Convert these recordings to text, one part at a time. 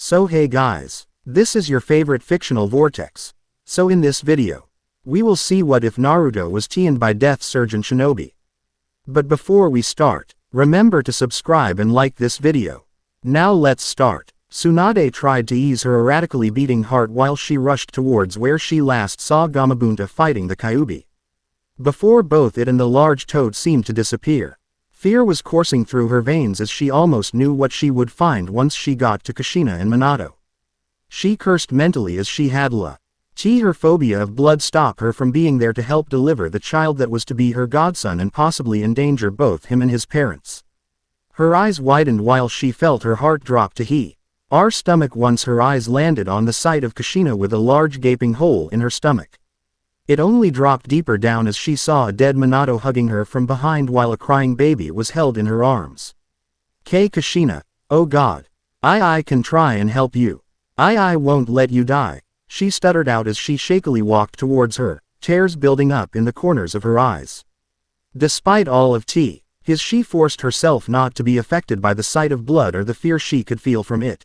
So hey guys, this is your favorite fictional vortex. So in this video, we will see what if Naruto was Teained by Death Surgeon Shinobi. But before we start, remember to subscribe and like this video. Now let's start. Tsunade tried to ease her erratically beating heart while she rushed towards where she last saw Gamabunta fighting the Kyuubi. Before both it and the large toad seemed to disappear, fear was coursing through her veins as she almost knew what she would find once she got to Kushina and Minato. She cursed mentally as she had her phobia of blood stop her from being there to help deliver the child that was to be her godson and possibly endanger both him and his parents. Her eyes widened while she felt her heart drop to her stomach once her eyes landed on the sight of Kushina with a large gaping hole in her stomach. It only dropped deeper down as she saw a dead Minato hugging her from behind while a crying baby was held in her arms. Kushina, oh god. I can try and help you. I won't let you die, she stuttered out as she shakily walked towards her, tears building up in the corners of her eyes. Despite all of she forced herself not to be affected by the sight of blood or the fear she could feel from it.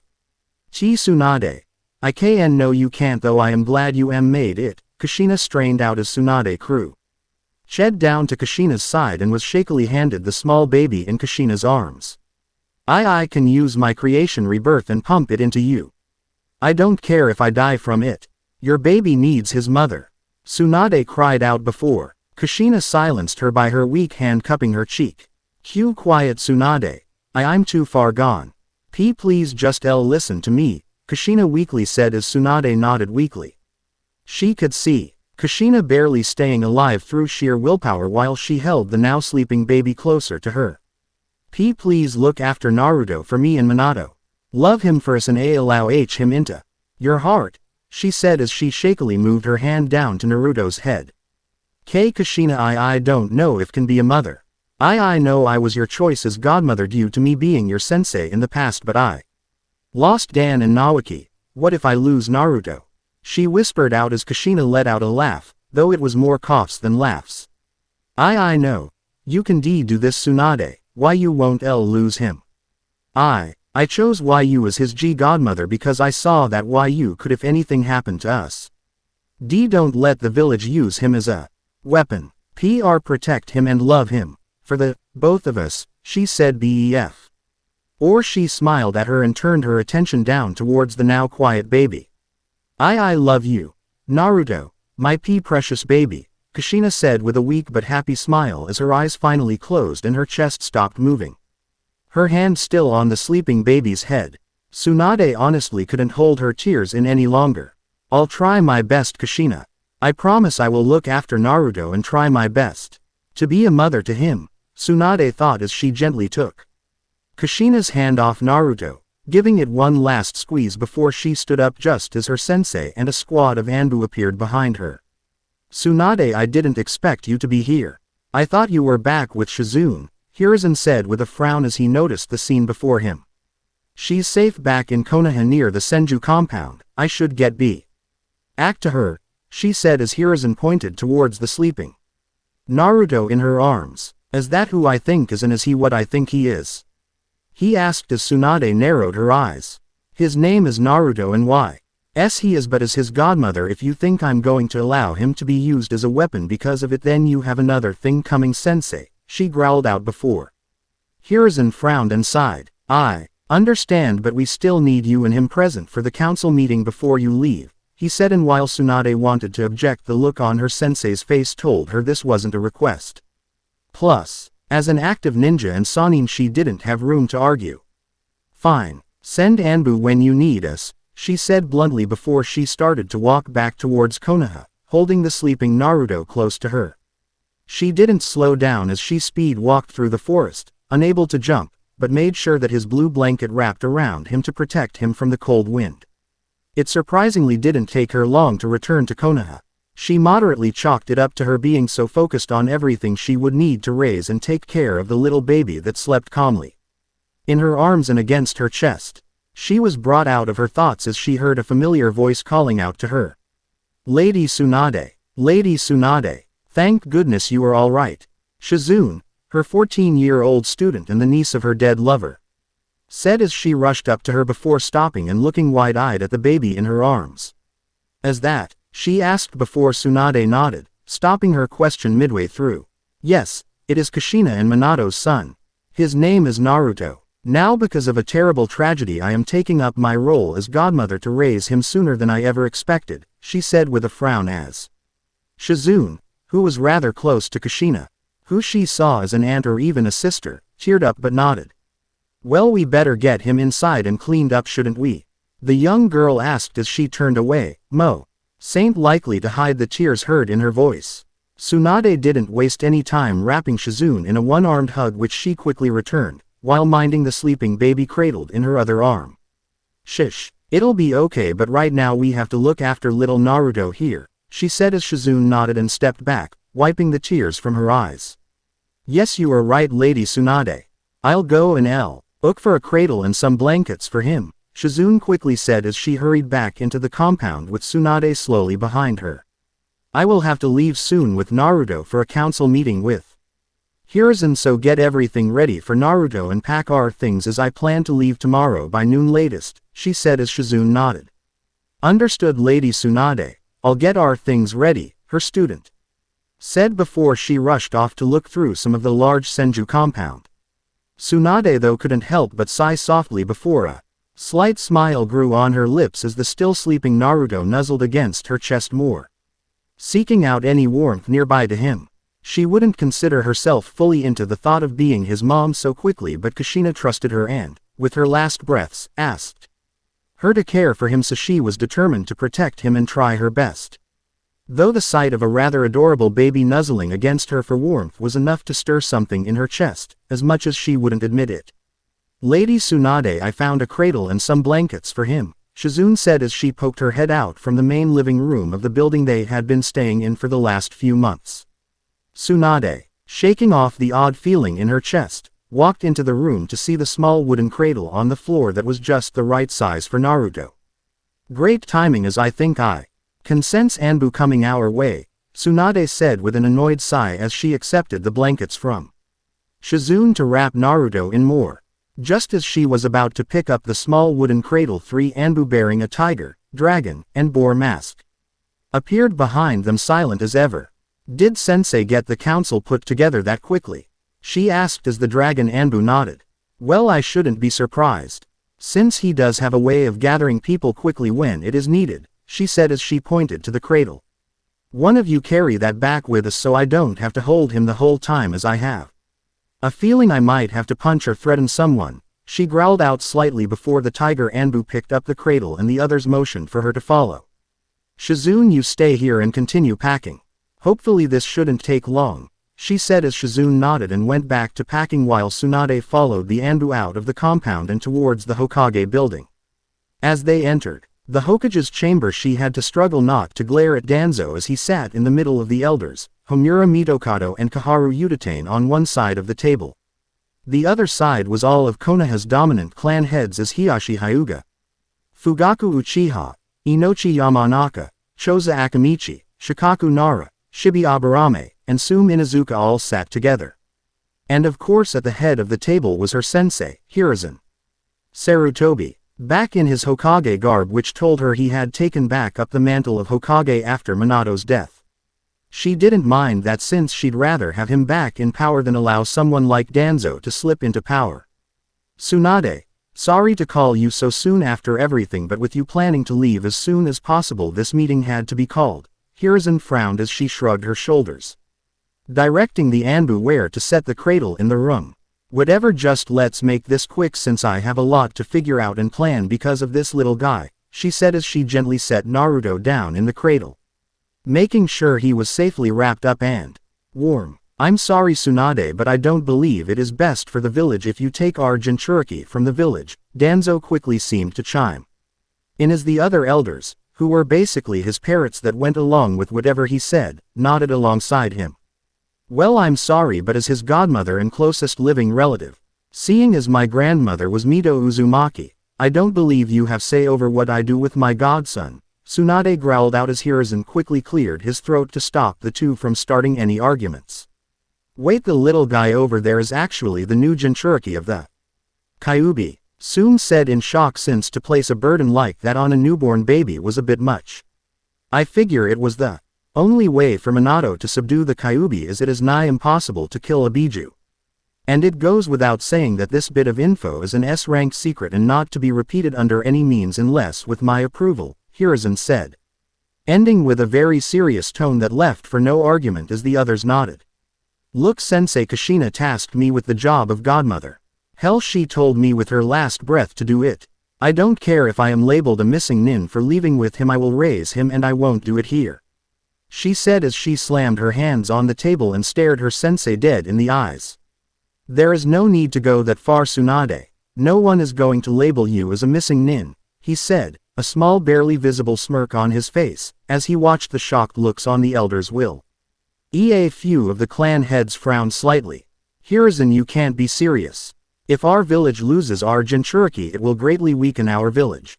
Tsunade. I can no you can't though I am glad you made it, Kushina strained out as Tsunade crew. Shed down to Kushina's side and was shakily handed the small baby in Kushina's arms. I can use my creation rebirth and pump it into you. I don't care if I die from it. Your baby needs his mother. Tsunade cried out before Kushina silenced her by her weak hand cupping her cheek. Quiet Tsunade. I'm too far gone. Please just listen to me, Kushina weakly said as Tsunade nodded weakly. She could see Kushina barely staying alive through sheer willpower while she held the now sleeping baby closer to her. Please look after Naruto for me and Minato. Love him first and allow him into your heart, she said as she shakily moved her hand down to Naruto's head. Kushina I don't know if can be a mother. I know I was your choice as godmother due to me being your sensei in the past but I lost Dan and Naoki. What if I lose Naruto? She whispered out as Kushina let out a laugh, though it was more coughs than laughs. I know. You can do this Tsunade, why you won't lose him. I chose YU as his godmother because I saw that YU could if anything happened to us. Don't let the village use him as a weapon. Protect him and love him. For the both of us, she said BEF. Or she smiled at her and turned her attention down towards the now quiet baby. I love you. Naruto, my precious baby, Kushina said with a weak but happy smile as her eyes finally closed and her chest stopped moving. Her hand still on the sleeping baby's head. Tsunade honestly couldn't hold her tears in any longer. I'll try my best Kushina. I promise I will look after Naruto and try my best to be a mother to him, Tsunade thought as she gently took Kushina's hand off Naruto, giving it one last squeeze before she stood up just as her sensei and a squad of Anbu appeared behind her. Tsunade I didn't expect you to be here. I thought you were back with Shizune, Hiruzen said with a frown as he noticed the scene before him. She's safe back in Konoha near the Senju compound, I should get back to her, she said as Hiruzen pointed towards the sleeping Naruto in her arms. Is that who I think is and is he what I think he is? He asked as Tsunade narrowed her eyes. His name is Naruto and why? He is but as his godmother if you think I'm going to allow him to be used as a weapon because of it then you have another thing coming sensei, she growled out before. Hiruzen frowned and sighed. I understand but we still need you and him present for the council meeting before you leave, he said and while Tsunade wanted to object the look on her sensei's face told her this wasn't a request. Plus, as an active ninja and Sannin she didn't have room to argue. Fine, send Anbu when you need us, she said bluntly before she started to walk back towards Konoha, holding the sleeping Naruto close to her. She didn't slow down as she speed walked through the forest, unable to jump, but made sure that his blue blanket wrapped around him to protect him from the cold wind. It surprisingly didn't take her long to return to Konoha. She moderately chalked it up to her being so focused on everything she would need to raise and take care of the little baby that slept calmly in her arms and against her chest. She was brought out of her thoughts as she heard a familiar voice calling out to her. Lady Tsunade, Lady Tsunade, thank goodness you are all right. Shizune, her 14-year-old student and the niece of her dead lover. said as she rushed up to her before stopping and looking wide-eyed at the baby in her arms. As that, she asked before Tsunade nodded, stopping her question midway through. Yes, it is Kushina and Minato's son. His name is Naruto. Now because of a terrible tragedy I am taking up my role as godmother to raise him sooner than I ever expected, she said with a frown as Shizune, who was rather close to Kushina, who she saw as an aunt or even a sister, cheered up but nodded. Well, we better get him inside and cleaned up, shouldn't we? The young girl asked as she turned away, Saint likely to hide the tears heard in her voice. Tsunade didn't waste any time wrapping Shizune in a one-armed hug which she quickly returned, while minding the sleeping baby cradled in her other arm. Shish, it'll be okay, but right now we have to look after little Naruto here, she said as Shizune nodded and stepped back, wiping the tears from her eyes. Yes, you are right, Lady Tsunade. I'll go and look for a cradle and some blankets for him, Shizune quickly said as she hurried back into the compound with Tsunade slowly behind her. I will have to leave soon with Naruto for a council meeting with Hiruzen, so get everything ready for Naruto and pack our things as I plan to leave tomorrow by noon latest, she said as Shizune nodded. Understood, Lady Tsunade. I'll get our things ready, her student said before she rushed off to look through some of the large Senju compound. Tsunade though couldn't help but sigh softly before a slight smile grew on her lips as the still sleeping Naruto nuzzled against her chest more, seeking out any warmth nearby to him. She wouldn't consider herself fully into the thought of being his mom so quickly, but Kushina trusted her and, with her last breaths, asked her to care for him, so she was determined to protect him and try her best. Though the sight of a rather adorable baby nuzzling against her for warmth was enough to stir something in her chest, as much as she wouldn't admit it. Lady Tsunade, I found a cradle and some blankets for him, Shizune said as she poked her head out from the main living room of the building they had been staying in for the last few months. Tsunade, shaking off the odd feeling in her chest, walked into the room to see the small wooden cradle on the floor that was just the right size for Naruto. Great timing, as I think I can sense Anbu coming our way, Tsunade said with an annoyed sigh as she accepted the blankets from Shizune to wrap Naruto in more. Just as she was about to pick up the small wooden cradle, 3 Anbu bearing a tiger, dragon, and boar mask appeared behind them, silent as ever. Did Sensei get the council put together that quickly? She asked as the dragon Anbu nodded. Well, I shouldn't be surprised, since he does have a way of gathering people quickly when it is needed, she said as she pointed to the cradle. One of you carry that back with us so I don't have to hold him the whole time, as I have a feeling I might have to punch or threaten someone, she growled out slightly before the tiger Anbu picked up the cradle and the others motioned for her to follow. Shizune, you stay here and continue packing. Hopefully this shouldn't take long, she said as Shizune nodded and went back to packing while Tsunade followed the Anbu out of the compound and towards the Hokage building. As they entered the Hokage's chamber, she had to struggle not to glare at Danzo as he sat in the middle of the elders, Homura Mitokado and Kaharu Udatane on one side of the table. The other side was all of Konoha's dominant clan heads as Hiyashi Hyuga, Fugaku Uchiha, Inochi Yamanaka, Choza Akamichi, Shikaku Nara, Shibi Aburame, and Sum Inuzuka all sat together. And of course at the head of the table was her sensei, Hiruzen Sarutobi, back in his Hokage garb, which told her he had taken back up the mantle of Hokage after Minato's death. She didn't mind that, since she'd rather have him back in power than allow someone like Danzo to slip into power. Tsunade, sorry to call you so soon after everything, but with you planning to leave as soon as possible, this meeting had to be called. Hiruzen frowned as she shrugged her shoulders, directing the Anbu where to set the cradle in the room. Whatever, just let's make this quick since I have a lot to figure out and plan because of this little guy, she said as she gently set Naruto down in the cradle, making sure he was safely wrapped up and warm. I'm sorry Tsunade, but I don't believe it is best for the village if you take our Jinchuriki from the village, Danzo quickly seemed to chime in as the other elders, who were basically his parrots that went along with whatever he said, nodded alongside him. Well, I'm sorry, but as his godmother and closest living relative, seeing as my grandmother was Mito Uzumaki, I don't believe you have say over what I do with my godson, Tsunade growled out as Hiruzen quickly cleared his throat to stop the two from starting any arguments. Wait, the little guy over there is actually the new Jinchuriki of the Kyuubi. Soon said in shock, since to place a burden like that on a newborn baby was a bit much. I figure it was the only way for Minato to subdue the Kyuubi, as it is nigh impossible to kill a Biju. And it goes without saying that this bit of info is an S-ranked secret and not to be repeated under any means unless with my approval, Hiruzen said, ending with a very serious tone that left for no argument as the others nodded. Look, Sensei, Kushina tasked me with the job of godmother. Hell, she told me with her last breath to do it. I don't care if I am labeled a missing nin for leaving with him, I will raise him and I won't do it here. She said as she slammed her hands on the table and stared her sensei dead in the eyes. There is no need to go that far, Tsunade. No one is going to label you as a missing nin, he said, a small barely visible smirk on his face, as he watched the shocked looks on the elders. A few of the clan heads frowned slightly. Hiruzen, you can't be serious. If our village loses our Jinchuriki, it will greatly weaken our village.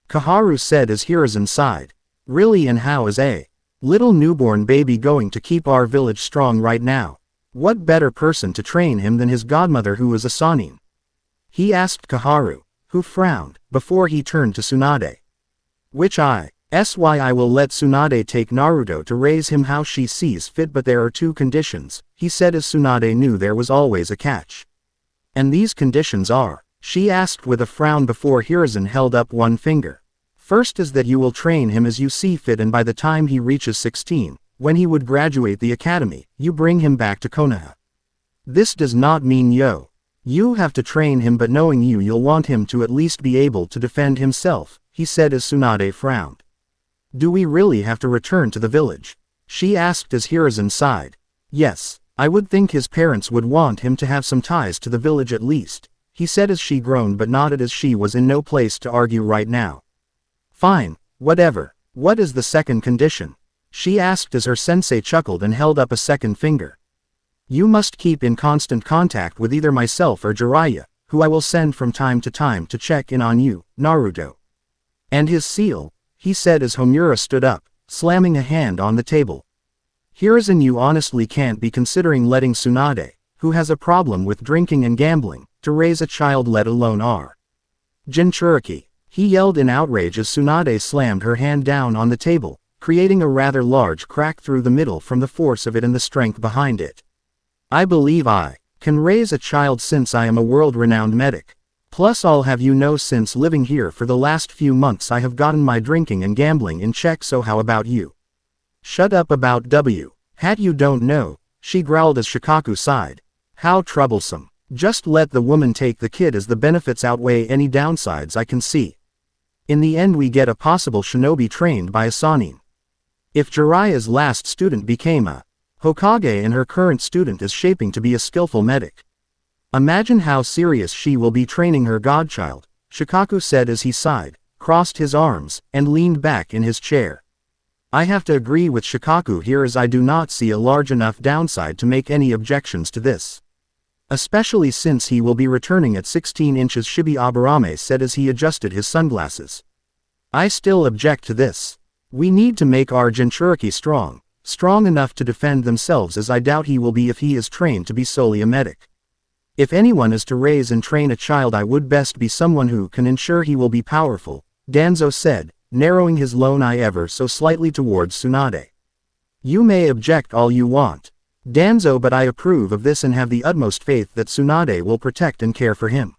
Kaharu said as Hiruzen sighed. Really, and how is a little newborn baby going to keep our village strong right now? What better person to train him than his godmother, who is a Sanin? He asked Kaharu, who frowned, before he turned to Tsunade. Which is why I will let Tsunade take Naruto to raise him how she sees fit, but there are two conditions, he said as Tsunade knew there was always a catch. And these conditions are? She asked with a frown before Hiruzen held up one finger. First is that you will train him as you see fit, and by the time he reaches 16, when he would graduate the academy, you bring him back to Konoha. This does not mean you have to train him, but knowing you'll want him to at least be able to defend himself, he said as Tsunade frowned. Do we really have to return to the village? She asked as Hiruzen sighed. Yes, I would think his parents would want him to have some ties to the village at least, he said as she groaned but nodded as she was in no place to argue right now. Fine, whatever. What is the second condition? She asked as her sensei chuckled and held up a second finger. You must keep in constant contact with either myself or Jiraiya, who I will send from time to time to check in on you, Naruto. And his seal, he said as Homura stood up, slamming a hand on the table. Hiruzen, you honestly can't be considering letting Tsunade, who has a problem with drinking and gambling, to raise a child, let alone our Jinchuriki. He yelled in outrage as Tsunade slammed her hand down on the table, creating a rather large crack through the middle from the force of it and the strength behind it. I believe I can raise a child since I am a world-renowned medic. Plus I'll have you know, since living here for the last few months I have gotten my drinking and gambling in check, so how about you? Shut up about hat you don't know, she growled as Shikaku sighed. How troublesome. Just let the woman take the kid, as the benefits outweigh any downsides I can see. In the end we get a possible shinobi trained by a Sanin. If Jiraiya's last student became a Hokage and her current student is shaping to be a skillful medic, imagine how serious she will be training her godchild, Shikaku said as he sighed, crossed his arms, and leaned back in his chair. I have to agree with Shikaku here, as I do not see a large enough downside to make any objections to this. Especially since he will be returning at 16 inches, Shibi Aburame said as he adjusted his sunglasses. I still object to this. We need to make our Jinchuriki strong enough to defend themselves, as I doubt he will be if he is trained to be solely a medic. If anyone is to raise and train a child, I would best be someone who can ensure he will be powerful, Danzo said, narrowing his lone eye ever so slightly towards Tsunade. You may object all you want, Danzo, but I approve of this and have the utmost faith that Tsunade will protect and care for him.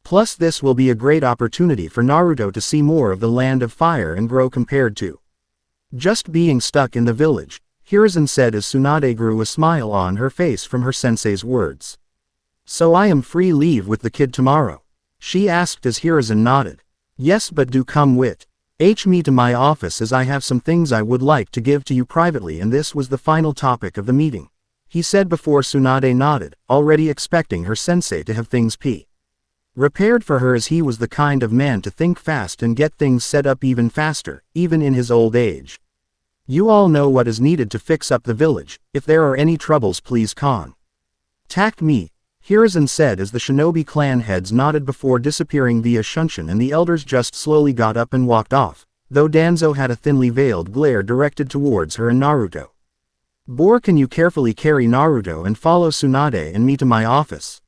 Plus this will be a great opportunity for Naruto to see more of the Land of Fire and grow compared to just being stuck in the village, Hiruzen said as Tsunade grew a smile on her face from her sensei's words. So I am free leave with the kid tomorrow? She asked as Hiruzen nodded. Yes, but do come with me to my office, as I have some things I would like to give to you privately, and this was the final topic of the meeting, he said before Tsunade nodded, already expecting her sensei to have things prepared for her, as he was the kind of man to think fast and get things set up even faster, even in his old age. You all know what is needed to fix up the village. If there are any troubles, please contact me, Hiruzen said as the shinobi clan heads nodded before disappearing via Shunshin, and the elders just slowly got up and walked off, though Danzo had a thinly veiled glare directed towards her and Naruto. Can you carefully carry Naruto and follow Tsunade and me to my office?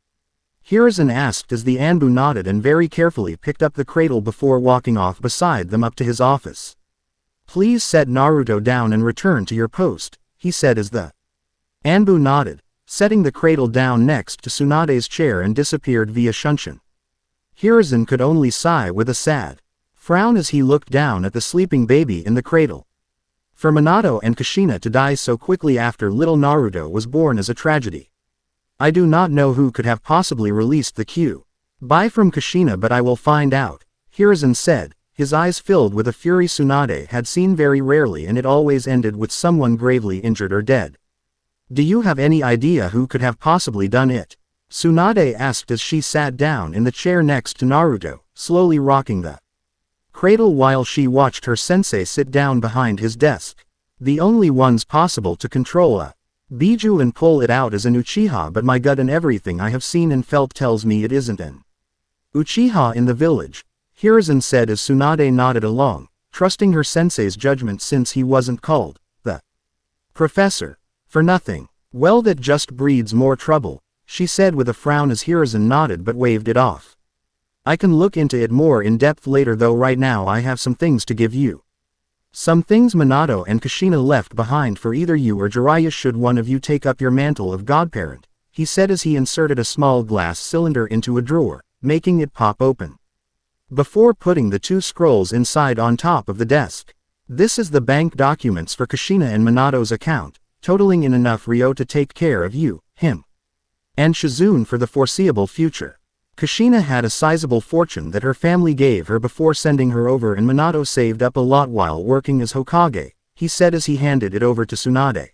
Hiruzen asked as the Anbu nodded and very carefully picked up the cradle before walking off beside them up to his office. Please set Naruto down and return to your post, he said as the Anbu nodded, setting the cradle down next to Tsunade's chair and disappeared via Shunshin. Hiruzen could only sigh with a sad frown as he looked down at the sleeping baby in the cradle. For Minato and Kushina to die so quickly after little Naruto was born is a tragedy. I do not know who could have possibly released the Q. From Kushina, but I will find out, Hiruzen said, his eyes filled with a fury Tsunade had seen very rarely, and it always ended with someone gravely injured or dead. Do you have any idea who could have possibly done it? Tsunade asked as she sat down in the chair next to Naruto, slowly rocking the cradle while she watched her sensei sit down behind his desk. The only ones possible to control a Biju and pull it out as an Uchiha, but my gut and everything I have seen and felt tells me it isn't an Uchiha in the village, Hiruzen said as Tsunade nodded along, trusting her sensei's judgment since he wasn't called the professor for nothing. Well, that just breeds more trouble, she said with a frown as Hiruzen nodded but waved it off. I can look into it more in depth later, though right now I have some things to give you. Some things Minato and Kushina left behind for either you or Jiraiya should one of you take up your mantle of godparent, he said as he inserted a small glass cylinder into a drawer, making it pop open. Before putting the 2 scrolls inside on top of the desk. This is the bank documents for Kushina and Minato's account, totaling in enough Ryo to take care of you, him, and Shizune for the foreseeable future. Kushina had a sizable fortune that her family gave her before sending her over, and Minato saved up a lot while working as Hokage, he said as he handed it over to Tsunade.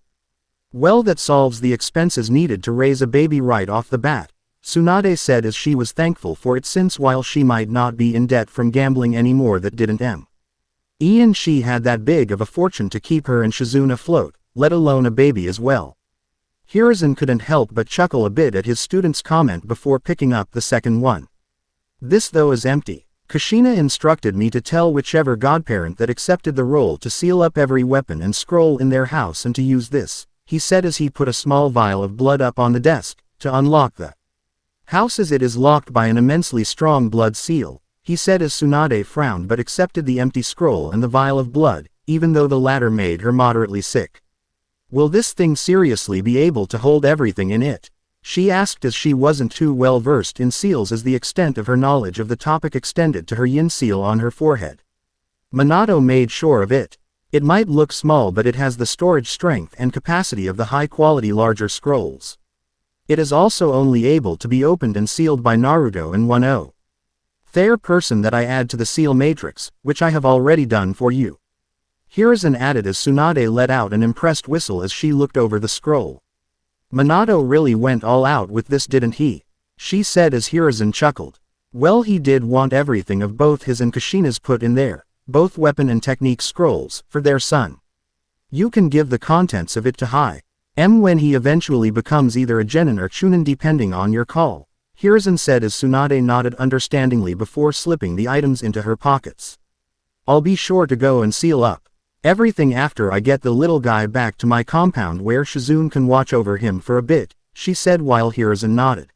Well, that solves the expenses needed to raise a baby right off the bat, Tsunade said as she was thankful for it, since while she might not be in debt from gambling anymore, that didn't she had that big of a fortune to keep her and Shizune afloat, let alone a baby as well. Hiruzen couldn't help but chuckle a bit at his student's comment before picking up the second one. This though is empty. Kushina instructed me to tell whichever godparent that accepted the role to seal up every weapon and scroll in their house and to use this, he said as he put a small vial of blood up on the desk, to unlock the house as it is locked by an immensely strong blood seal, he said as Tsunade frowned but accepted the empty scroll and the vial of blood, even though the latter made her moderately sick. Will this thing seriously be able to hold everything in it? She asked as she wasn't too well versed in seals, as the extent of her knowledge of the topic extended to her yin seal on her forehead. Minato made sure of it. It might look small, but it has the storage strength and capacity of the high-quality larger scrolls. It is also only able to be opened and sealed by Naruto and one other person that I add to the seal matrix, which I have already done for you. Hiruzen added as Tsunade let out an impressed whistle as she looked over the scroll. Minato really went all out with this, didn't he? She said as Hiruzen chuckled. Well, he did want everything of both his and Kushina's put in there, both weapon and technique scrolls, for their son. You can give the contents of it to when he eventually becomes either a genin or chunin depending on your call, Hiruzen said as Tsunade nodded understandingly before slipping the items into her pockets. I'll be sure to go and seal up everything after I get the little guy back to my compound where Shizune can watch over him for a bit, she said while Hiruzen nodded.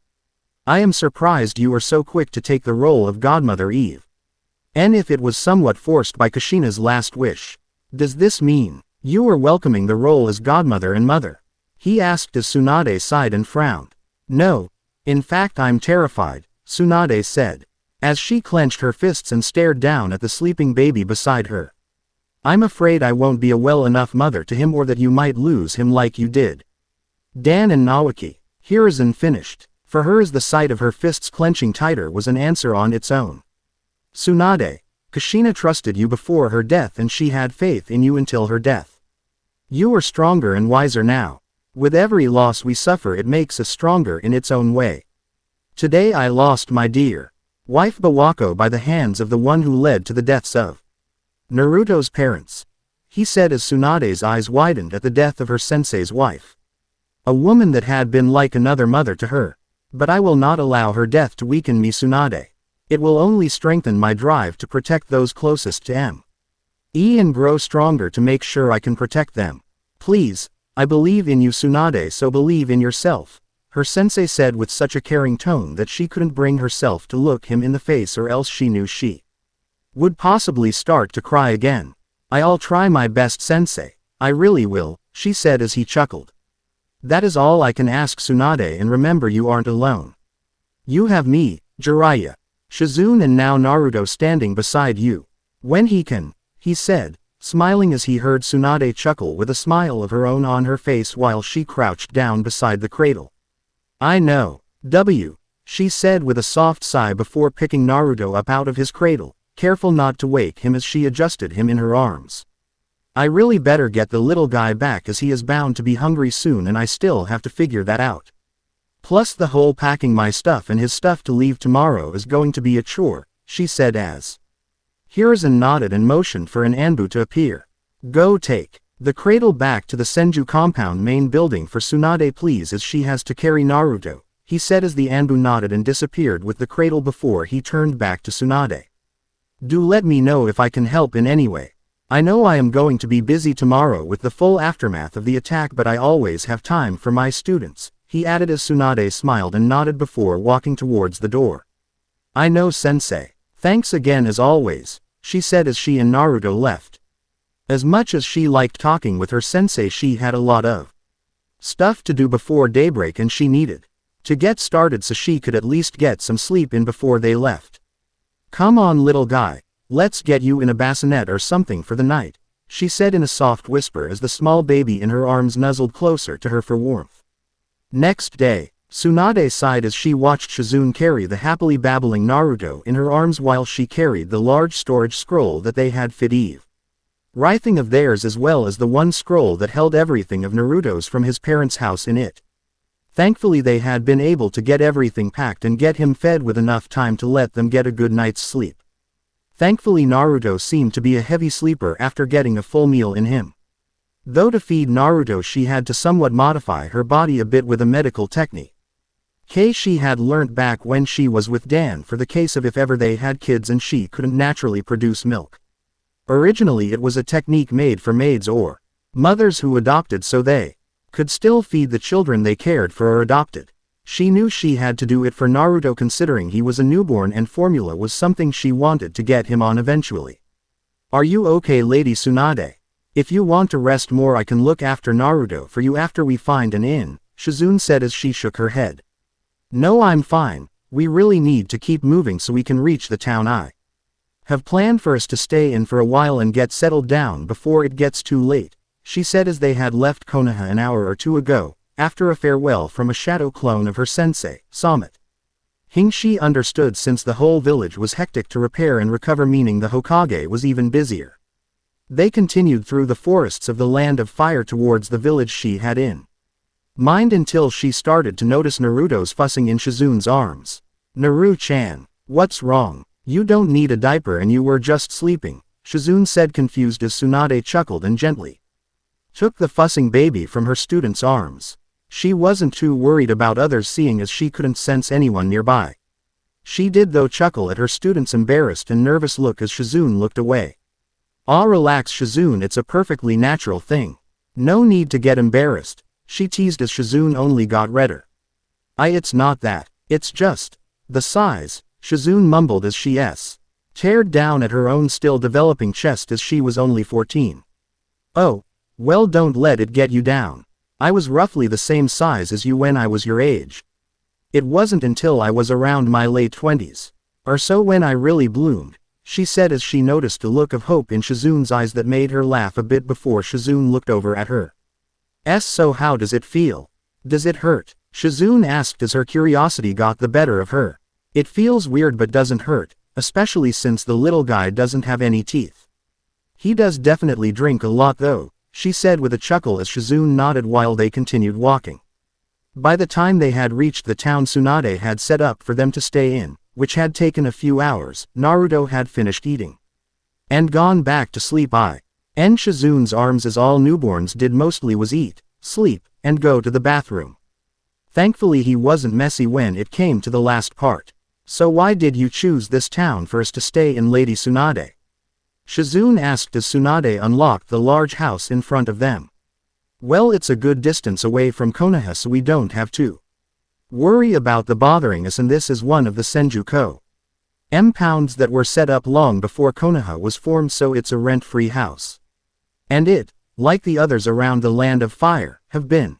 I am surprised you were so quick to take the role of Godmother Eve. And if it was somewhat forced by Kushina's last wish. Does this mean you were welcoming the role as godmother and mother? He asked as Tsunade sighed and frowned. No. In fact, I'm terrified, Tsunade said, as she clenched her fists and stared down at the sleeping baby beside her. I'm afraid I won't be a well enough mother to him, or that you might lose him like you did Dan and Naoki. Hiruzen finished. For her, as the sight of her fists clenching tighter was an answer on its own. Tsunade, Kushina trusted you before her death and she had faith in you until her death. You are stronger and wiser now. With every loss we suffer, it makes us stronger in its own way. Today I lost my dear wife Bawako by the hands of the one who led to the deaths of Naruto's parents, he said as Tsunade's eyes widened at the death of her sensei's wife. A woman that had been like another mother to her. But I will not allow her death to weaken me, Tsunade. It will only strengthen my drive to protect those closest to me and grow stronger to make sure I can protect them. Please, I believe in you, Tsunade, so believe in yourself, her sensei said with such a caring tone that she couldn't bring herself to look him in the face, or else she knew she would possibly start to cry again. "I'll try my best, sensei. I really will," she said as he chuckled. "That is all I can ask, Tsunade, and remember you aren't alone. You have me, Jiraiya, Shizune, and now Naruto standing beside you. When he can," he said, smiling as he heard Tsunade chuckle with a smile of her own on her face while she crouched down beside the cradle. "I know, she said with a soft sigh before picking Naruto up out of his cradle, careful not to wake him as she adjusted him in her arms. "I really better get the little guy back, as he is bound to be hungry soon and I still have to figure that out. Plus the whole packing my stuff and his stuff to leave tomorrow is going to be a chore," she said as Hiruzen nodded and motioned for an Anbu to appear. "Go take the cradle back to the Senju compound main building for Tsunade, please, as she has to carry Naruto," he said as the Anbu nodded and disappeared with the cradle before he turned back to Tsunade. "Do let me know if I can help in any way. I know I am going to be busy tomorrow with the full aftermath of the attack, but I always have time for my students," he added as Tsunade smiled and nodded before walking towards the door. "I know, sensei. Thanks again as always," she said as she and Naruto left. As much as she liked talking with her sensei, she had a lot of stuff to do before daybreak and she needed to get started so she could at least get some sleep in before they left. "Come on, little guy. Let's get you in a bassinet or something for the night," she said in a soft whisper as the small baby in her arms nuzzled closer to her for warmth. Next day, Tsunade sighed as she watched Shizune carry the happily babbling Naruto in her arms while she carried the large storage scroll that they had fit everything of theirs, as well as the one scroll that held everything of Naruto's from his parents' house in it. Thankfully they had been able to get everything packed and get him fed with enough time to let them get a good night's sleep. Thankfully Naruto seemed to be a heavy sleeper after getting a full meal in him. Though to feed Naruto she had to somewhat modify her body a bit with a medical technique she had learnt back when she was with Dan, for the case of if ever they had kids and she couldn't naturally produce milk. Originally it was a technique made for maids or mothers who adopted so they could still feed the children they cared for or adopted. She knew she had to do it for Naruto considering he was a newborn and formula was something she wanted to get him on eventually. "Are you okay, Lady Tsunade? If you want to rest more I can look after Naruto for you after we find an inn," Shizune said as she shook her head. "No, I'm fine. We really need to keep moving so we can reach the town. I have planned for us to stay in for a while and get settled down before it gets too late," she said as they had left Konoha an hour or two ago, after a farewell from a shadow clone of her sensei, Samet. She understood since the whole village was hectic to repair and recover, meaning the Hokage was even busier. They continued through the forests of the Land of Fire towards the village she had in mind until she started to notice Naruto's fussing in Shizune's arms. "Naru-chan, what's wrong? You don't need a diaper and you were just sleeping," Shizune said confused as Tsunade chuckled and gently took the fussing baby from her student's arms. She wasn't too worried about others seeing as she couldn't sense anyone nearby. She did though chuckle at her student's embarrassed and nervous look as Shizune looked away. "Ah, relax, Shizune, it's a perfectly natural thing. No need to get embarrassed," she teased as Shizune only got redder. It's not that. It's just the size," Shizune mumbled as she stared down at her own still developing chest as she was only 14. "Oh, well, don't let it get you down. I was roughly the same size as you when I was your age. It wasn't until I was around my late 20s or so when I really bloomed," she said as she noticed a look of hope in Shizune's eyes that made her laugh a bit before Shizune looked over at her. "So how does it feel? Does it hurt?" Shizune asked as her curiosity got the better of her. "It feels weird but doesn't hurt, especially since the little guy doesn't have any teeth. He does definitely drink a lot though," she said with a chuckle as Shizune nodded while they continued walking. By the time they had reached the town Tsunade had set up for them to stay in, which had taken a few hours, Naruto had finished eating and gone back to sleep. And Shizune's arms, as all newborns did mostly, was eat, sleep, and go to the bathroom. Thankfully he wasn't messy when it came to the last part. "So why did you choose this town for us to stay in, Lady Tsunade?" Shizune asked as Tsunade unlocked the large house in front of them. "Well, it's a good distance away from Konoha so we don't have to Worry about the bothering us, and this is one of the Senju compounds that were set up long before Konoha was formed, so it's a rent-free house. And it, like the others around the Land of Fire, have been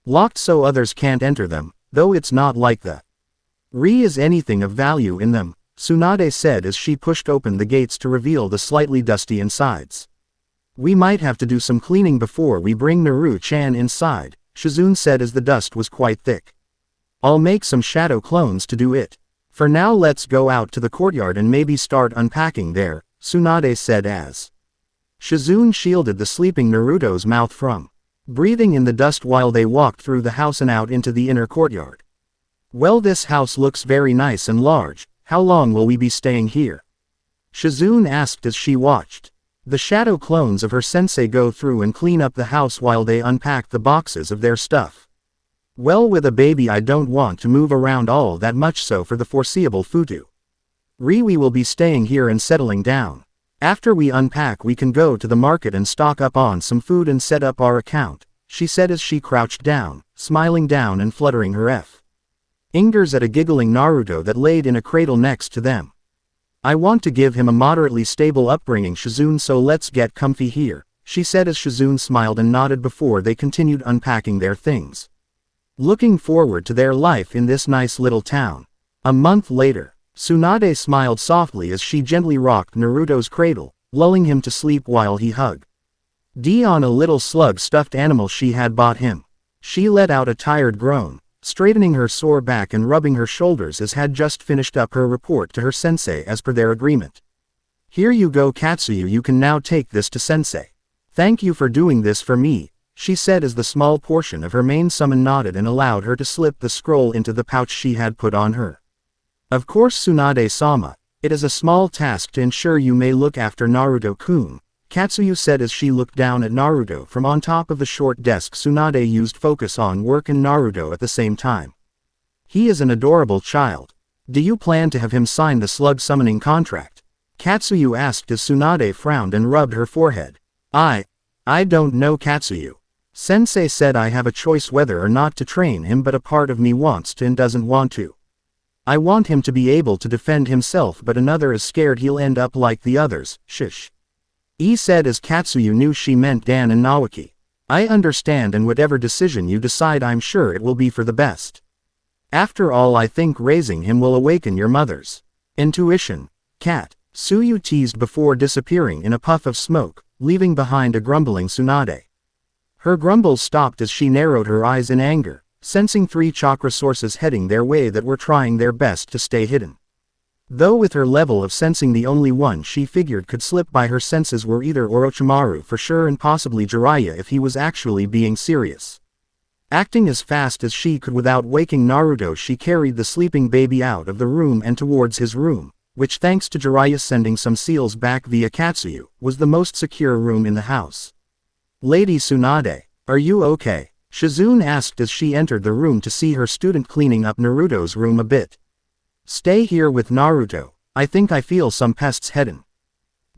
locked so others can't enter them, though it's not like the is anything of value in them, Tsunade said as she pushed open the gates to reveal the slightly dusty insides. We might have to do some cleaning before we bring Naru-chan inside, Shizune said as the dust was quite thick. I'll make some shadow clones to do it. For now let's go out to the courtyard and maybe start unpacking there, Tsunade said as Shizune shielded the sleeping Naruto's mouth from breathing in the dust while they walked through the house and out into the inner courtyard. Well, this house looks very nice and large. How long will we be staying here? Shizune asked as she watched the shadow clones of her sensei go through and clean up the house while they unpacked the boxes of their stuff. Well, with a baby I don't want to move around all that much, so for the foreseeable future we will be staying here and settling down. After we unpack we can go to the market and stock up on some food and set up our account, she said as she crouched down, smiling down and fluttering her fingers at a giggling Naruto that laid in a cradle next to them. I want to give him a moderately stable upbringing, Shizune, so let's get comfy here, she said as Shizune smiled and nodded before they continued unpacking their things. Looking forward to their life in this nice little town. A month later, Tsunade smiled softly as she gently rocked Naruto's cradle, lulling him to sleep while he hugged Dion, a little slug stuffed animal she had bought him. She let out a tired groan, straightening her sore back and rubbing her shoulders as had just finished up her report to her sensei as per their agreement. Here you go, Katsuyu, you can now take this to sensei. Thank you for doing this for me, she said as the small portion of her main summon nodded and allowed her to slip the scroll into the pouch she had put on her. Of course, Tsunade-sama, it is a small task to ensure you may look after Naruto-kun, Katsuyu said as she looked down at Naruto from on top of the short desk Tsunade used focus on work and Naruto at the same time. He is an adorable child. Do you plan to have him sign the slug summoning contract? Katsuyu asked as Tsunade frowned and rubbed her forehead. I don't know, Katsuyu. Sensei said I have a choice whether or not to train him, but a part of me wants to and doesn't want to. I want him to be able to defend himself, but another is scared he'll end up like the others, shish. He said as Katsuyu knew she meant Dan and Nawaki. I understand, and whatever decision you decide I'm sure it will be for the best. After all, I think raising him will awaken your mother's intuition. Katsuyu teased before disappearing in a puff of smoke, leaving behind a grumbling Tsunade. Her grumbles stopped as she narrowed her eyes in anger, sensing 3 chakra sources heading their way that were trying their best to stay hidden. Though with her level of sensing the only one she figured could slip by her senses were either Orochimaru for sure and possibly Jiraiya if he was actually being serious. Acting as fast as she could without waking Naruto, she carried the sleeping baby out of the room and towards his room, which thanks to Jiraiya sending some seals back via Katsuyu, was the most secure room in the house. Lady Tsunade, are you okay? Shizune asked as she entered the room to see her student cleaning up Naruto's room a bit. Stay here with Naruto, I think I feel some pests headin'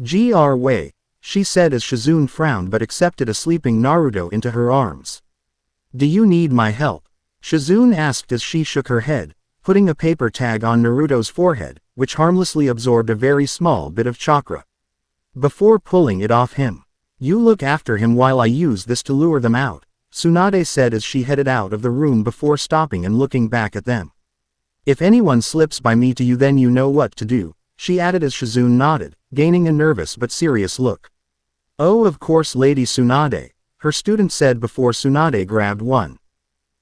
Gr way, she said as Shizune frowned but accepted a sleeping Naruto into her arms. Do you need my help? Shizune asked as she shook her head, putting a paper tag on Naruto's forehead, which harmlessly absorbed a very small bit of chakra. Before pulling it off him. You look after him while I use this to lure them out, Tsunade said as she headed out of the room before stopping and looking back at them. If anyone slips by me to you, then you know what to do, she added as Shizune nodded, gaining a nervous but serious look. Oh, of course, Lady Tsunade, her student said before Tsunade grabbed one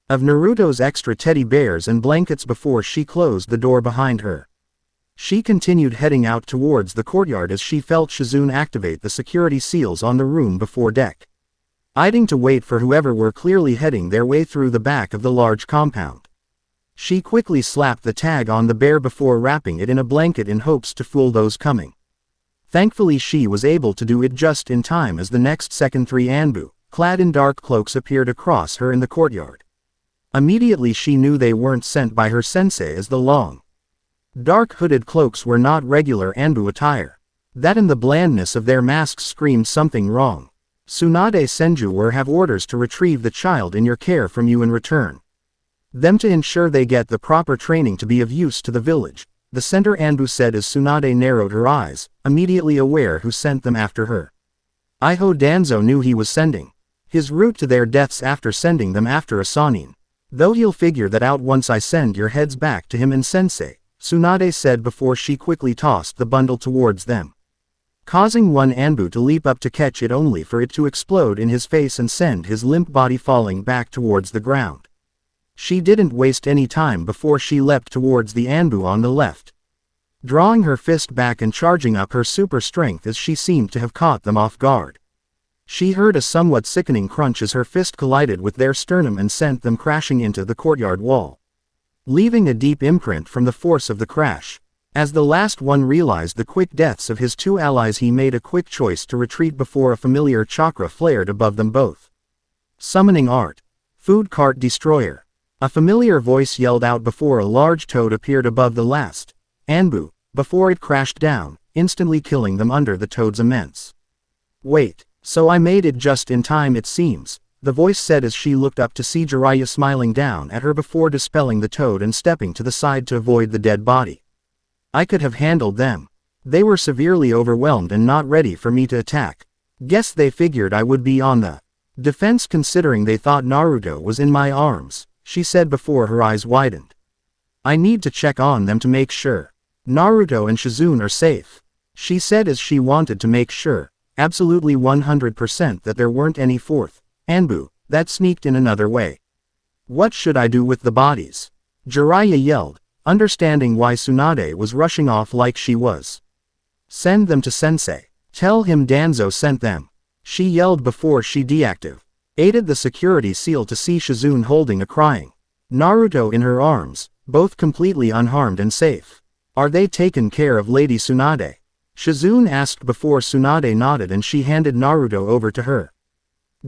of Naruto's extra teddy bears and blankets before she closed the door behind her. She continued heading out towards the courtyard as she felt Shizune activate the security seals on the room before deck. Eyeing to wait for whoever were clearly heading their way through the back of the large compound. She quickly slapped the tag on the bear before wrapping it in a blanket in hopes to fool those coming. Thankfully she was able to do it just in time as the next second 3 Anbu, clad in dark cloaks, appeared across her in the courtyard. Immediately she knew they weren't sent by her sensei, as the long, dark hooded cloaks were not regular Anbu attire. That and the blandness of their masks screamed something wrong. Tsunade Senju have orders to retrieve the child in your care from you in return. them to ensure they get the proper training to be of use to the village, the center Anbu said as Tsunade narrowed her eyes, immediately aware who sent them after her. Iho Danzo knew he was sending his route to their deaths after sending them after a Sanin. Though he'll figure that out once I send your heads back to him and Sensei, Tsunade said before she quickly tossed the bundle towards them, causing one Anbu to leap up to catch it only for it to explode in his face and send his limp body falling back towards the ground. She didn't waste any time before she leapt towards the Anbu on the left, drawing her fist back and charging up her super strength as she seemed to have caught them off guard. She heard a somewhat sickening crunch as her fist collided with their sternum and sent them crashing into the courtyard wall, leaving a deep imprint from the force of the crash. As the last one realized the quick deaths of his two allies, he made a quick choice to retreat before a familiar chakra flared above them both. Summoning art. Food cart destroyer. A familiar voice yelled out before a large toad appeared above the last Anbu, before it crashed down, instantly killing them under the toad's immense weight. So I made it just in time it seems, the voice said as she looked up to see Jiraiya smiling down at her before dispelling the toad and stepping to the side to avoid the dead body. I could have handled them. They were severely overwhelmed and not ready for me to attack. Guess they figured I would be on the defense considering they thought Naruto was in my arms, she said before her eyes widened. I need to check on them to make sure Naruto and Shizune are safe, she said as she wanted to make sure, absolutely 100% that there weren't any fourth Anbu that sneaked in another way. What should I do with the bodies? Jiraiya yelled, understanding why Tsunade was rushing off like she was. Send them to Sensei. Tell him Danzo sent them, she yelled before she deactivated the security seal to see Shizune holding a crying Naruto in her arms, both completely unharmed and safe. Are they taken care of, Lady Tsunade? Shizune asked before Tsunade nodded and she handed Naruto over to her.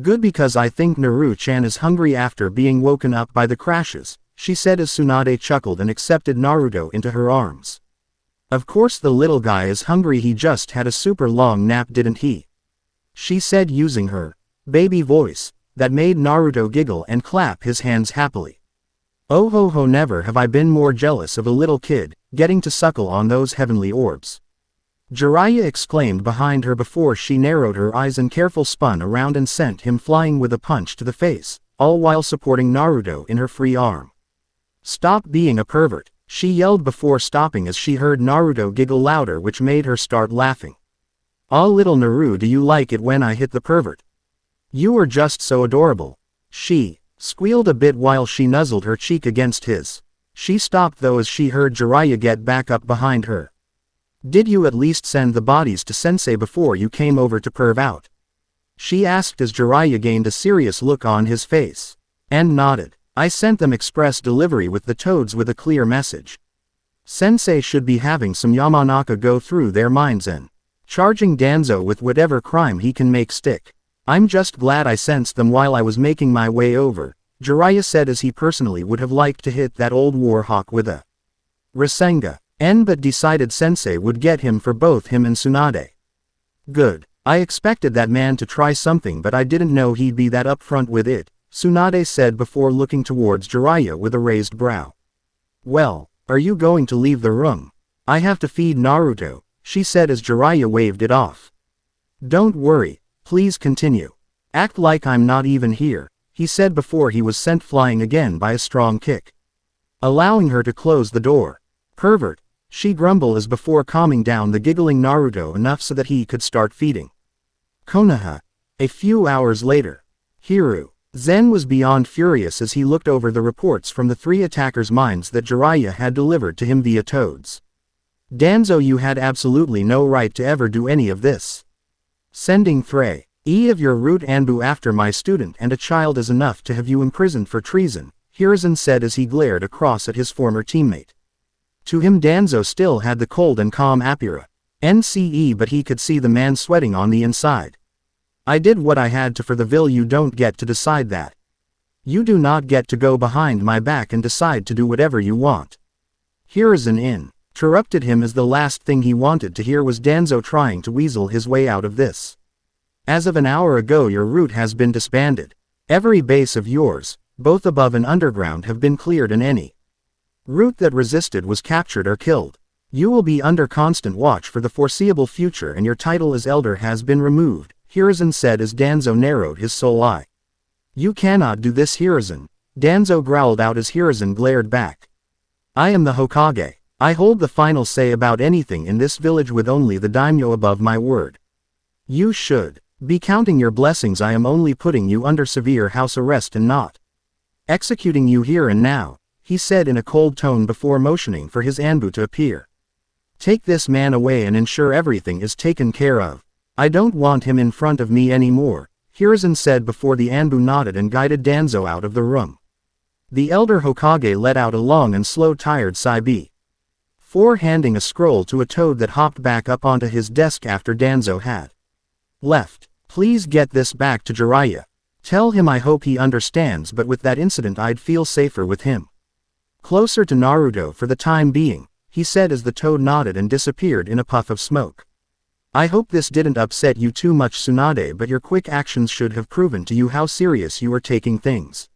Good, because I think Naru-chan is hungry after being woken up by the crashes, she said as Tsunade chuckled and accepted Naruto into her arms. Of course the little guy is hungry, he just had a super long nap, didn't he? She said using her baby voice, that made Naruto giggle and clap his hands happily. Oh ho ho, never have I been more jealous of a little kid, getting to suckle on those heavenly orbs. Jiraiya exclaimed behind her before she narrowed her eyes and careful spun around and sent him flying with a punch to the face, all while supporting Naruto in her free arm. Stop being a pervert, she yelled before stopping as she heard Naruto giggle louder, which made her start laughing. Oh little Naru, do you like it when I hit the pervert? You are just so adorable. She squealed a bit while she nuzzled her cheek against his. She stopped though as she heard Jiraiya get back up behind her. Did you at least send the bodies to Sensei before you came over to perv out? She asked as Jiraiya gained a serious look on his face. And nodded. I sent them express delivery with the toads with a clear message. Sensei should be having some Yamanaka go through their minds and charging Danzo with whatever crime he can make stick. I'm just glad I sensed them while I was making my way over, Jiraiya said as he personally would have liked to hit that old warhawk with a Rasengan, but decided Sensei would get him for both him and Tsunade. Good. I expected that man to try something, but I didn't know he'd be that upfront with it, Tsunade said before looking towards Jiraiya with a raised brow. Well, are you going to leave the room? I have to feed Naruto, she said as Jiraiya waved it off. Don't worry, please continue. Act like I'm not even here, he said before he was sent flying again by a strong kick, allowing her to close the door. Pervert, she grumbled as before calming down the giggling Naruto enough so that he could start feeding Konoha. A few hours later, Zen was beyond furious as he looked over the reports from the three attackers' minds that Jiraiya had delivered to him via toads. Danzo, you had absolutely no right to ever do any of this. Sending 3 of your root Anbu after my student and a child is enough to have you imprisoned for treason, Hiruzen said as he glared across at his former teammate. To him Danzo still had the cold and calm Apira NCE, but he could see the man sweating on the inside. I did what I had to for the Vil. You don't get to decide that. You do not get to go behind my back and decide to do whatever you want. Hiruzen interrupted him as the last thing he wanted to hear was Danzo trying to weasel his way out of this. As of an hour ago your root has been disbanded. Every base of yours, both above and underground, have been cleared and any route that resisted was captured or killed. You will be under constant watch for the foreseeable future, and your title as elder has been removed, Hiruzen said as Danzo narrowed his soul eye. You cannot do this, Hiruzen, Danzo growled out as Hiruzen glared back. I am the Hokage. I hold the final say about anything in this village with only the daimyo above my word. You should be counting your blessings. I am only putting you under severe house arrest and not executing you here and now, he said in a cold tone before motioning for his Anbu to appear. Take this man away and ensure everything is taken care of. I don't want him in front of me anymore, Hiruzen said before the Anbu nodded and guided Danzo out of the room. The elder Hokage let out a long and slow tired sigh before handing a scroll to a toad that hopped back up onto his desk after Danzo had left. Please get this back to Jiraiya. Tell him I hope he understands, but with that incident I'd feel safer with him closer to Naruto for the time being, he said as the toad nodded and disappeared in a puff of smoke. I hope this didn't upset you too much, Tsunade, but your quick actions should have proven to you how serious you are taking things.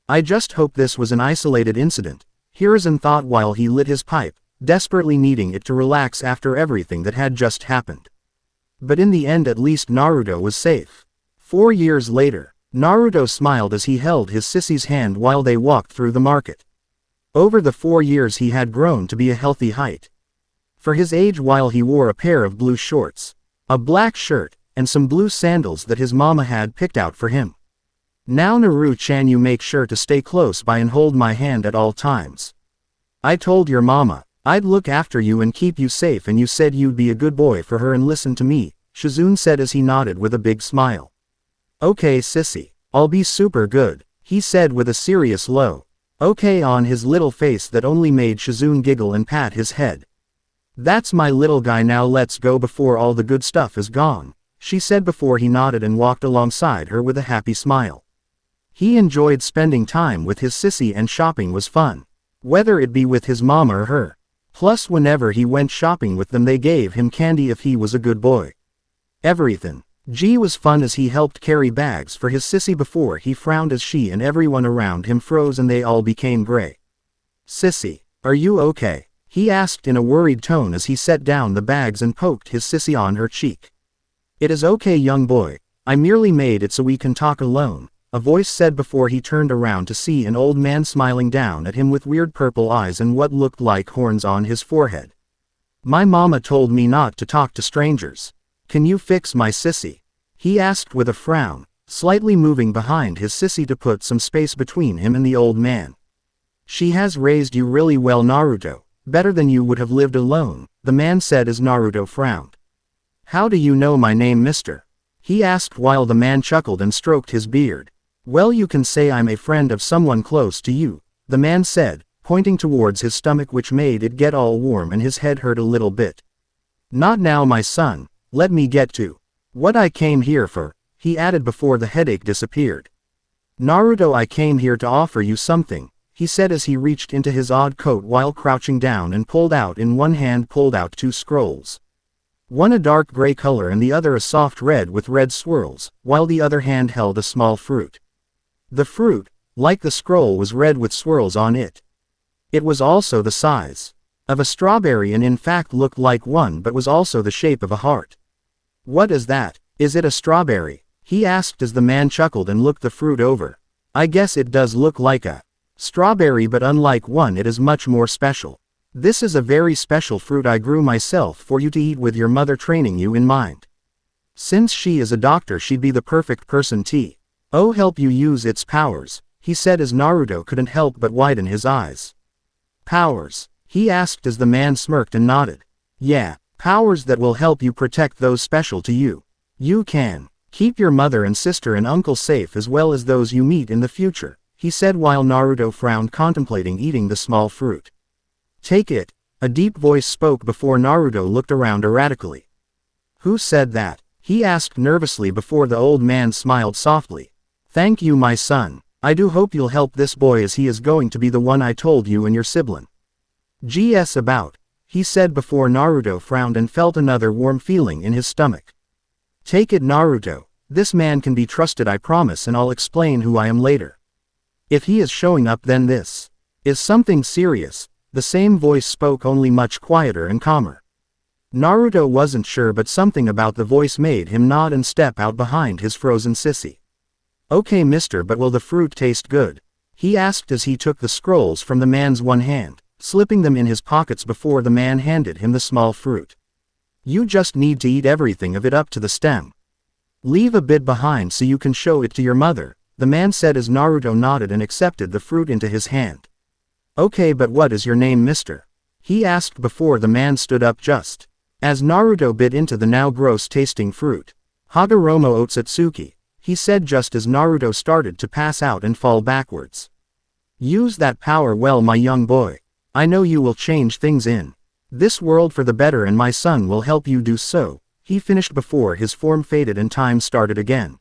I just hope this was an isolated incident, Hiruzen thought while he lit his pipe, desperately needing it to relax after everything that had just happened. But in the end at least Naruto was safe. 4 years later, Naruto smiled as he held his sissy's hand while they walked through the market. Over the 4 years he had grown to be a healthy height for his age, while he wore a pair of blue shorts, a black shirt, and some blue sandals that his mama had picked out for him. Now Naru-chan, you make sure to stay close by and hold my hand at all times. I told your mama I'd look after you and keep you safe, and you said you'd be a good boy for her and listen to me, Shizune said as he nodded with a big smile. Okay sissy, I'll be super good, he said with a serious low okay on his little face that only made Shizune giggle and pat his head. That's my little guy, now let's go before all the good stuff is gone, she said before he nodded and walked alongside her with a happy smile. He enjoyed spending time with his sissy, and shopping was fun, whether it be with his mom or her. Plus whenever he went shopping with them they gave him candy if he was a good boy. Everything was fun as he helped carry bags for his sissy before he frowned as she and everyone around him froze and they all became gray. Sissy, are you okay? He asked in a worried tone as he set down the bags and poked his sissy on her cheek. It is okay young boy, I merely made it so we can talk alone, a voice said before he turned around to see an old man smiling down at him with weird purple eyes and what looked like horns on his forehead. My mama told me not to talk to strangers. Can you fix my sissy? He asked with a frown, slightly moving behind his sissy to put some space between him and the old man. She has raised you really well Naruto, better than you would have lived alone, the man said as Naruto frowned. How do you know my name, mister? He asked while the man chuckled and stroked his beard. Well, you can say I'm a friend of someone close to you, the man said, pointing towards his stomach which made it get all warm and his head hurt a little bit. Not now my son, let me get to what I came here for, he added before the headache disappeared. Naruto, I came here to offer you something, he said as he reached into his odd coat while crouching down and pulled out 2 scrolls. One a dark gray color and the other a soft red with red swirls, while the other hand held a small fruit. The fruit, like the scroll, was red with swirls on it. It was also the size of a strawberry and in fact looked like one but was also the shape of a heart. What is that? Is it a strawberry? He asked as the man chuckled and looked the fruit over. I guess it does look like a strawberry, but unlike one it is much more special. This is a very special fruit I grew myself for you to eat with your mother training you in mind. Since she is a doctor she'd be the perfect person to help you use its powers, he said as Naruto couldn't help but widen his eyes. Powers? He asked as the man smirked and nodded. Yeah, powers that will help you protect those special to you. You can keep your mother and sister and uncle safe as well as those you meet in the future, he said while Naruto frowned contemplating eating the small fruit. Take it, a deep voice spoke before Naruto looked around erratically. Who said that? He asked nervously before the old man smiled softly. Thank you my son, I do hope you'll help this boy as he is going to be the one I told you and your sibling GS about, he said before Naruto frowned and felt another warm feeling in his stomach. Take it Naruto, this man can be trusted I promise, and I'll explain who I am later. If he is showing up, then this is something serious. The same voice spoke, only much quieter and calmer. Naruto wasn't sure, but something about the voice made him nod and step out behind his frozen sissy. "Okay, mister, but will the fruit taste good?" he asked as he took the scrolls from the man's one hand, slipping them in his pockets before the man handed him the small fruit. "You just need to eat everything of it up to the stem. Leave a bit behind so you can show it to your mother," the man said as Naruto nodded and accepted the fruit into his hand. "Okay, but what is your name, mister?" he asked before the man stood up just as Naruto bit into the now gross-tasting fruit. "Hagoromo Otsutsuki," he said just as Naruto started to pass out and fall backwards. "Use that power well, my young boy. I know you will change things in this world for the better, and my son will help you do so," he finished before his form faded and time started again.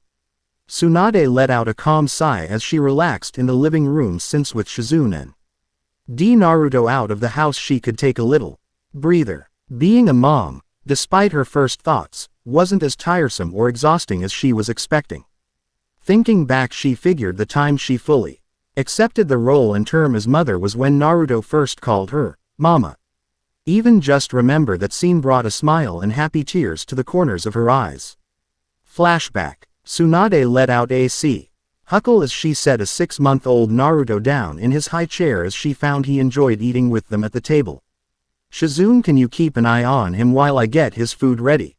Tsunade let out a calm sigh as she relaxed in the living room, since with Shizune and Naruto out of the house she could take a little breather. Being a mom, despite her first thoughts, wasn't as tiresome or exhausting as she was expecting. Thinking back, she figured the time she fully accepted the role and term as mother was when Naruto first called her Mama. Even just remember that scene brought a smile and happy tears to the corners of her eyes. Flashback. Tsunade let out a huckle as she set a 6-month-old Naruto down in his high chair as she found he enjoyed eating with them at the table. "Shizune, can you keep an eye on him while I get his food ready?"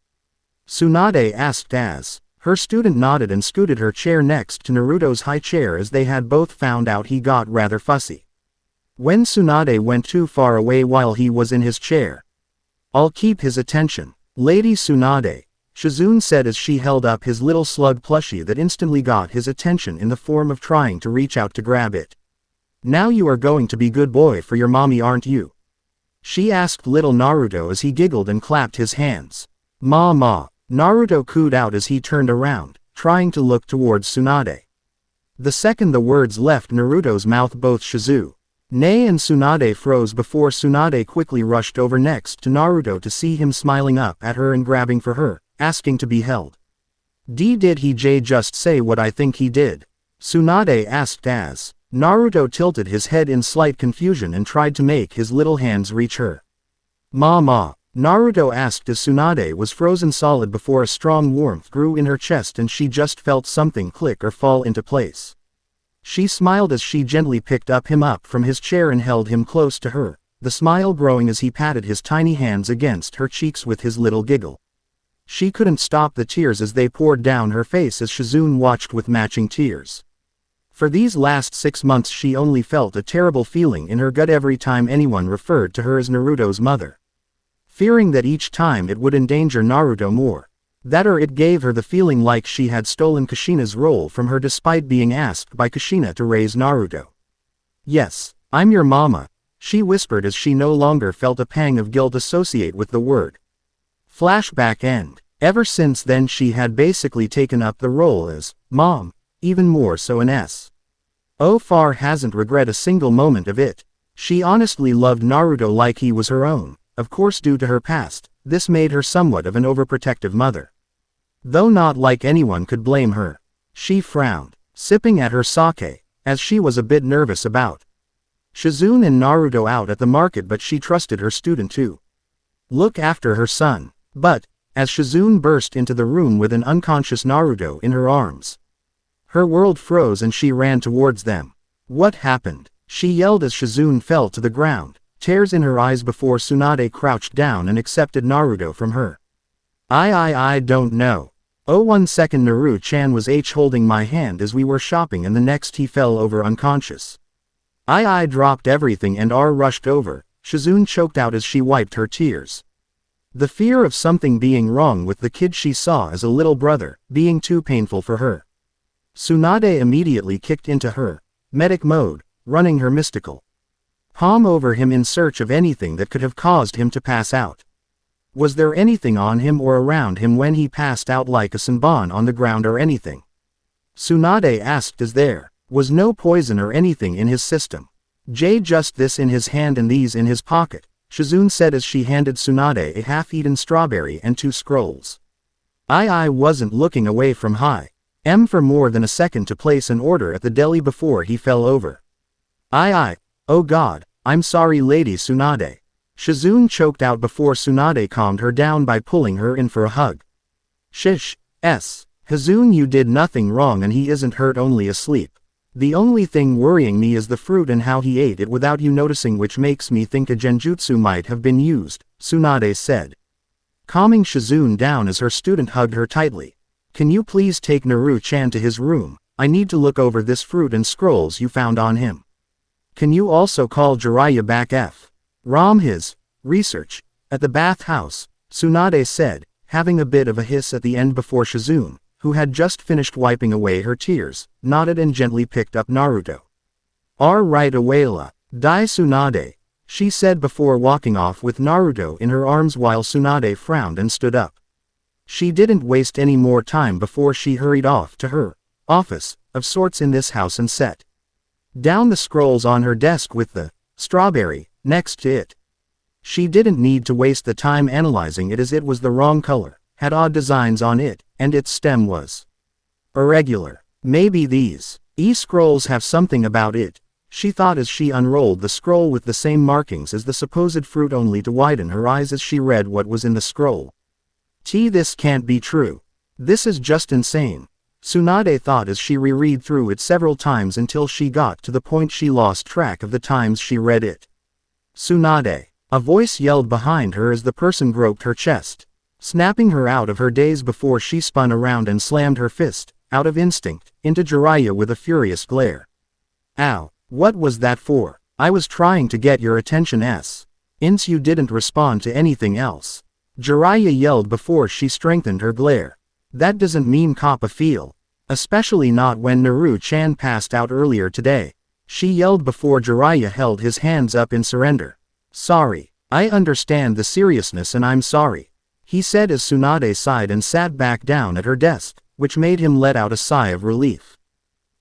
Tsunade asked as her student nodded and scooted her chair next to Naruto's high chair as they had both found out he got rather fussy when Tsunade went too far away while he was in his chair. "I'll keep his attention, Lady Tsunade," Shizune said as she held up his little slug plushie that instantly got his attention in the form of trying to reach out to grab it. "Now you are going to be good boy for your mommy, aren't you?" she asked little Naruto as he giggled and clapped his hands. "Ma," Naruto cooed out as he turned around, trying to look towards Tsunade. The second the words left Naruto's mouth, both Shizune and Tsunade froze before Tsunade quickly rushed over next to Naruto to see him smiling up at her and grabbing for her, asking to be held. Did he just say what I think he did?" Tsunade asked as Naruto tilted his head in slight confusion and tried to make his little hands reach her. "Ma," Naruto asked as Tsunade was frozen solid before a strong warmth grew in her chest and she just felt something click or fall into place. She smiled as she gently picked him up from his chair and held him close to her, the smile growing as he patted his tiny hands against her cheeks with his little giggle. She couldn't stop the tears as they poured down her face as Shizune watched with matching tears. For these last 6 months she only felt a terrible feeling in her gut every time anyone referred to her as Naruto's mother. Fearing that each time it would endanger Naruto more. That or it gave her the feeling like she had stolen Kushina's role from her despite being asked by Kushina to raise Naruto. "Yes, I'm your mama," she whispered as she no longer felt a pang of guilt associate with the word. Flashback end. Ever since then she had basically taken up the role as mom, even more so in far hasn't regret a single moment of it. She honestly loved Naruto like he was her own. Of course, due to her past, this made her somewhat of an overprotective mother. Though not like anyone could blame her. She frowned, sipping at her sake, as she was a bit nervous about Shizune and Naruto out at the market, but she trusted her student to look after her son. But, as Shizune burst into the room with an unconscious Naruto in her arms, her world froze and she ran towards them. "What happened?" she yelled as Shizune fell to the ground, tears in her eyes before Tsunade crouched down and accepted Naruto from her. I don't know. Oh, 1 second, Naru-chan was holding my hand as we were shopping and the next he fell over unconscious. I dropped everything and rushed over," Shizune choked out as she wiped her tears. The fear of something being wrong with the kid she saw as a little brother, being too painful for her. Tsunade immediately kicked into her medic mode, running her mystical palm over him in search of anything that could have caused him to pass out. Was there anything on him or around him when he passed out, like a Senbon on the ground or anything? Tsunade asked as there was no poison or anything in his system. Just this in his hand and these in his pocket, Shizune said as she handed Tsunade a half-eaten strawberry and 2 scrolls. I wasn't looking away from high. for more than a second to place an order at the deli before he fell over. Aye. Oh God, I'm sorry Lady Tsunade. Shizune choked out before Tsunade calmed her down by pulling her in for a hug. Shish. Hazune, you did nothing wrong and he isn't hurt, only asleep. The only thing worrying me is the fruit and how he ate it without you noticing, which makes me think a genjutsu might have been used, Tsunade said, calming Shizune down as her student hugged her tightly. Can you please take Naru-chan to his room? I need to look over this fruit and scrolls you found on him. Can you also call Jiraiya back? Ram his research at the bathhouse, Tsunade said, having a bit of a hiss at the end before Shizune, who had just finished wiping away her tears, nodded and gently picked up Naruto. Right Awela, Dai Tsunade, she said before walking off with Naruto in her arms while Tsunade frowned and stood up. She didn't waste any more time before she hurried off to her office, of sorts in this house, and set down the scrolls on her desk with the strawberry next to it. She didn't need to waste the time analyzing it, as it was the wrong color, had odd designs on it, and its stem was irregular. Maybe these scrolls have something about it, she thought as she unrolled the scroll with the same markings as the supposed fruit, only to widen her eyes as she read what was in the scroll. This can't be true. This is just insane, Tsunade thought as she reread through it several times until she got to the point she lost track of the times she read it. Tsunade, a voice yelled behind her as the person groped her chest, snapping her out of her daze before she spun around and slammed her fist, out of instinct, into Jiraiya with a furious glare. Ow, what was that for? I was trying to get your attention. Ince, you didn't respond to anything else, Jiraiya yelled before she strengthened her glare. That doesn't mean cop a feel. Especially not when Naru-chan passed out earlier today, she yelled before Jiraiya held his hands up in surrender. Sorry, I understand the seriousness and I'm sorry, he said as Tsunade sighed and sat back down at her desk, which made him let out a sigh of relief.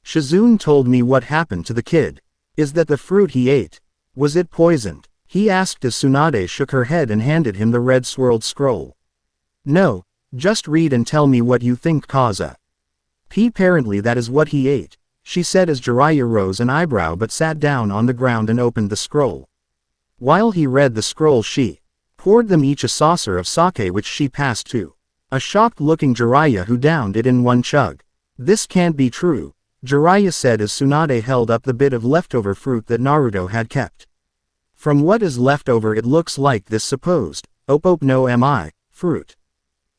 Shizune told me what happened to the kid. Is that the fruit he ate? Was it poisoned? He asked as Tsunade shook her head and handed him the red swirled scroll. No, just read and tell me what you think caused it. Apparently that is what he ate, she said as Jiraiya rose an eyebrow but sat down on the ground and opened the scroll. While he read the scroll, she poured them each a saucer of sake, which she passed to a shocked-looking Jiraiya, who downed it in one chug. This can't be true, Jiraiya said as Tsunade held up the bit of leftover fruit that Naruto had kept. From what is left over it looks like this supposed fruit.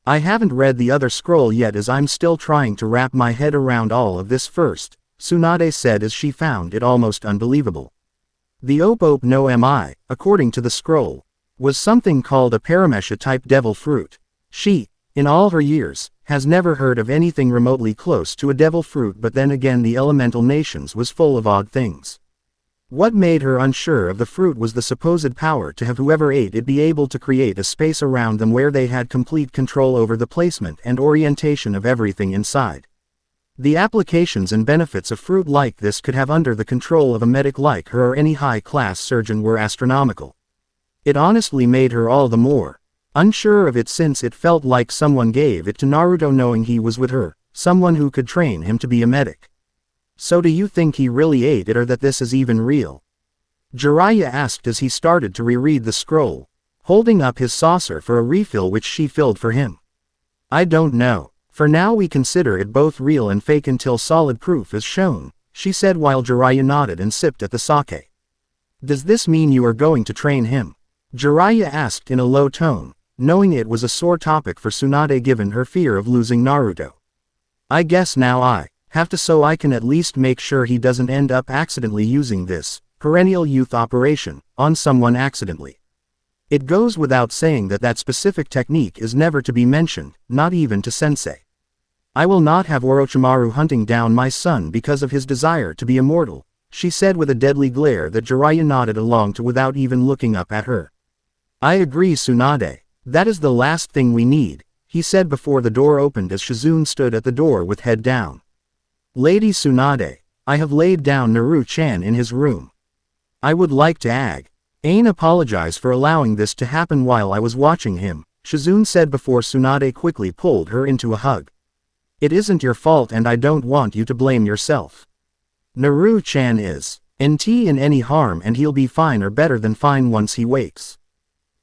I haven't read the other scroll yet as I'm still trying to wrap my head around all of this first, Tsunade said as she found it almost unbelievable. The according to the scroll, was something called a Paramesha-type devil fruit. She, in all her years, has never heard of anything remotely close to a devil fruit, but then again the elemental nations was full of odd things. What made her unsure of the fruit was the supposed power to have whoever ate it be able to create a space around them where they had complete control over the placement and orientation of everything inside. The applications and benefits a fruit like this could have under the control of a medic like her or any high-class surgeon were astronomical. It honestly made her all the more unsure of it, since it felt like someone gave it to Naruto knowing he was with her, someone who could train him to be a medic. So do you think he really ate it, or that this is even real? Jiraiya asked as he started to reread the scroll, holding up his saucer for a refill which she filled for him. I don't know. For now we consider it both real and fake until solid proof is shown, she said while Jiraiya nodded and sipped at the sake. Does this mean you are going to train him? Jiraiya asked in a low tone, knowing it was a sore topic for Tsunade given her fear of losing Naruto. I guess now I have to, so I can at least make sure he doesn't end up accidentally using this perennial youth operation on someone accidentally. It goes without saying that that specific technique is never to be mentioned, not even to sensei. I will not have Orochimaru hunting down my son because of his desire to be immortal, she said with a deadly glare that Jiraiya nodded along to without even looking up at her. I agree, Tsunade. That is the last thing we need, he said before the door opened as Shizune stood at the door with head down. Lady Tsunade, I have laid down Naru-chan in his room. I would like to apologize for allowing this to happen while I was watching him, Shizune said before Tsunade quickly pulled her into a hug. It isn't your fault and I don't want you to blame yourself. Naru-chan is in any harm and he'll be fine or better than fine once he wakes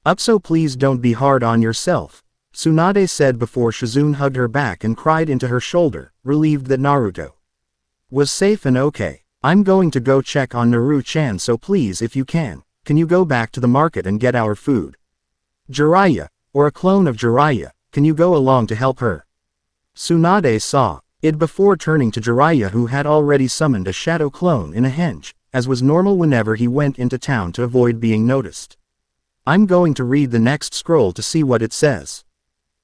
up, so please don't be hard on yourself, Tsunade said before Shizune hugged her back and cried into her shoulder, relieved that Naruto was safe and okay. I'm going to go check on Naru-chan, so please if you can you go back to the market and get our food? Jiraiya, or a clone of Jiraiya, can you go along to help her? Tsunade saw it before turning to Jiraiya, who had already summoned a shadow clone in a henge, as was normal whenever he went into town to avoid being noticed. I'm going to read the next scroll to see what it says.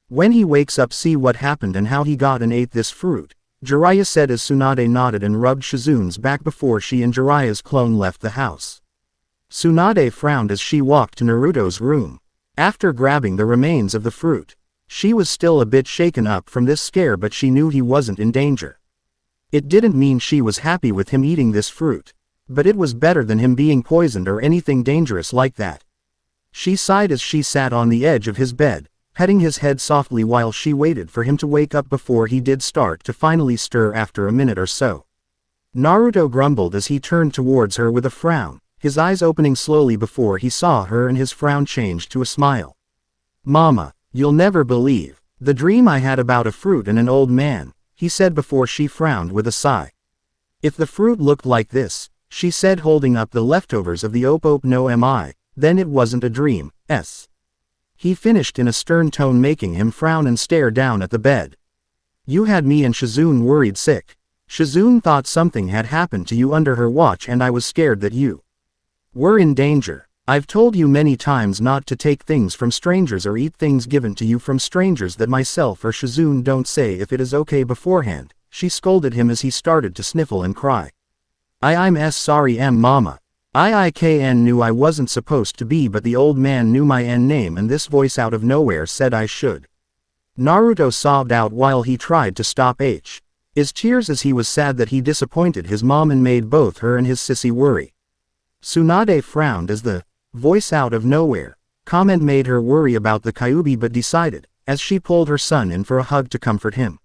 When he wakes up, see what happened and how he got and ate this fruit, Jiraiya said as Tsunade nodded and rubbed Shizune's back before she and Jiraiya's clone left the house. Tsunade frowned as she walked to Naruto's room. After grabbing the remains of the fruit, she was still a bit shaken up from this scare, but she knew he wasn't in danger. It didn't mean she was happy with him eating this fruit, but it was better than him being poisoned or anything dangerous like that. She sighed as she sat on the edge of his bed, petting his head softly while she waited for him to wake up before he did start to finally stir after a minute or so. Naruto grumbled as he turned towards her with a frown, his eyes opening slowly before he saw her and his frown changed to a smile. Mama, you'll never believe the dream I had about a fruit and an old man, he said before she frowned with a sigh. If the fruit looked like this, she said holding up the leftovers of the Op no Mi, then it wasn't a dream, He finished in a stern tone, making him frown and stare down at the bed. You had me and Shizune worried sick. Shizune thought something had happened to you under her watch and I was scared that you were in danger. I've told you many times not to take things from strangers or eat things given to you from strangers that myself or Shizune don't say if it is okay beforehand, she scolded him as he started to sniffle and cry. I'm sorry mama. I knew I wasn't supposed to be, but the old man knew my name and this voice out of nowhere said I should. Naruto sobbed out while he tried to stop his tears as he was sad that he disappointed his mom and made both her and his sissy worry. Tsunade frowned as the voice out of nowhere comment made her worry about the Kyuubi, but decided, as she pulled her son in for a hug to comfort him,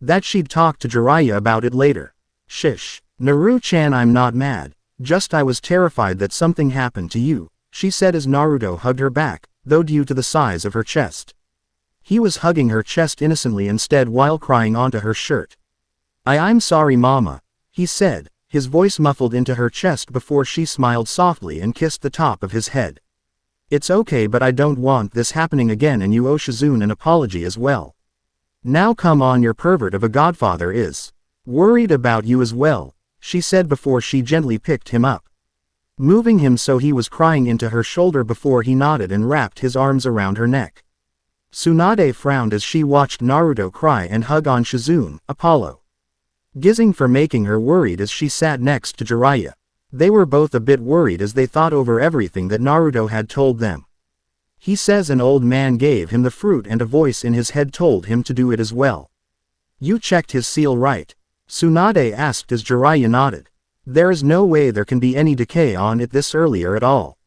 that she'd talk to Jiraiya about it later. Shish, Naru-chan, I'm not mad. Just I was terrified that something happened to you, she said as Naruto hugged her back, though due to the size of her chest, he was hugging her chest innocently instead while crying onto her shirt. I'm sorry mama, he said, his voice muffled into her chest before she smiled softly and kissed the top of his head. It's okay, but I don't want this happening again and you owe Shizune an apology as well. Now come on, your pervert of a godfather is worried about you as well, she said before she gently picked him up, moving him so he was crying into her shoulder before he nodded and wrapped his arms around her neck. Tsunade frowned as she watched Naruto cry and hug on Shizune, Apollo gizzing for making her worried as she sat next to Jiraiya. They were both a bit worried as they thought over everything that Naruto had told them. He says an old man gave him the fruit and a voice in his head told him to do it as well. You checked his seal, right? Tsunade asked as Jiraiya nodded. There is no way there can be any decay on it this earlier at all.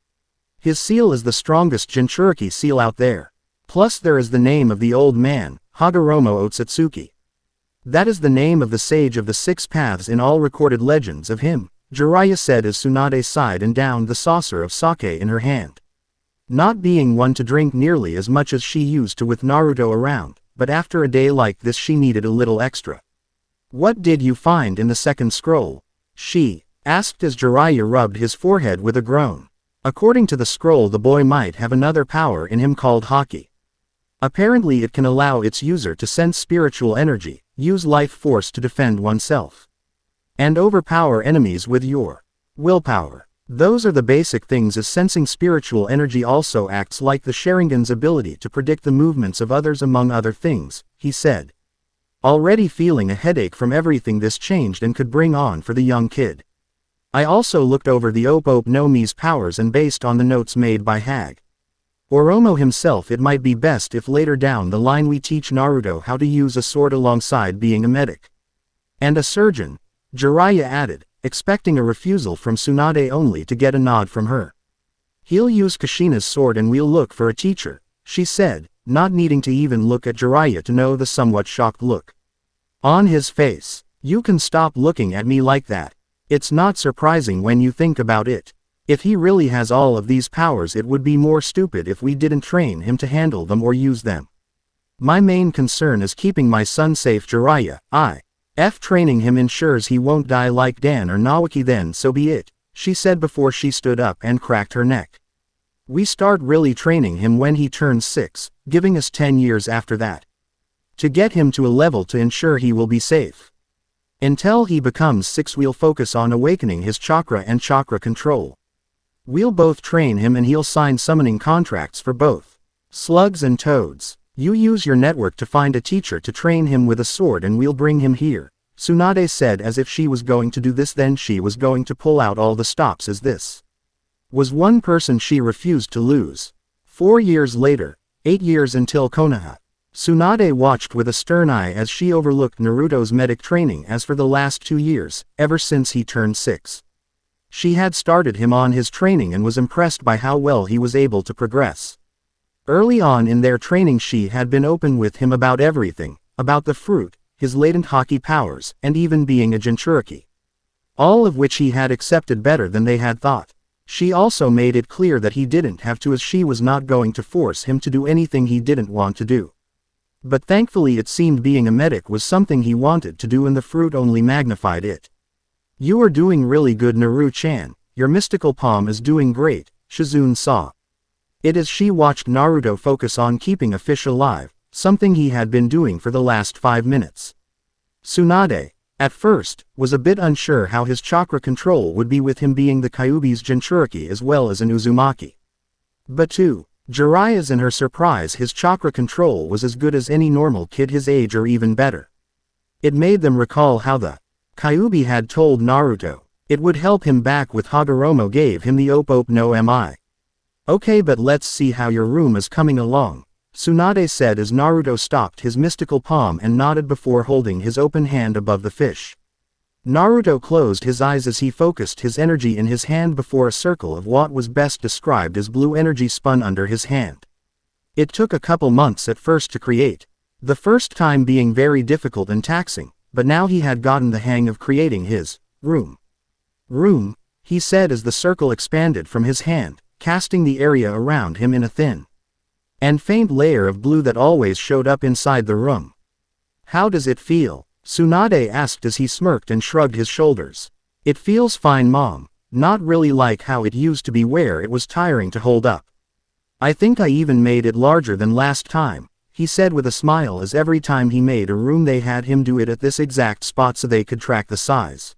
His seal is the strongest Jinchuriki seal out there. Plus there is the name of the old man, Hagoromo Otsutsuki. That is the name of the sage of the 6 paths in all recorded legends of him, Jiraiya said as Tsunade sighed and downed the saucer of sake in her hand. Not being one to drink nearly as much as she used to with Naruto around, but after a day like this she needed a little extra. What did you find in the second scroll? She asked as Jiraiya rubbed his forehead with a groan. According to the scroll, the boy might have another power in him called Haki. Apparently it can allow its user to sense spiritual energy, use life force to defend oneself, and overpower enemies with your willpower. Those are the basic things, as sensing spiritual energy also acts like the Sharingan's ability to predict the movements of others among other things, he said. Already feeling a headache from everything this changed and could bring on for the young kid. I also looked over the Op no Mi's powers and based on the notes made by Hag Oromo himself, it might be best if later down the line we teach Naruto how to use a sword alongside being a medic and a surgeon, Jiraiya added, expecting a refusal from Tsunade only to get a nod from her. He'll use Kushina's sword and we'll look for a teacher, she said, not needing to even look at Jiraiya to know the somewhat shocked look On his face. You can stop looking at me like that. It's not surprising when you think about it. If he really has all of these powers, it would be more stupid if we didn't train him to handle them or use them. My main concern is keeping my son safe. Jiraiya. If training him ensures he won't die like Dan or Nawaki, then so be it, she said before she stood up and cracked her neck. We start really training him when he turns 6, giving us 10 years after that. To get him to a level to ensure he will be safe. Until he becomes 6, we'll focus on awakening his chakra and chakra control. We'll both train him and he'll sign summoning contracts for both slugs and toads. You use your network to find a teacher to train him with a sword and we'll bring him here, Tsunade said, as if she was going to do this, then she was going to pull out all the stops, as this was one person she refused to lose. 4 years later, 8 years until Konoha. Tsunade watched with a stern eye as she overlooked Naruto's medic training. As for the last 2 years, ever since he turned 6. She had started him on his training and was impressed by how well he was able to progress. Early on in their training she had been open with him about everything, about the fruit, his latent hockey powers, and even being a Jinchuriki. All of which he had accepted better than they had thought. She also made it clear that he didn't have to, as she was not going to force him to do anything he didn't want to do. But thankfully it seemed being a medic was something he wanted to do, and the fruit only magnified it. You are doing really good, Naru-chan. Your mystical palm is doing great, Shizune saw. It as she watched Naruto focus on keeping a fish alive, something he had been doing for the last 5 minutes. Tsunade, at first, was a bit unsure how his chakra control would be with him being the Kyuubi's Jinchuriki as well as an Uzumaki. But to Jiraiya's and her surprise, his chakra control was as good as any normal kid his age, or even better. It made them recall how the Kyuubi had told Naruto it would help him back with Hagoromo gave him the Op no Mi. Okay, but let's see how your room is coming along, Tsunade said as Naruto stopped his mystical palm and nodded before holding his open hand above the fish. Naruto closed his eyes as he focused his energy in his hand before a circle of what was best described as blue energy spun under his hand. It took a couple months at first to create, the first time being very difficult and taxing, but now he had gotten the hang of creating his room. Room, he said as the circle expanded from his hand, casting the area around him in a thin and faint layer of blue that always showed up inside the room. How does it feel? Tsunade asked as he smirked and shrugged his shoulders. It feels fine, Mom. Not really like how it used to be where it was tiring to hold up. I think I even made it larger than last time, he said with a smile as every time he made a room they had him do it at this exact spot so they could track the size.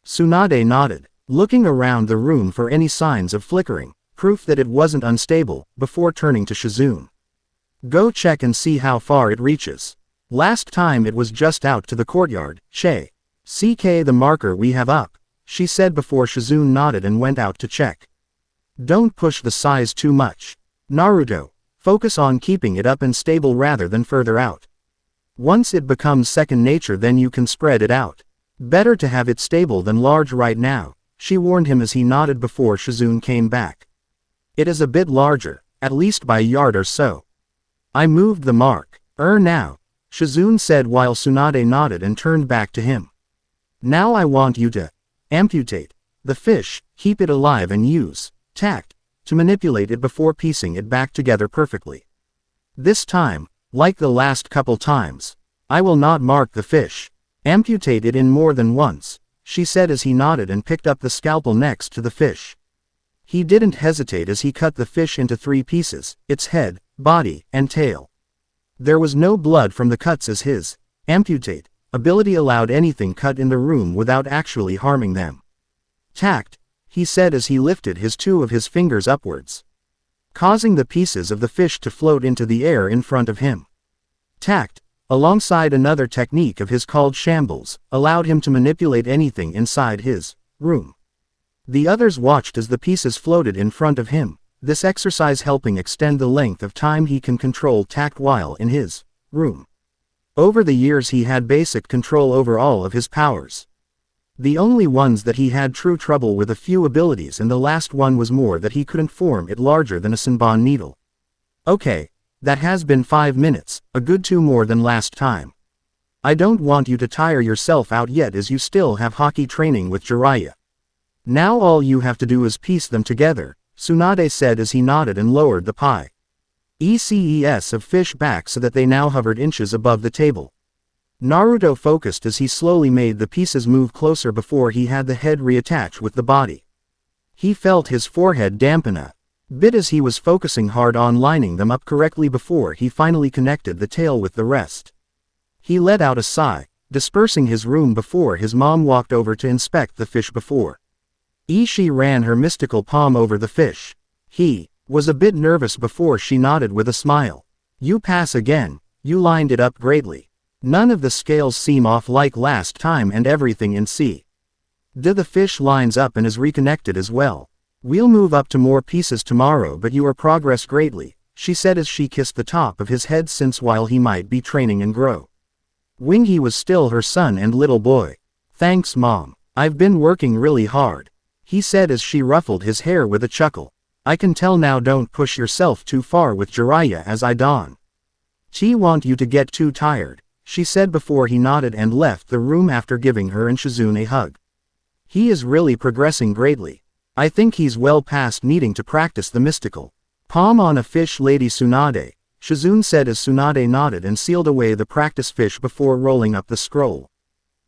Tsunade nodded, looking around the room for any signs of flickering, proof that it wasn't unstable, before turning to Shizune. Go check and see how far it reaches. Last time it was just out to the courtyard, CK the marker we have up, she said before Shizune nodded and went out to check. Don't push the size too much, Naruto. Focus on keeping it up and stable rather than further out. Once it becomes second nature, then you can spread it out. Better to have it stable than large right now, she warned him as he nodded before Shizune came back. It is a bit larger, at least by a yard or so. I moved the mark. Now, Shizune said while Tsunade nodded and turned back to him. Now I want you to amputate the fish, keep it alive and use tact to manipulate it before piecing it back together perfectly. This time, like the last couple times, I will not mark the fish. Amputate it in more than once, she said as he nodded and picked up the scalpel next to the fish. He didn't hesitate as he cut the fish into 3 pieces, its head, body, and tail. There was no blood from the cuts as his amputate ability allowed anything cut in the room without actually harming them. Tact, he said as he lifted his 2 of his fingers upwards, causing the pieces of the fish to float into the air in front of him. Tact, alongside another technique of his called shambles, allowed him to manipulate anything inside his room. The others watched as the pieces floated in front of him, this exercise helping extend the length of time he can control tact while in his room. Over the years he had basic control over all of his powers. The only ones that he had true trouble with a few abilities, and the last one was more that he couldn't form it larger than a Senbon needle. Okay, that has been 5 minutes, a good 2 more than last time. I don't want you to tire yourself out yet as you still have hockey training with Jiraiya. Now all you have to do is piece them together, Tsunade said as he nodded and lowered the piece of fish back so that they now hovered inches above the table. Naruto focused as he slowly made the pieces move closer before he had the head reattach with the body. He felt his forehead dampen a bit as he was focusing hard on lining them up correctly before he finally connected the tail with the rest. He let out a sigh, dispersing his room before his mom walked over to inspect the fish before. She ran her mystical palm over the fish. He was a bit nervous before she nodded with a smile. You pass again, you lined it up greatly. None of the scales seem off like last time and everything in C. The fish lines up and is reconnected as well. We'll move up to more pieces tomorrow but you are progress greatly, she said as she kissed the top of his head since while he might be training and grow. He was still her son and little boy. Thanks mom. I've been working really hard, he said as she ruffled his hair with a chuckle. I can tell now don't push yourself too far with Jiraiya as I don't want you to get too tired, she said before he nodded and left the room after giving her and Shizune a hug. He is really progressing greatly. I think he's well past needing to practice the mystical palm on a fish lady Tsunade, Shizune said as Tsunade nodded and sealed away the practice fish before rolling up the scroll.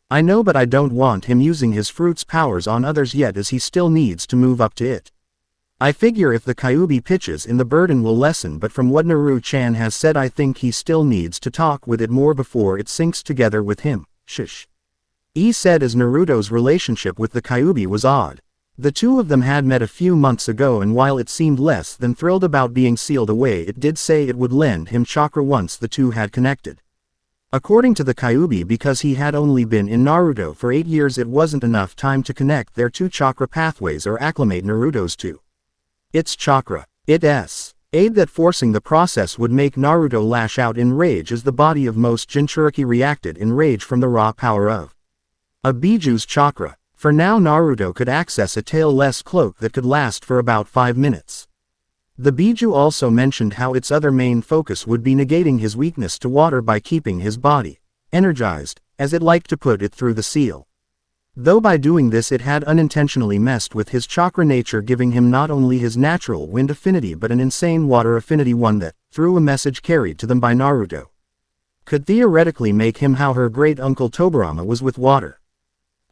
I know but I don't want him using his fruit's powers on others yet as he still needs to move up to it. I figure if the Kyuubi pitches in the burden will lessen but from what Naru-chan has said I think he still needs to talk with it more before it sinks together with him, shish. Said as Naruto's relationship with the Kyuubi was odd. The two of them had met a few months ago and while it seemed less than thrilled about being sealed away it did say it would lend him chakra once the two had connected. According to the Kyuubi because he had only been in Naruto for 8 years it wasn't enough time to connect their two chakra pathways or acclimate Naruto's to its chakra. It's aid that forcing the process would make Naruto lash out in rage as the body of most Jinchuriki reacted in rage from the raw power of a Bijuu's chakra. For now Naruto could access a tail-less cloak that could last for about 5 minutes. The Bijuu also mentioned how its other main focus would be negating his weakness to water by keeping his body energized, as it liked to put it through the seal. Though by doing this it had unintentionally messed with his chakra nature giving him not only his natural wind affinity but an insane water affinity one that, through a message carried to them by Naruto, could theoretically make him how her great uncle Tobirama was with water.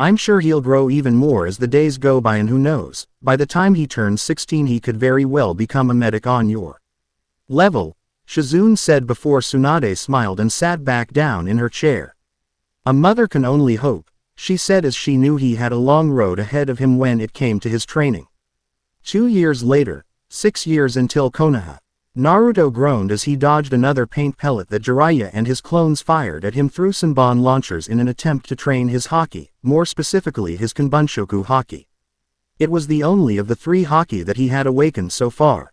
I'm sure he'll grow even more as the days go by and who knows, by the time he turns 16 he could very well become a medic on your level, Shizune said before Tsunade smiled and sat back down in her chair. A mother can only hope, she said as she knew he had a long road ahead of him when it came to his training. 2 years later, 6 years until Konoha. Naruto groaned as he dodged another paint pellet that Jiraiya and his clones fired at him through Senbon launchers in an attempt to train his haki, more specifically his Kanbunshoku haki. It was the only of the 3 haki that he had awakened so far.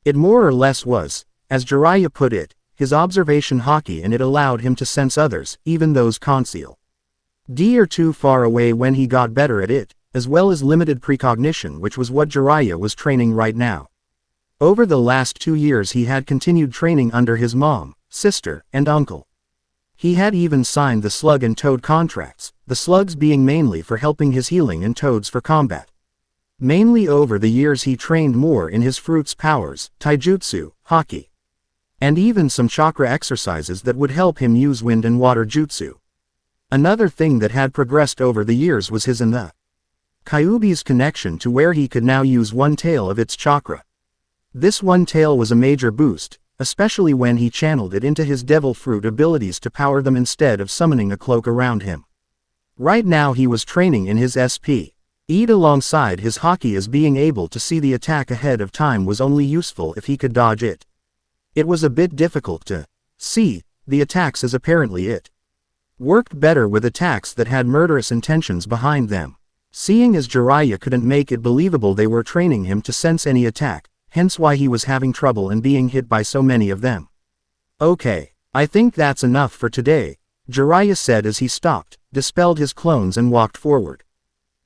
It more or less was, as Jiraiya put it, his observation haki and it allowed him to sense others, even those concealed or too far away when he got better at it, as well as limited precognition which was what Jiraiya was training right now. Over the last 2 years he had continued training under his mom, sister, and uncle. He had even signed the slug and toad contracts, the slugs being mainly for helping his healing and toads for combat. Mainly over the years he trained more in his fruit's powers, taijutsu, haki, and even some chakra exercises that would help him use wind and water jutsu. Another thing that had progressed over the years was his and the Kyuubi's connection to where he could now use one tail of its chakra. This one tail was a major boost, especially when he channeled it into his devil fruit abilities to power them instead of summoning a cloak around him. Right now he was training in his SP. Alongside his haki as being able to see the attack ahead of time was only useful if he could dodge it. It was a bit difficult to see the attacks as apparently it worked better with attacks that had murderous intentions behind them. Seeing as Jiraiya couldn't make it believable they were training him to sense any attack, hence why he was having trouble and being hit by so many of them. Okay, I think that's enough for today, Jiraiya said as he stopped, dispelled his clones and walked forward.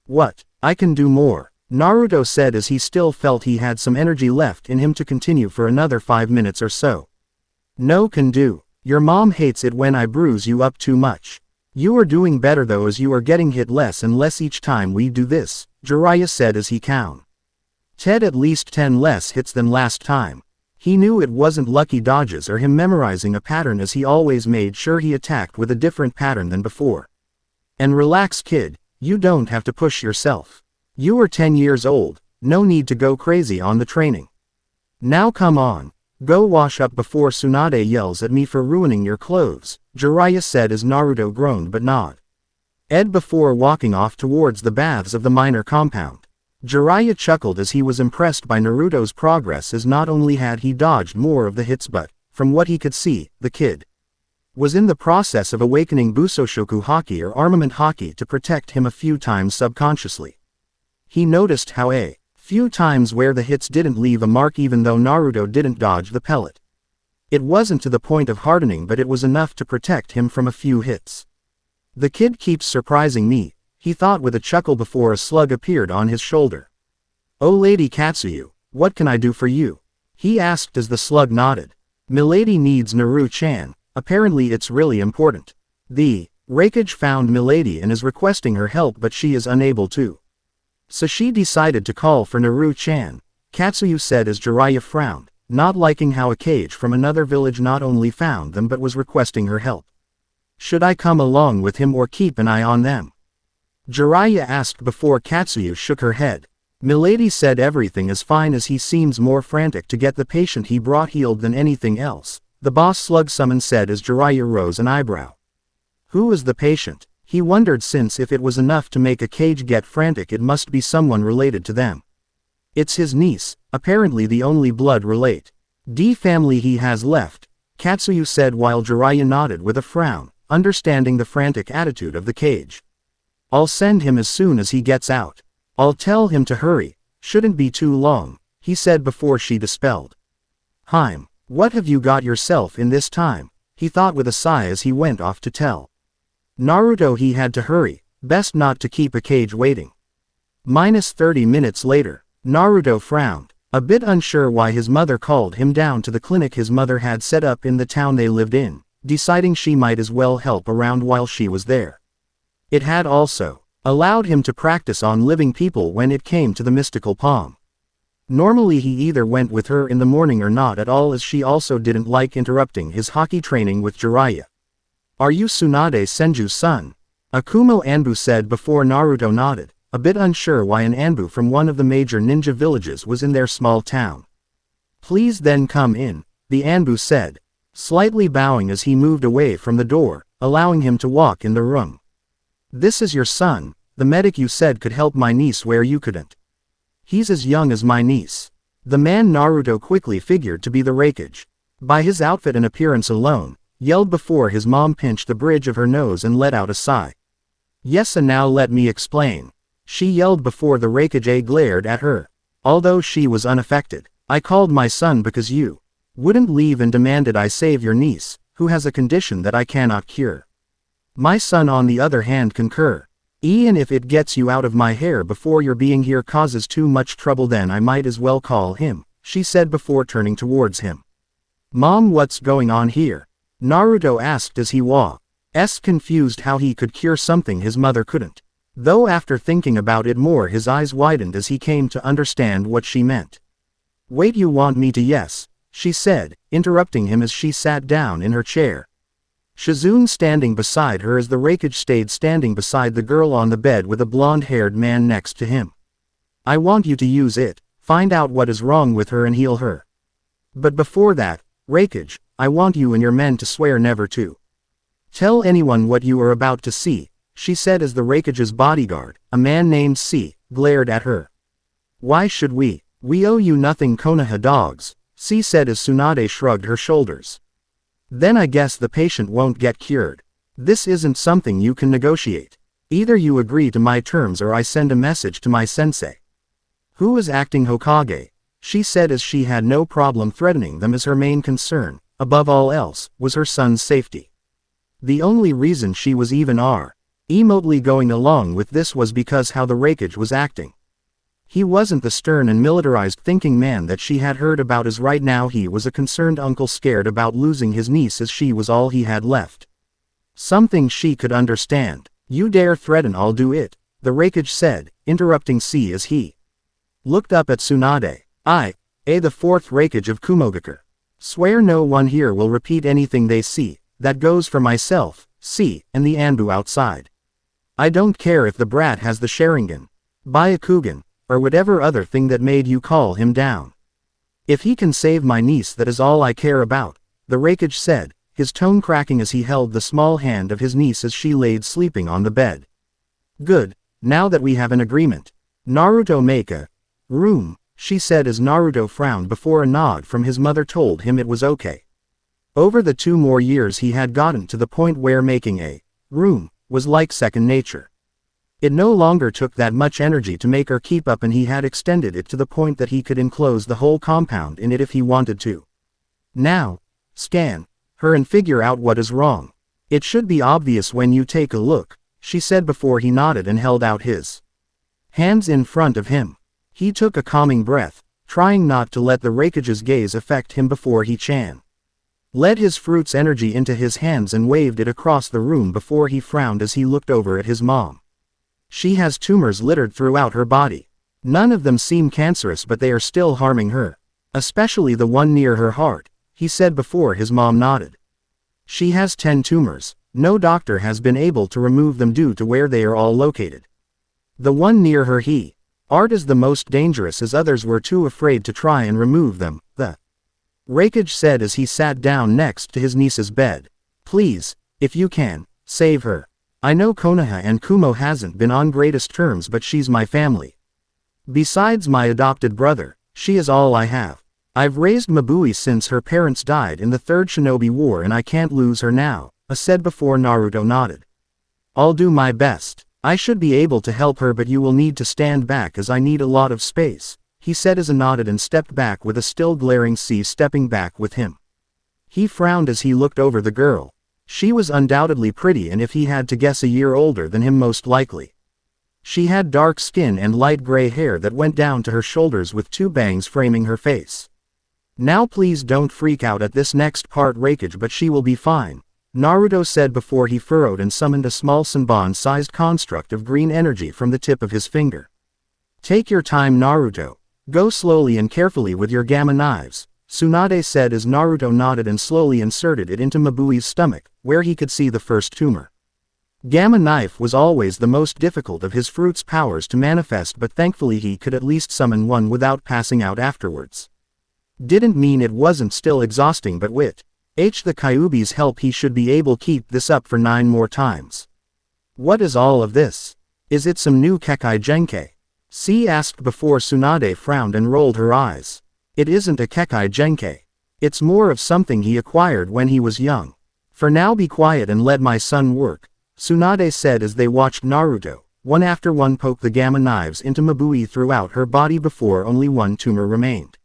What? I can do more, Naruto said as he still felt he had some energy left in him to continue for another 5 minutes or so. No can do. Your mom hates it when I bruise you up too much. You are doing better though, as you are getting hit less and less each time we do this, Jiraiya said as he counted at least 10 less hits than last time. He knew it wasn't lucky dodges or him memorizing a pattern, as he always made sure he attacked with a different pattern than before. And relax kid, you don't have to push yourself. You are 10 years old, no need to go crazy on the training. Now come on, go wash up before Tsunade yells at me for ruining your clothes, Jiraiya said as Naruto groaned but nodded before walking off towards the baths of the minor compound. Jiraiya chuckled as he was impressed by Naruto's progress, as not only had he dodged more of the hits but, from what he could see, the kid was in the process of awakening Busoshoku Haki or armament Haki to protect him a few times subconsciously. He noticed how a few times where the hits didn't leave a mark even though Naruto didn't dodge the pellet. It wasn't to the point of hardening, but it was enough to protect him from a few hits. The kid keeps surprising me, he thought with a chuckle before a slug appeared on his shoulder. Oh Lady Katsuyu, what can I do for you? He asked as the slug nodded. Milady needs Naru-chan, apparently it's really important. The Raikage found Milady and is requesting her help, but she is unable to. So she decided to call for Naru-chan, Katsuyu said as Jiraiya frowned, not liking how a cage from another village not only found them but was requesting her help. Should I come along with him or keep an eye on them? Jiraiya asked before Katsuyu shook her head. Milady said everything is fine, as he seems more frantic to get the patient he brought healed than anything else, the boss slug summon said as Jiraiya rose an eyebrow. Who is the patient? He wondered, since if it was enough to make a cage get frantic it must be someone related to them. It's his niece, apparently the only blood relate. Family he has left, Katsuyu said while Jiraiya nodded with a frown, understanding the frantic attitude of the cage. I'll send him as soon as he gets out. I'll tell him to hurry, shouldn't be too long, he said before she dispelled. What have you got yourself in this time? He thought with a sigh as he went off to tell Naruto he had to hurry, best not to keep a cage waiting. -30 minutes later, Naruto frowned, a bit unsure why his mother called him down to the clinic his mother had set up in the town they lived in, deciding she might as well help around while she was there. It had also allowed him to practice on living people when it came to the mystical palm. Normally he either went with her in the morning or not at all, as she also didn't like interrupting his hockey training with Jiraiya. Are you Tsunade Senju's son? Akumo Anbu said before Naruto nodded, a bit unsure why an Anbu from one of the major ninja villages was in their small town. Please then come in, the Anbu said, slightly bowing as he moved away from the door, allowing him to walk in the room. This is your son, the medic you said could help my niece where you couldn't. He's as young as my niece. The man Naruto quickly figured to be the Raikage. By his outfit and appearance alone, yelled before his mom pinched the bridge of her nose and let out a sigh. Yes, and now let me explain. She yelled before the Raikage glared at her. Although she was unaffected. I called my son because you wouldn't leave and demanded I save your niece, who has a condition that I cannot cure. My son on the other hand concur. And if it gets you out of my hair before your being here causes too much trouble, then I might as well call him, she said before turning towards him. Mom, what's going on here? Naruto asked as he walked, confused how he could cure something his mother couldn't. Though after thinking about it more his eyes widened as he came to understand what she meant. Wait, you want me to? Yes, she said, interrupting him as she sat down in her chair. Shizune standing beside her as the Raikage stayed standing beside the girl on the bed with a blonde-haired man next to him. I want you to use it, find out what is wrong with her and heal her. But before that, Raikage, I want you and your men to swear never to tell anyone what you are about to see, she said as the Raikage's bodyguard, a man named C, glared at her. Why should we? We owe you nothing, Konoha dogs, C said as Tsunade shrugged her shoulders. Then I guess the patient won't get cured. This isn't something you can negotiate. Either you agree to my terms or I send a message to my sensei. Who is acting Hokage? She said as she had no problem threatening them, as her main concern, above all else, was her son's safety. The only reason she was even remotely going along with this was because how the Raikage was acting. He wasn't the stern and militarized thinking man that she had heard about as right now he was a concerned uncle scared about losing his niece as she was all he had left. Something she could understand. You dare threaten I'll do it, the Raikage said, interrupting C as he looked up at Tsunade. The fourth Raikage of Kumogakure. Swear no one here will repeat anything they see, that goes for myself, C, and the Anbu outside. I don't care if the brat has the Sharingan, Byakugan, or whatever other thing that made you call him down. If he can save my niece that is all I care about, the Raikage said, his tone cracking as he held the small hand of his niece as she laid sleeping on the bed. Good, now that we have an agreement. Naruto make a room, she said as Naruto frowned before a nod from his mother told him it was okay. Over the 2 more years he had gotten to the point where making a room was like second nature. It no longer took that much energy to make her keep up and he had extended it to the point that he could enclose the whole compound in it if he wanted to. Now, scan her and figure out what is wrong. It should be obvious when you take a look, she said before he nodded and held out his hands in front of him. He took a calming breath, trying not to let the Raikage's gaze affect him before he led his fruit's energy into his hands and waved it across the room before he frowned as he looked over at his mom. She has tumors littered throughout her body. None of them seem cancerous but they are still harming her. Especially the one near her heart, he said before his mom nodded. She has 10 tumors, no doctor has been able to remove them due to where they are all located. The one near her heart is the most dangerous as others were too afraid to try and remove them, the Raikage said as he sat down next to his niece's bed. Please, if you can, save her. I know Konoha and Kumo hasn't been on greatest terms but she's my family. Besides my adopted brother, she is all I have. I've raised Mabui since her parents died in the Third Shinobi War and I can't lose her now, said before Naruto nodded. I'll do my best. I should be able to help her but you will need to stand back as I need a lot of space, he said as he nodded and stepped back with a still glaring C stepping back with him. He frowned as he looked over the girl. She was undoubtedly pretty and if he had to guess a year older than him most likely. She had dark skin and light gray hair that went down to her shoulders with 2 bangs framing her face. Now please don't freak out at this next part Raikage but she will be fine, Naruto said before he furrowed and summoned a small Senbon-sized construct of green energy from the tip of his finger. Take your time Naruto. Go slowly and carefully with your gamma knives, Tsunade said as Naruto nodded and slowly inserted it into Mabui's stomach, where he could see the first tumor. Gamma knife was always the most difficult of his fruit's powers to manifest but thankfully he could at least summon one without passing out afterwards. Didn't mean it wasn't still exhausting but with the Kyuubi's help he should be able to keep this up for 9 more times. What is all of this? Is it some new Kekkei Genkei? C asked before Tsunade frowned and rolled her eyes. It isn't a Kekkei Genkei. It's more of something he acquired when he was young. For now be quiet and let my son work, Tsunade said as they watched Naruto, one after one poke the gamma knives into Mabui throughout her body before only 1 tumor remained.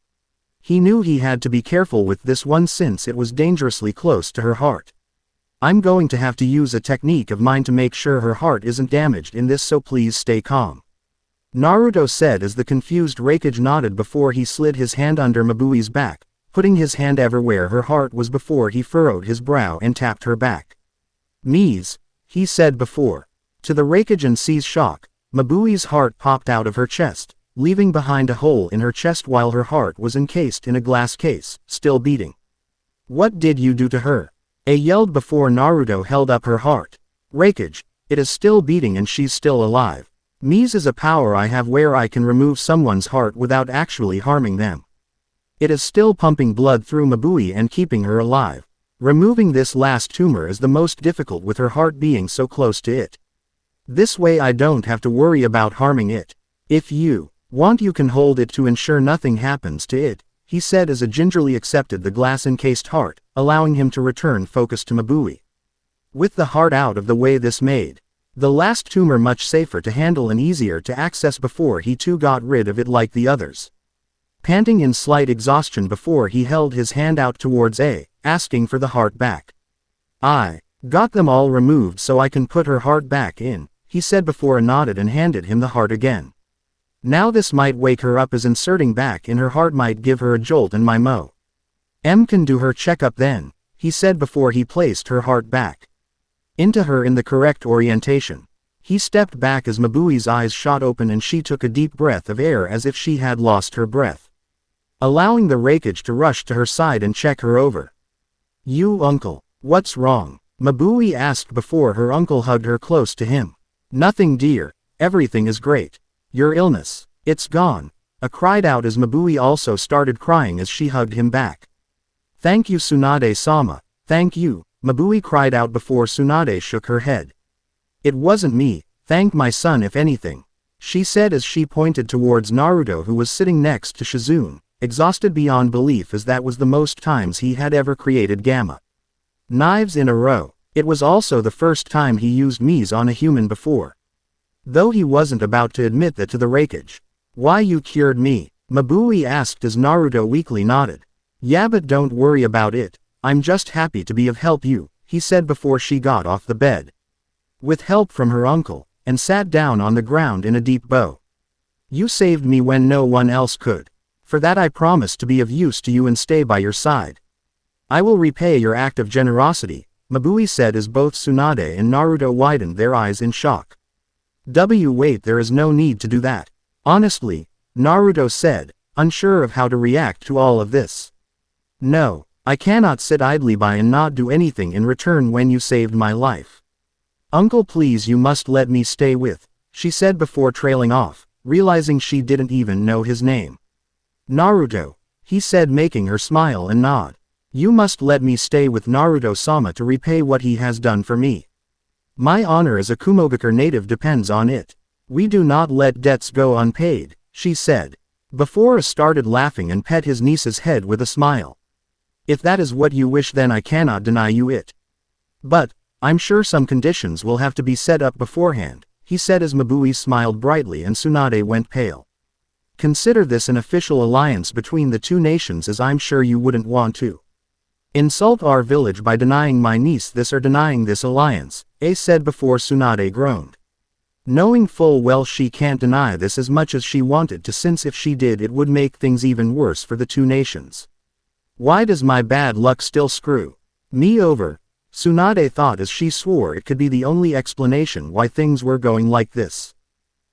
He knew he had to be careful with this one since it was dangerously close to her heart. I'm going to have to use a technique of mine to make sure her heart isn't damaged in this so please stay calm, Naruto said as the confused Raikage nodded before he slid his hand under Mabui's back, putting his hand everywhere her heart was before he furrowed his brow and tapped her back. Mise, he said before. To the Raikage and C's shock, Mabui's heart popped out of her chest, leaving behind a hole in her chest while her heart was encased in a glass case, still beating. What did you do to her? A yelled before Naruto held up her heart. Raikage, it is still beating and she's still alive. Mise is a power I have where I can remove someone's heart without actually harming them. It is still pumping blood through Mabui and keeping her alive. Removing this last tumor is the most difficult with her heart being so close to it. This way I don't have to worry about harming it. If you want you can hold it to ensure nothing happens to it, he said as a gingerly accepted the glass-encased heart, allowing him to return focus to Mabui. With the heart out of the way this made the last tumor much safer to handle and easier to access before he too got rid of it like the others. Panting in slight exhaustion before he held his hand out towards asking for the heart back. I got them all removed so I can put her heart back in, he said before nodded and handed him the heart again. Now this might wake her up as inserting back in her heart might give her a jolt and my mo. Can do her checkup then, he said before he placed her heart back into her in the correct orientation. He stepped back as Mabui's eyes shot open and she took a deep breath of air as if she had lost her breath, allowing the wreckage to rush to her side and check her over. You uncle, what's wrong? Mabui asked before her uncle hugged her close to him. Nothing dear, everything is great. Your illness, it's gone. Cried out as Mabui also started crying as she hugged him back. Thank you Tsunade-sama, thank you, Mabui cried out before Tsunade shook her head. It wasn't me, thank my son if anything, she said as she pointed towards Naruto who was sitting next to Shizune, exhausted beyond belief as that was the most times he had ever created gamma knives in a row. It was also the first time he used Mies on a human before. Though he wasn't about to admit that to the wreckage. Why you cured me? Mabui asked as Naruto weakly nodded. Yeah but don't worry about it, I'm just happy to be of help you, he said before she got off the bed. With help from her uncle, and sat down on the ground in a deep bow. You saved me when no one else could. For that I promise to be of use to you and stay by your side. I will repay your act of generosity, Mabui said as both Tsunade and Naruto widened their eyes in shock. Wait, there is no need to do that. Honestly, Naruto said, unsure of how to react to all of this. No, I cannot sit idly by and not do anything in return when you saved my life. Uncle please you must let me stay with, she said before trailing off, realizing she didn't even know his name. Naruto, he said making her smile and nod. You must let me stay with Naruto-sama to repay what he has done for me. My honor as a Kumogakure native depends on it. We do not let debts go unpaid, she said. Before started laughing and pet his niece's head with a smile. If that is what you wish then I cannot deny you it. But, I'm sure some conditions will have to be set up beforehand, he said as Mabui smiled brightly and Tsunade went pale. Consider this an official alliance between the two nations as I'm sure you wouldn't want to insult our village by denying my niece this or denying this alliance, said before Tsunade groaned. Knowing full well she can't deny this as much as she wanted to since if she did it would make things even worse for the two nations. Why does my bad luck still screw me over? Tsunade thought as she swore it could be the only explanation why things were going like this.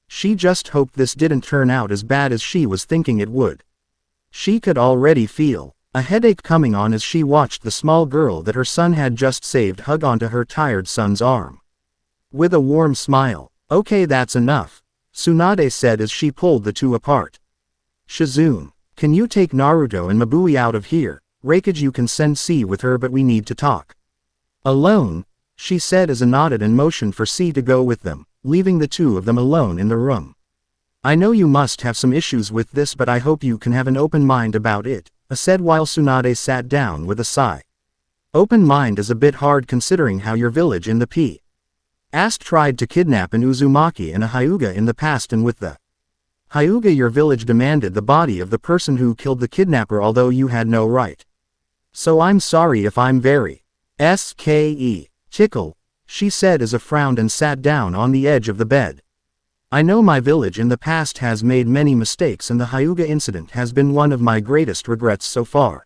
She just hoped this didn't turn out as bad as she was thinking it would. She could already feel a headache coming on as she watched the small girl that her son had just saved hug onto her tired son's arm. With a warm smile, okay that's enough, Tsunade said as she pulled the two apart. Shizune, can you take Naruto and Mabui out of here? Raikage you can send C with her but we need to talk. Alone, she said as a nodded and motioned for C to go with them, leaving the two of them alone in the room. I know you must have some issues with this but I hope you can have an open mind about it, said while Tsunade sat down with a sigh. Open mind is a bit hard considering how your village in the past tried to kidnap an Uzumaki and a Hyuga in the past and with the Hyuga your village demanded the body of the person who killed the kidnapper although you had no right. So I'm sorry if I'm very tickle, she said as a frowned and sat down on the edge of the bed. I know my village in the past has made many mistakes and the Hyuga incident has been one of my greatest regrets so far.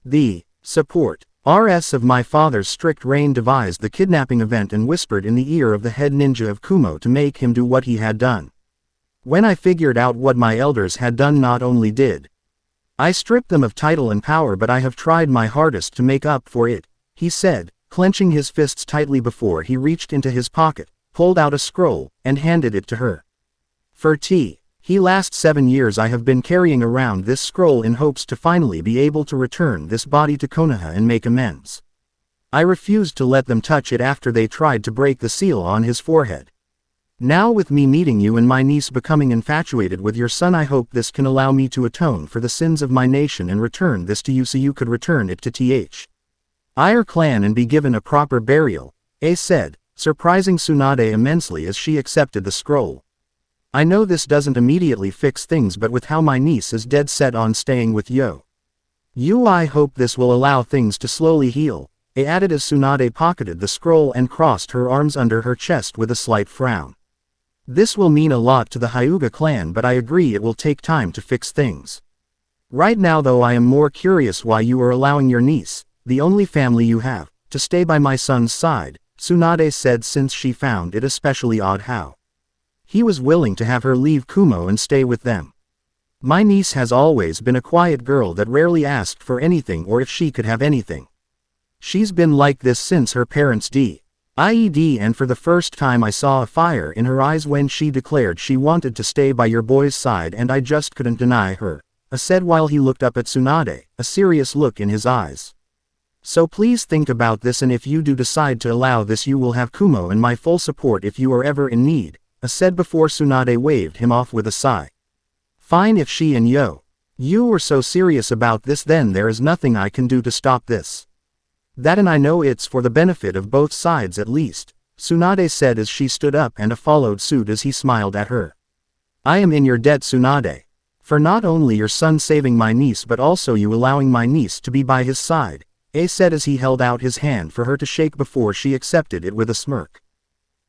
The support RS of my father's strict reign devised the kidnapping event and whispered in the ear of the head ninja of Kumo to make him do what he had done. When I figured out what my elders had done not only did I strip them of title and power but I have tried my hardest to make up for it, he said, clenching his fists tightly before he reached into his pocket, pulled out a scroll, and handed it to her. For he last 7 years I have been carrying around this scroll in hopes to finally be able to return this body to Konoha and make amends. I refused to let them touch it after they tried to break the seal on his forehead. Now with me meeting you and my niece becoming infatuated with your son I hope this can allow me to atone for the sins of my nation and return this to you so you could return it to our clan and be given a proper burial, said, surprising Tsunade immensely as she accepted the scroll. I know this doesn't immediately fix things but with how my niece is dead set on staying with you I hope this will allow things to slowly heal, added as Tsunade pocketed the scroll and crossed her arms under her chest with a slight frown. This will mean a lot to the Hyuga clan, but I agree it will take time to fix things. Right now though I am more curious why you are allowing your niece, the only family you have, to stay by my son's side, Tsunade said, since she found it especially odd how he was willing to have her leave Kumo and stay with them. My niece has always been a quiet girl that rarely asked for anything or if she could have anything. She's been like this since her parents died, and for the first time I saw a fire in her eyes when she declared she wanted to stay by your boy's side, and I just couldn't deny her, said while he looked up at Tsunade, a serious look in his eyes. So please think about this, and if you do decide to allow this you will have Kumo and my full support if you are ever in need, said before Tsunade waved him off with a sigh. Fine, if she and you were so serious about this, then there is nothing I can do to stop this. That, and I know it's for the benefit of both sides at least, Tsunade said as she stood up and followed suit as he smiled at her. I am in your debt, Tsunade, for not only your son saving my niece but also you allowing my niece to be by his side, said as he held out his hand for her to shake before she accepted it with a smirk.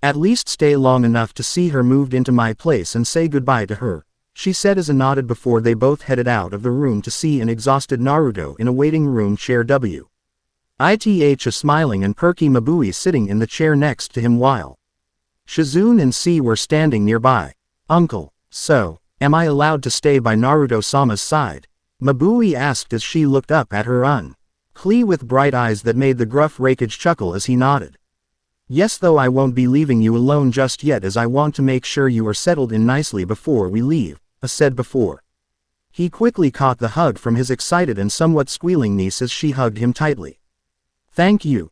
At least stay long enough to see her moved into my place and say goodbye to her, she said as a nodded before they both headed out of the room to see an exhausted Naruto in a waiting room chair a smiling and perky Mabui sitting in the chair next to him while Shizune and C were standing nearby. Uncle, so, am I allowed to stay by Naruto-sama's side? Mabui asked as she looked up at her Klee with bright eyes that made the gruff Raikage chuckle as he nodded. Yes, though I won't be leaving you alone just yet, as I want to make sure you are settled in nicely before we leave, said before. He quickly caught the hug from his excited and somewhat squealing niece as she hugged him tightly. Thank you,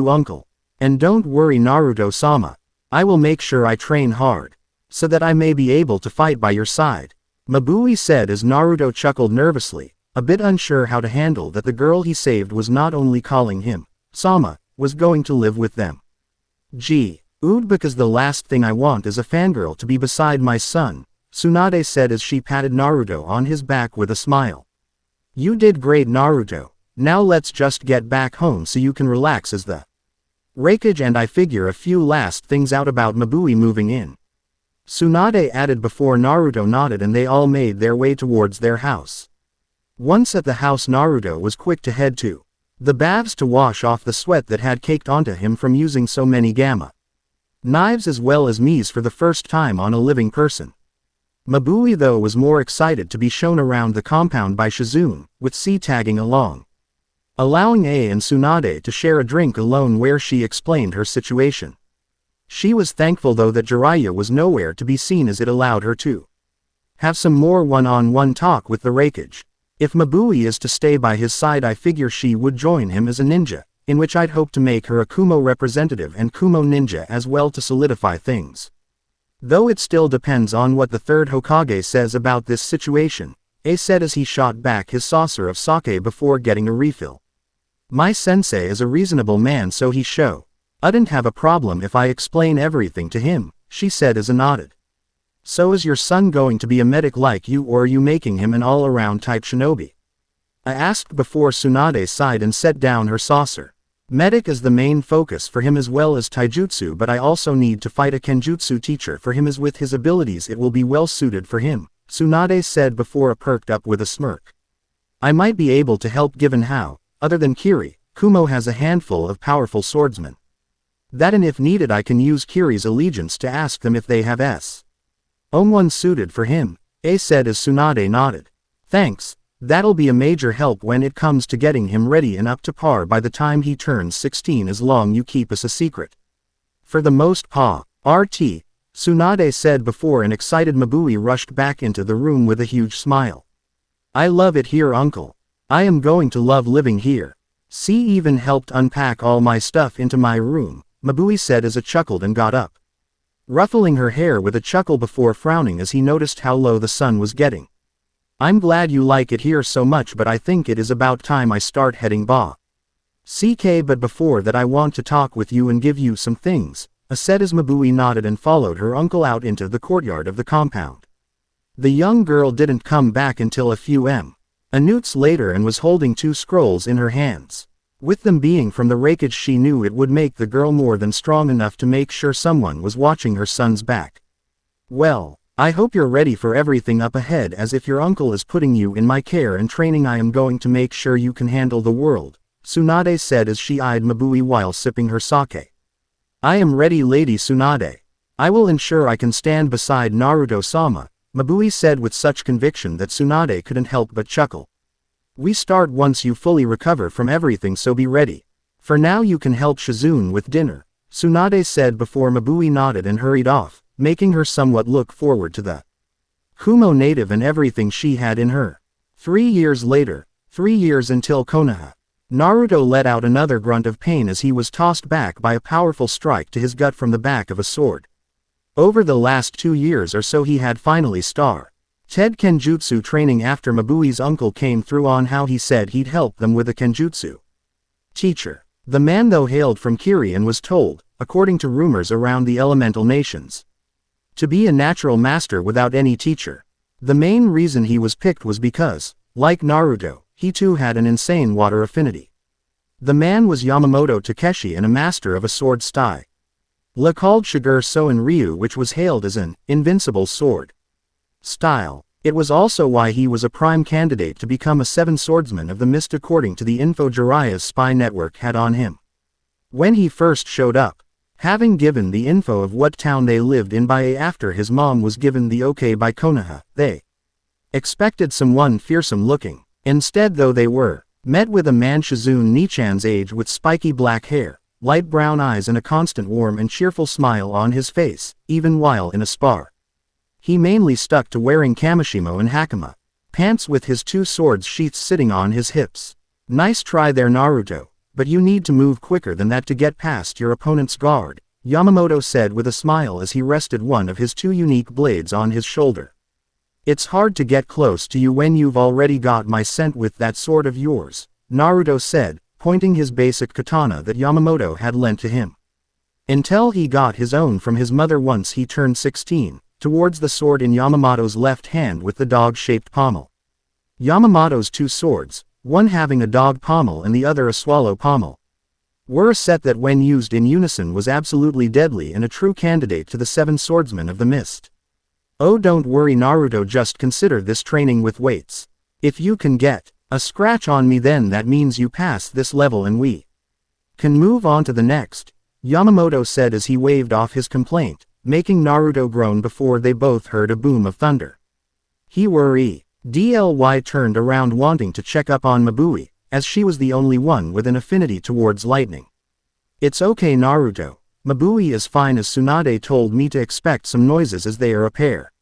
uncle. And don't worry, Naruto-sama. I will make sure I train hard, so that I may be able to fight by your side, Mabui said as Naruto chuckled nervously, a bit unsure how to handle that the girl he saved was not only calling him Sama, was going to live with them. Because the last thing I want is a fangirl to be beside my son, Tsunade said as she patted Naruto on his back with a smile. You did great, Naruto. Now let's just get back home so you can relax as the Raikage and I figure a few last things out about Mabui moving in, Tsunade added before Naruto nodded, and they all made their way towards their house. Once at the house, Naruto was quick to head to the baths to wash off the sweat that had caked onto him from using so many gamma knives as well as Mies for the first time on a living person. Mabui though was more excited to be shown around the compound by Shizune, with C tagging along, allowing A and Tsunade to share a drink alone where she explained her situation. She was thankful though that Jiraiya was nowhere to be seen, as it allowed her to have some more one-on-one talk with the Raikage. If Mabui is to stay by his side, I figure she would join him as a ninja, in which I'd hope to make her a Kumo representative and Kumo ninja as well to solidify things. Though it still depends on what the third Hokage says about this situation, A said as he shot back his saucer of sake before getting a refill. My sensei is a reasonable man, so he shouldn't have a problem if I explain everything to him, she said as a nodded. So is your son going to be a medic like you, or are you making him an all-around type shinobi? I asked before Tsunade sighed and set down her saucer. Medic is the main focus for him as well as taijutsu, but I also need to fight a kenjutsu teacher for him, as with his abilities it will be well suited for him, Tsunade said before perked up with a smirk. I might be able to help given how, other than Kiri, Kumo has a handful of powerful swordsmen. That, and if needed I can use Kiri's allegiance to ask them if they have one suited for him, A said as Tsunade nodded. Thanks. That'll be a major help when it comes to getting him ready and up to par by the time he turns 16, as long you keep us a secret. For the most part, Tsunade said before an excited Mabui rushed back into the room with a huge smile. I love it here, uncle. I am going to love living here. C even helped unpack all my stuff into my room, Mabui said as a chuckled and got up, ruffling her hair with a chuckle before frowning as he noticed how low the sun was getting. I'm glad you like it here so much, but I think it is about time I start heading back. But before that I want to talk with you and give you some things, said as Mabui nodded and followed her uncle out into the courtyard of the compound. The young girl didn't come back until a few minutes later and was holding 2 scrolls in her hands. With them being from the Raikage, she knew it would make the girl more than strong enough to make sure someone was watching her son's back. Well, I hope you're ready for everything up ahead, as if your uncle is putting you in my care and training, I am going to make sure you can handle the world, Tsunade said as she eyed Mabui while sipping her sake. I am ready, Lady Tsunade. I will ensure I can stand beside Naruto-sama, Mabui said with such conviction that Tsunade couldn't help but chuckle. We start once you fully recover from everything, so be ready. For now you can help Shizune with dinner, Tsunade said before Mabui nodded and hurried off, making her somewhat look forward to the Kumo native and everything she had in her. 3 years later, 3 years until Konoha. Naruto let out another grunt of pain as he was tossed back by a powerful strike to his gut from the back of a sword. Over the last 2 years or so he had finally started kenjutsu training after Mabui's uncle came through on how he said he'd help them with a kenjutsu teacher. The man though hailed from Kiri and was told, according to rumors around the elemental nations, to be a natural master without any teacher. The main reason he was picked was because, like Naruto, he too had an insane water affinity. The man was Yamamoto Takeshi and a master of a sword style called Shiger Soin Ryu, which was hailed as an invincible sword style. It was also why he was a prime candidate to become a 7 swordsman of the mist according to the info Jiraiya's spy network had on him. When he first showed up, having given the info of what town they lived in by after his mom was given the okay by Konoha, they expected someone fearsome looking. Instead though they were met with a man Shizune Nichan's age with spiky black hair, light brown eyes and a constant warm and cheerful smile on his face, even while in a spar. He mainly stuck to wearing kamishimo and hakama pants with his 2 swords sheaths sitting on his hips. Nice try there, Naruto, but you need to move quicker than that to get past your opponent's guard, Yamamoto said with a smile as he rested one of his 2 unique blades on his shoulder. It's hard to get close to you when you've already got my scent with that sword of yours, Naruto said, pointing his basic katana that Yamamoto had lent to him. Until he got his own from his mother once he turned 16, towards the sword in Yamamoto's left hand with the dog-shaped pommel. Yamamoto's 2 swords, one having a dog pommel and the other a swallow pommel, were a set that when used in unison was absolutely deadly and a true candidate to the 7 swordsmen of the mist. Oh, don't worry, Naruto, just consider this training with weights. If you can get a scratch on me, then that means you pass this level and we can move on to the next, Yamamoto said as he waved off his complaint, making Naruto groan before they both heard a boom of thunder. He dly turned around wanting to check up on Mabui, as she was the only one with an affinity towards lightning. It's okay, Naruto. Mabui is fine, as Tsunade told me to expect some noises as they are a pair.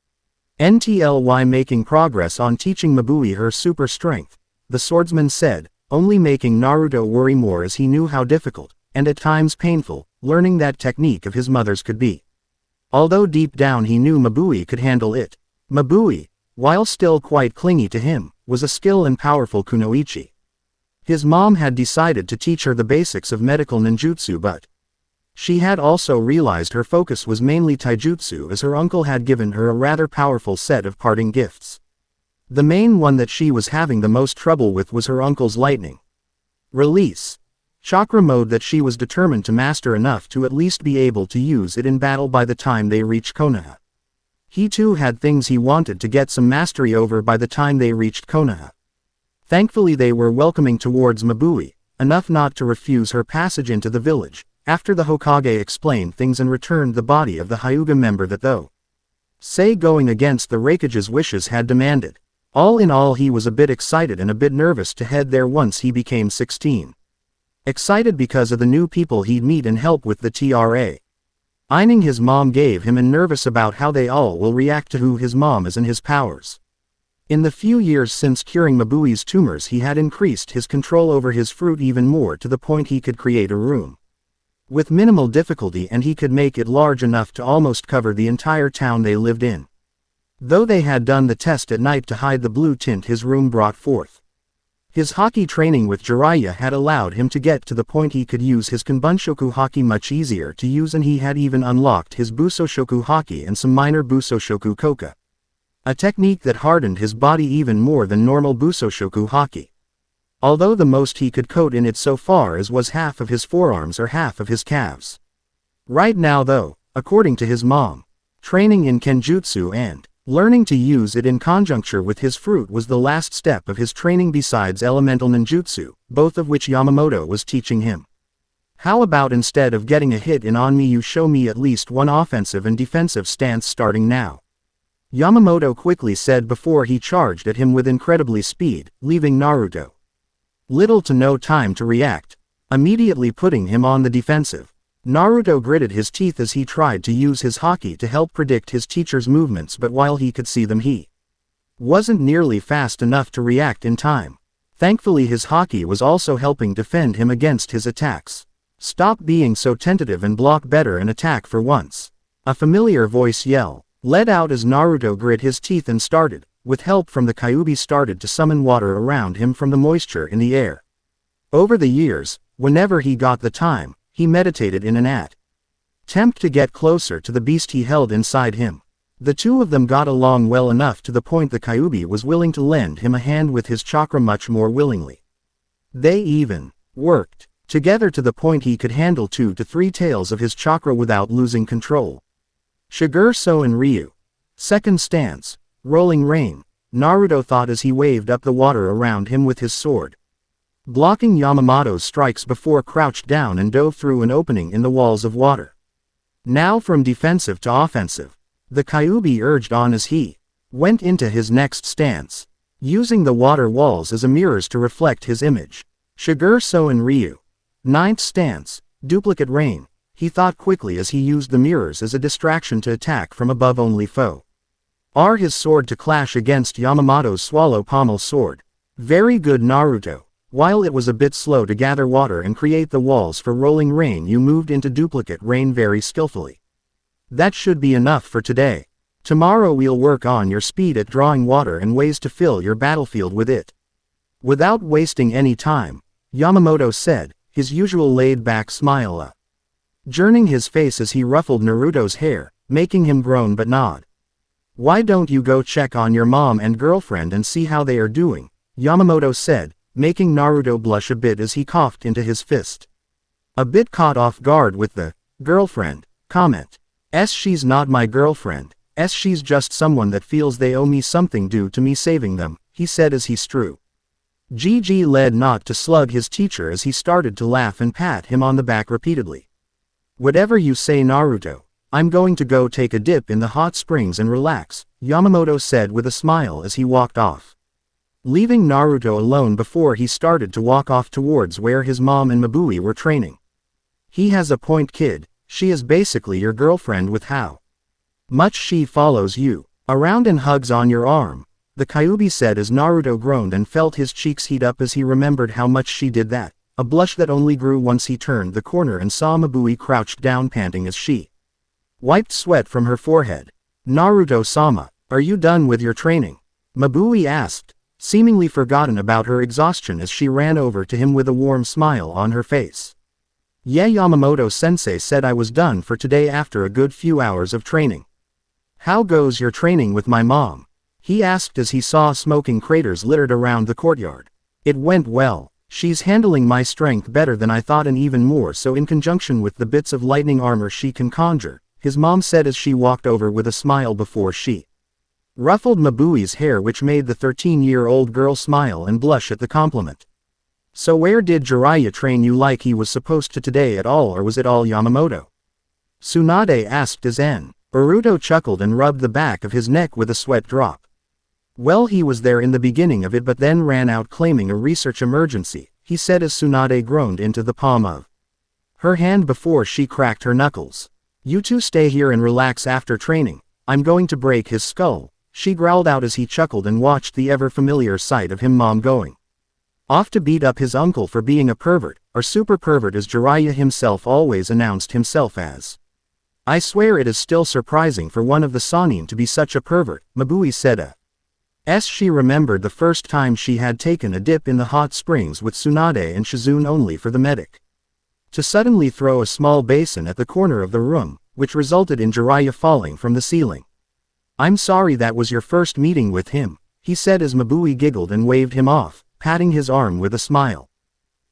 Ntly making progress on teaching Mabui her super strength, the swordsman said, only making Naruto worry more as he knew how difficult, and at times painful, learning that technique of his mother's could be. Although deep down he knew Mabui could handle it. Mabui, while still quite clingy to him, was a skilled and powerful kunoichi. His mom had decided to teach her the basics of medical ninjutsu, but she had also realized her focus was mainly taijutsu, as her uncle had given her a rather powerful set of parting gifts. The main one that she was having the most trouble with was her uncle's lightning release chakra mode that she was determined to master enough to at least be able to use it in battle by the time they reached Konoha. He too had things he wanted to get some mastery over by the time they reached Konoha. Thankfully they were welcoming towards Mabui, enough not to refuse her passage into the village, after the Hokage explained things and returned the body of the Hyuga member that though going against the Raikage's wishes had demanded. All in all he was a bit excited and a bit nervous to head there once he became 16. Excited because of the new people he'd meet and help with the TRA. Ining his mom gave him, and nervous about how they all will react to who his mom is and his powers. In the few years since curing Mabui's tumors he had increased his control over his fruit even more, to the point he could create a room with minimal difficulty, and he could make it large enough to almost cover the entire town they lived in. Though they had done the test at night to hide the blue tint his room brought forth. His hockey training with Jiraiya had allowed him to get to the point he could use his Kanbunshoku Haki much easier to use, and he had even unlocked his Busoshoku Haki and some minor Busoshoku Koka. A technique that hardened his body even more than normal Busoshoku Haki. although the most he could coat in it so far as was half of his forearms or half of his calves. Right now though, according to his mom, training in Kenjutsu and learning to use it in conjuncture with his fruit was the last step of his training besides elemental ninjutsu, both of which Yamamoto was teaching him. How about instead of getting a hit in on me you show me at least one offensive and defensive stance starting now? Yamamoto quickly said before he charged at him with incredibly speed, leaving Naruto little to no time to react, immediately putting him on the defensive. Naruto gritted his teeth as he tried to use his haki to help predict his teacher's movements, but while he could see them he wasn't nearly fast enough to react in time. Thankfully his haki was also helping defend him against his attacks. Stop being so tentative and block better and attack for once. A familiar voice let out as Naruto grit his teeth and started, with help from the Kyuubi, started to summon water around him from the moisture in the air. Over the years, whenever he got the time, he meditated in an attempt to get closer to the beast he held inside him. The two of them got along well enough to the point the Kyuubi was willing to lend him a hand with his chakra much more willingly. They even worked together to the point he could handle 2 to 3 tails of his chakra without losing control. Shigure and Ryu. Second stance, rolling rain, Naruto thought as he waved up the water around him with his sword, blocking Yamamoto's strikes before crouched down and dove through an opening in the walls of water. Now from defensive to offensive, the Kyuubi urged on as he went into his next stance, using the water walls as a mirrors to reflect his image. Shigure and Ryu. Ninth stance, duplicate rain, he thought quickly as he used the mirrors as a distraction to attack from above only foe. His sword to clash against Yamamoto's swallow pommel sword. Very good Naruto. While it was a bit slow to gather water and create the walls for rolling rain, you moved into duplicate rain very skillfully. That should be enough for today. Tomorrow we'll work on your speed at drawing water and ways to fill your battlefield with it. Without wasting any time, Yamamoto said, his usual laid-back smile adorning his face as he ruffled Naruto's hair, making him groan but nod. Why don't you go check on your mom and girlfriend and see how they are doing? Yamamoto said, making Naruto blush a bit as he coughed into his fist. A bit caught off guard with the girlfriend comment. She's not my girlfriend. She's just someone that feels they owe me something due to me saving them, he said as he strove led not to slug his teacher as he started to laugh and pat him on the back repeatedly. Whatever you say Naruto, I'm going to go take a dip in the hot springs and relax, Yamamoto said with a smile as he walked off, leaving Naruto alone before he started to walk off towards where his mom and Mabui were training. He has a point, kid. She is basically your girlfriend with how much she follows you around and hugs on your arm, the Kyuubi said as Naruto groaned and felt his cheeks heat up as he remembered how much she did that, a blush that only grew once he turned the corner and saw Mabui crouched down panting as she wiped sweat from her forehead. Naruto-sama, are you done with your training? Mabui asked, seemingly forgotten about her exhaustion as she ran over to him with a warm smile on her face. Yeah, Yamamoto-sensei said I was done for today after a good few hours of training. How goes your training with my mom? He asked as he saw smoking craters littered around the courtyard. It went well. She's handling my strength better than I thought and even more so in conjunction with the bits of lightning armor she can conjure, his mom said as she walked over with a smile before she ruffled Mabui's hair, which made the 13-year-old girl smile and blush at the compliment. So where did Jiraiya train you like he was supposed to today at all, or was it all Yamamoto? Tsunade asked as Naruto chuckled and rubbed the back of his neck with a sweat drop. Well, he was there in the beginning of it but then ran out claiming a research emergency, he said as Tsunade groaned into the palm of her hand before she cracked her knuckles. You two stay here and relax after training. I'm going to break his skull, she growled out as he chuckled and watched the ever-familiar sight of him mom going off to beat up his uncle for being a pervert, or super pervert as Jiraiya himself always announced himself as. I swear it is still surprising for one of the Sannin to be such a pervert, Mabui said as she remembered the first time she had taken a dip in the hot springs with Tsunade and Shizune only for the medic to suddenly throw a small basin at the corner of the room, which resulted in Jiraiya falling from the ceiling. I'm sorry that was your first meeting with him, he said as Mabui giggled and waved him off, patting his arm with a smile.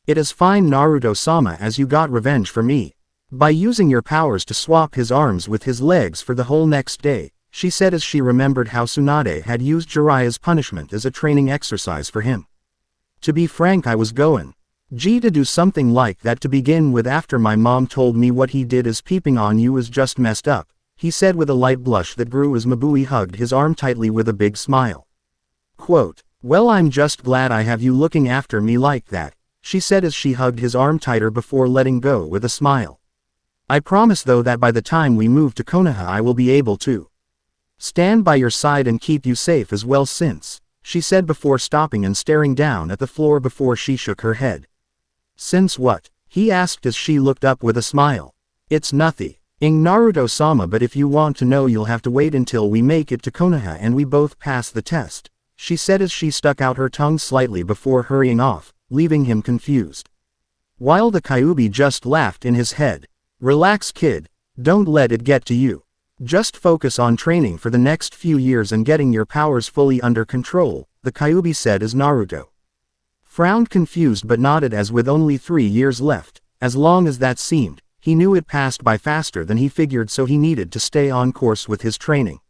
It is fine, Naruto-sama, as you got revenge for me. By using your powers to swap his arms with his legs for the whole next day, she said as she remembered how Tsunade had used Jiraiya's punishment as a training exercise for him. To be frank, I was going to do something like that to begin with after my mom told me what he did as peeping on you is just messed up, he said with a light blush that grew as Mabui hugged his arm tightly with a big smile. Quote, well, I'm just glad I have you looking after me like that, she said as she hugged his arm tighter before letting go with a smile. I promise though that by the time we move to Konoha I will be able to stand by your side and keep you safe as well since, she said before stopping and staring down at the floor before she shook her head. Since what? He asked as she looked up with a smile. It's nothing, Naruto-sama, but if you want to know you'll have to wait until we make it to Konoha and we both pass the test, she said as she stuck out her tongue slightly before hurrying off, leaving him confused. While the Kyuubi just laughed in his head. Relax, kid, don't let it get to you. Just focus on training for the next few years and getting your powers fully under control, the Kyuubi said as Naruto frowned confused but nodded as with only 3 years left, as long as that seemed, he knew it passed by faster than he figured, so he needed to stay on course with his training.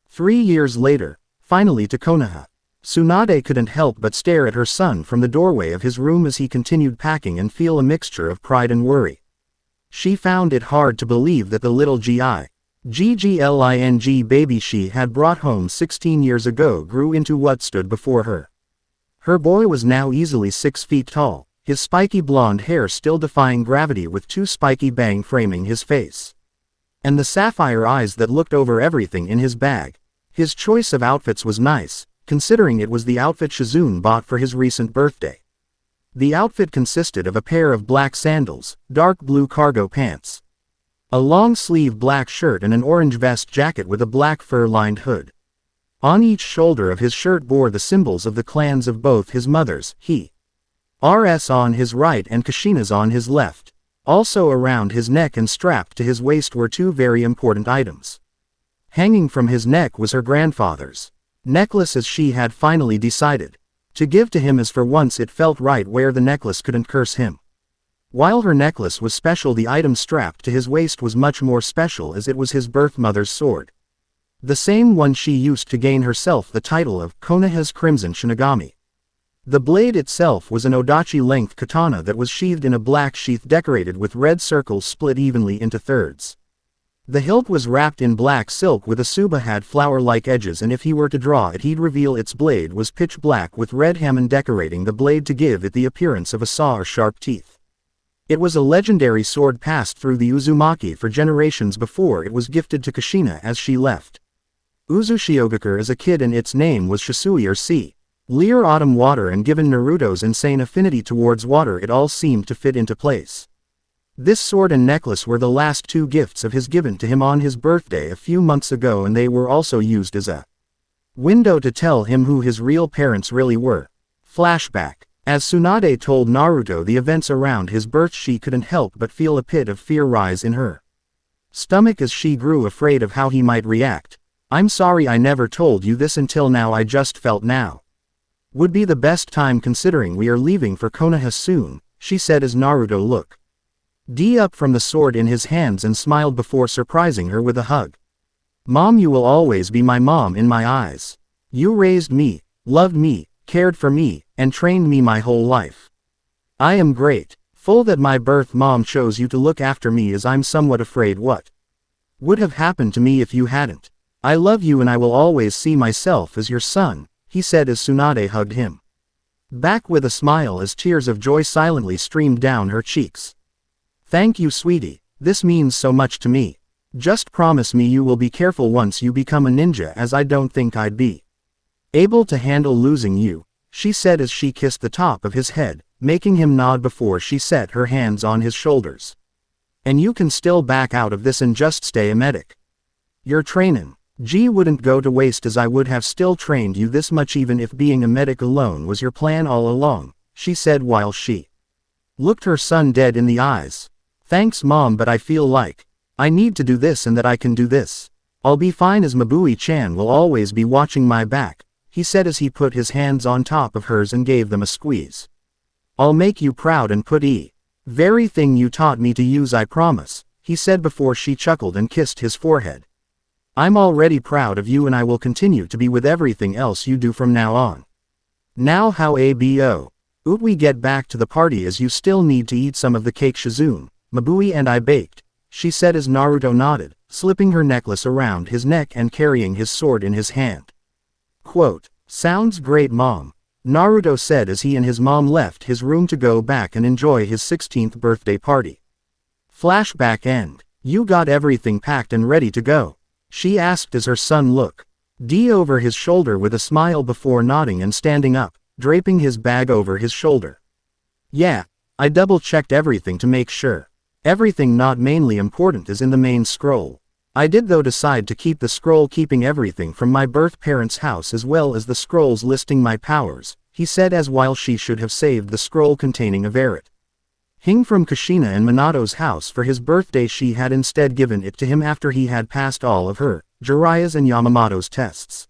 3 years later, finally to Konoha. Tsunade couldn't help but stare at her son from the doorway of his room as he continued packing and feel a mixture of pride and worry. She found it hard to believe that the little GGLING baby she had brought home 16 years ago grew into what stood before her. Her boy was now easily 6 feet tall, his spiky blonde hair still defying gravity with 2 spiky bangs framing his face. And the sapphire eyes that looked over everything in his bag. His choice of outfits was nice, considering it was the outfit Shizune bought for his recent birthday. The outfit consisted of a pair of black sandals, dark blue cargo pants, a long-sleeve black shirt and an orange vest jacket with a black fur-lined hood. On each shoulder of his shirt bore the symbols of the clans of both his mothers, RS on his right and Kushina's on his left. Also around his neck and strapped to his waist were 2 very important items. Hanging from his neck was her grandfather's necklace, as she had finally decided to give to him, as for once it felt right where the necklace couldn't curse him. While her necklace was special, the item strapped to his waist was much more special, as it was his birth mother's sword. The same one she used to gain herself the title of Konoha's Crimson Shinigami. The blade itself was an odachi-length katana that was sheathed in a black sheath decorated with red circles split evenly into thirds. The hilt was wrapped in black silk with a tsuba had flower-like edges, and if he were to draw it he'd reveal its blade was pitch black with red hamon decorating the blade to give it the appearance of a saw or sharp teeth. It was a legendary sword passed through the Uzumaki for generations before it was gifted to Kushina as she left Uzushiogakure as a kid, and its name was Shisui or Sea. Leer Autumn Water, and given Naruto's insane affinity towards water it all seemed to fit into place. This sword and necklace were the last 2 gifts of his given to him on his birthday a few months ago, and they were also used as a window to tell him who his real parents really were. Flashback. As Tsunade told Naruto the events around his birth, she couldn't help but feel a pit of fear rise in her stomach as she grew afraid of how he might react. I'm sorry I never told you this until now, I just felt now would be the best time considering we are leaving for Konoha soon, she said as Naruto looked up from the sword in his hands and smiled before surprising her with a hug. Mom, you will always be my mom in my eyes. You raised me, loved me, cared for me, and trained me my whole life. I am grateful that my birth mom chose you to look after me, as I'm somewhat afraid what would have happened to me if you hadn't. I love you and I will always see myself as your son, he said as Tsunade hugged him back with a smile as tears of joy silently streamed down her cheeks. Thank you, sweetie, this means so much to me. Just promise me you will be careful once you become a ninja, as I don't think I'd be able to handle losing you, she said as she kissed the top of his head, making him nod before she set her hands on his shoulders. And you can still back out of this and just stay a medic. Your trainin' wouldn't go to waste, as I would have still trained you this much even if being a medic alone was your plan all along, she said while she looked her son dead in the eyes. Thanks mom, but I feel like I need to do this and that I can do this. I'll be fine, as Mabui-chan will always be watching my back, he said as he put his hands on top of hers and gave them a squeeze. I'll make you proud and put very thing you taught me to use, I promise, he said before she chuckled and kissed his forehead. I'm already proud of you and I will continue to be with everything else you do from now on. Now how abo. We get back to the party as you still need to eat some of the cake Shizune, Mabui and I baked, she said as Naruto nodded, slipping her necklace around his neck and carrying his sword in his hand. Quote, sounds great mom, Naruto said as he and his mom left his room to go back and enjoy his 16th birthday party. Flashback end. You got everything packed and ready to go? She asked as her son looked over his shoulder with a smile before nodding and standing up, draping his bag over his shoulder. Yeah, I double-checked everything to make sure. Everything not mainly important is in the main scroll. I did though decide to keep the scroll keeping everything from my birth parents' house as well as the scrolls listing my powers, he said as while she should have saved the scroll containing a Verit Hing from Kushina and Minato's house for his birthday, she had instead given it to him after he had passed all of her, Jiraiya's and Yamamoto's tests.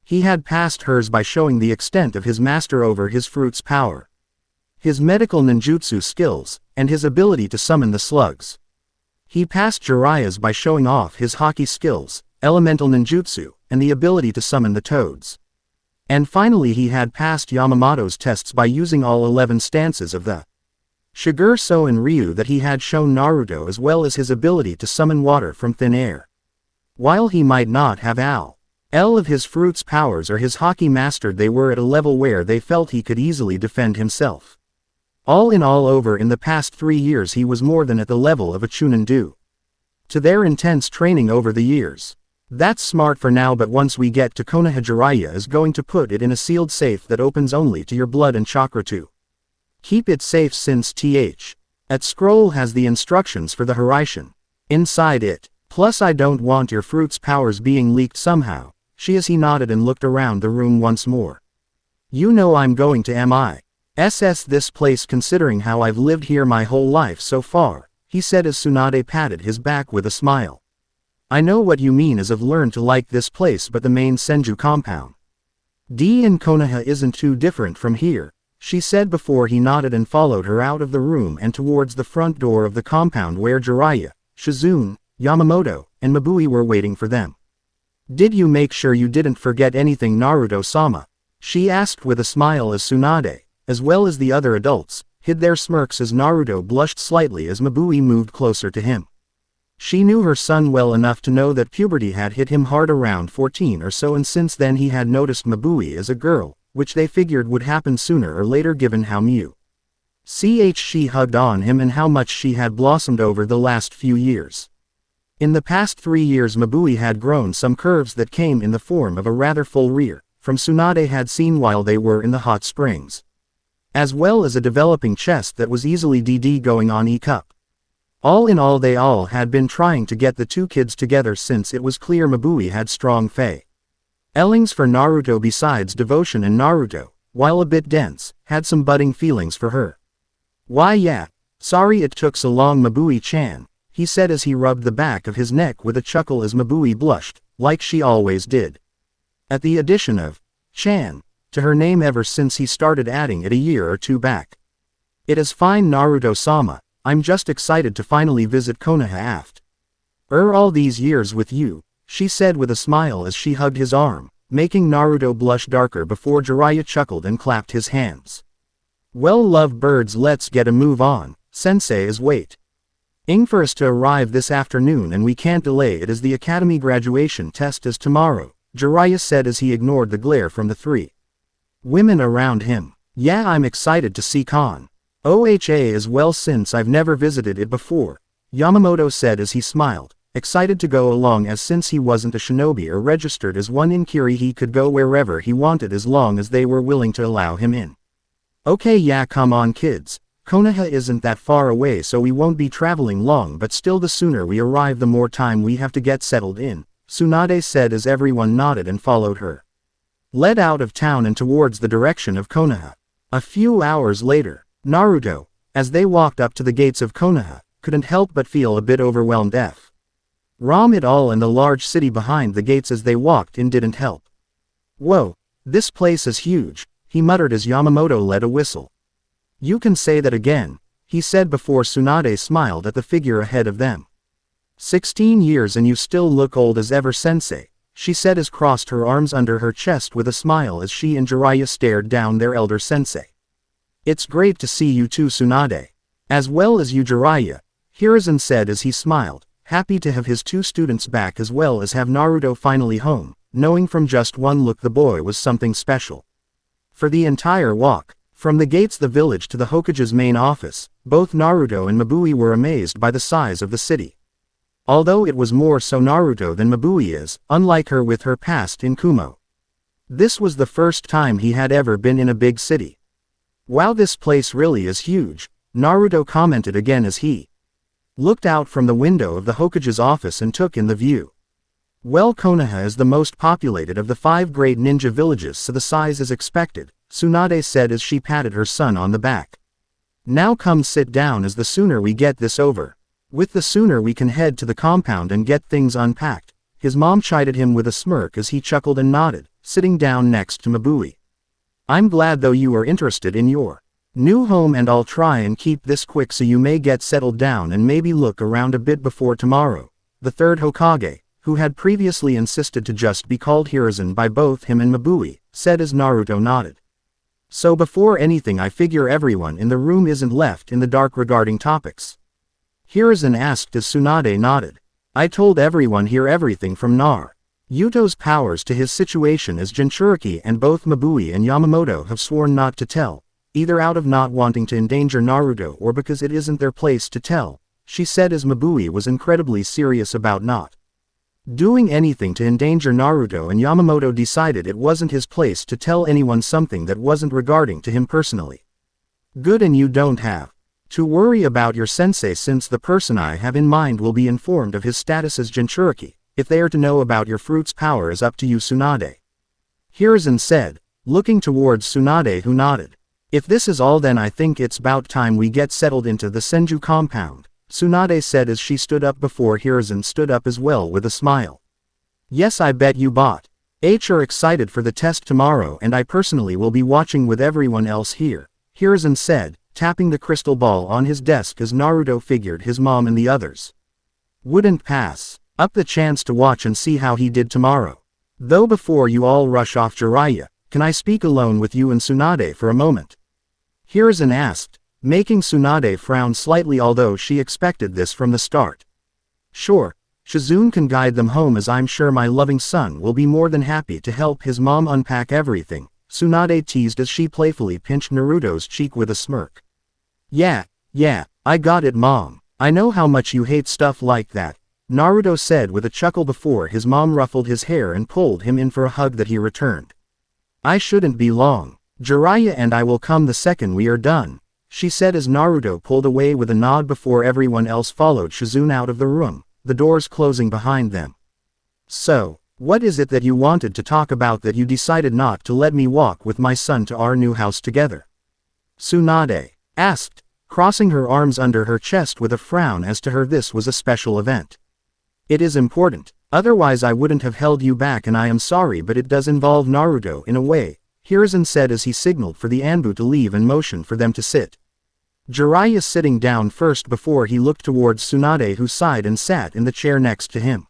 He had passed hers by showing the extent of his master over his fruit's power, his medical ninjutsu skills, and his ability to summon the slugs. He passed Jiraiya's by showing off his hockey skills, elemental ninjutsu, and the ability to summon the toads. And finally he had passed Yamamoto's tests by using all 11 stances of the Shigure and Ryu that he had shown Naruto as well as his ability to summon water from thin air. While he might not have all of his fruit's powers or his hockey mastered, they were at a level where they felt he could easily defend himself. All in all, over in the past 3 years he was more than at the level of a Chunin due to their intense training over the years. That's smart for now, but once we get to Konoha, Jiraiya is going to put it in a sealed safe that opens only to your blood and chakra to keep it safe, since that scroll has the instructions for the Hiraishin inside it. Plus I don't want your fruit's powers being leaked somehow, he nodded and looked around the room once more. You know I'm going to MISS this place considering how I've lived here my whole life so far, he said as Tsunade patted his back with a smile. I know what you mean as I've learned to like this place, but the main Senju compound in Konoha isn't too different from here, she said before he nodded and followed her out of the room and towards the front door of the compound where Jiraiya, Shizune, Yamamoto, and Mabui were waiting for them. Did you make sure you didn't forget anything, Naruto-sama? She asked with a smile as Tsunade, as well as the other adults, hid their smirks as Naruto blushed slightly as Mabui moved closer to him. She knew her son well enough to know that puberty had hit him hard around 14 or so, and since then he had noticed Mabui as a girl, which they figured would happen sooner or later given how she hugged on him and how much she had blossomed over the last few years. In the past 3 years Mabui had grown some curves that came in the form of a rather full rear, from Tsunade had seen while they were in the hot springs, as well as a developing chest that was easily going on E-cup. All in all, they all had been trying to get the two kids together since it was clear Mabui had strong feelings for Naruto besides devotion, and Naruto, while a bit dense, had some budding feelings for her. Why yeah, sorry it took so long Mabui-chan, he said as he rubbed the back of his neck with a chuckle as Mabui blushed, like she always did. At the addition of chan to her name ever since he started adding it a year or 2 back. It is fine, Naruto-sama, I'm just excited to finally visit Konoha after all these years with you, she said with a smile as she hugged his arm, making Naruto blush darker before Jiraiya chuckled and clapped his hands. Well, lovebirds, let's get a move on, sensei is waiting for us to arrive this afternoon and we can't delay it as the academy graduation test is tomorrow, Jiraiya said as he ignored the glare from the 3 women around him. Yeah, I'm excited to see Konoha as well since I've never visited it before, Yamamoto said as he smiled, excited to go along as since he wasn't a shinobi or registered as one in Kiri he could go wherever he wanted as long as they were willing to allow him in. Okay, yeah, come on kids, Konoha isn't that far away so we won't be traveling long, but still the sooner we arrive the more time we have to get settled in, Tsunade said as everyone nodded and followed her. Led out of town and towards the direction of Konoha. A few hours later, Naruto, as they walked up to the gates of Konoha, couldn't help but feel a bit overwhelmed. It all and the large city behind the gates as they walked in didn't help. Whoa, This place is huge, he muttered as Yamamoto let a whistle. You can say that again, he said before Tsunade smiled at the figure ahead of them. 16 years and you still look old as ever, sensei, she said as crossed her arms under her chest with a smile as she and Jiraiya stared down their elder sensei. It's great to see you too, Tsunade. As well as you, Jiraiya, Hiruzen said as he smiled, happy to have his two students back as well as have Naruto finally home, knowing from just one look the boy was something special. For the entire walk, from the gates of the village to the Hokage's main office, both Naruto and Mabui were amazed by the size of the city. Although it was more so Naruto than Mabui is, unlike her with her past in Kumo. This was the first time he had ever been in a big city. Wow, this place really is huge, Naruto commented again as he looked out from the window of the Hokage's office and took in the view. Well, Konoha is the most populated of the 5 great ninja villages, so the size is expected, Tsunade said as she patted her son on the back. Now come sit down, as the sooner we get this over with, the sooner we can head to the compound and get things unpacked, his mom chided him with a smirk as he chuckled and nodded, sitting down next to Mabui. I'm glad though you are interested in your new home, and I'll try and keep this quick so you may get settled down and maybe look around a bit before tomorrow, the third Hokage, who had previously insisted to just be called Hiruzen by both him and Mabui, said as Naruto nodded. So before anything, I figure everyone in the room isn't left in the dark regarding topics? Hiruzen asked as Tsunade nodded. I told everyone here everything from Naruto's powers to his situation as Jinchuriki, and both Mabui and Yamamoto have sworn not to tell, either out of not wanting to endanger Naruto or because it isn't their place to tell, she said as Mabui was incredibly serious about not doing anything to endanger Naruto, and Yamamoto decided it wasn't his place to tell anyone something that wasn't regarding to him personally. Good, and you don't have to worry about your sensei, since the person I have in mind will be informed of his status as Jinchuriki. If they are to know about your fruit's power is up to you, Tsunade, Hiruzen said, looking towards Tsunade, who nodded. If this is all, then I think it's about time we get settled into the Senju compound, Tsunade said as she stood up before Hiruzen stood up as well with a smile. Yes, I bet you bought are excited for the test tomorrow, and I personally will be watching with everyone else here, Hiruzen said, tapping the crystal ball on his desk as Naruto figured his mom and the others wouldn't pass up the chance to watch and see how he did tomorrow. Though before you all rush off, Jiraiya, can I speak alone with you and Tsunade for a moment? Hiruzen asked, making Tsunade frown slightly, although she expected this from the start. Sure, Shizune can guide them home, as I'm sure my loving son will be more than happy to help his mom unpack everything, Tsunade teased as she playfully pinched Naruto's cheek with a smirk. Yeah, I got it, Mom. I know how much you hate stuff like that, Naruto said with a chuckle before his mom ruffled his hair and pulled him in for a hug that he returned. I shouldn't be long. Jiraiya and I will come the second we are done, she said as Naruto pulled away with a nod before everyone else followed Shizune out of the room, the doors closing behind them. So, what is it that you wanted to talk about that you decided not to let me walk with my son to our new house together? Tsunade asked, crossing her arms under her chest with a frown, as to her this was a special event. It is important, otherwise I wouldn't have held you back, and I am sorry, but it does involve Naruto in a way, Hiruzen said as he signaled for the Anbu to leave and motioned for them to sit. Jiraiya sitting down first before he looked towards Tsunade, who sighed and sat in the chair next to him.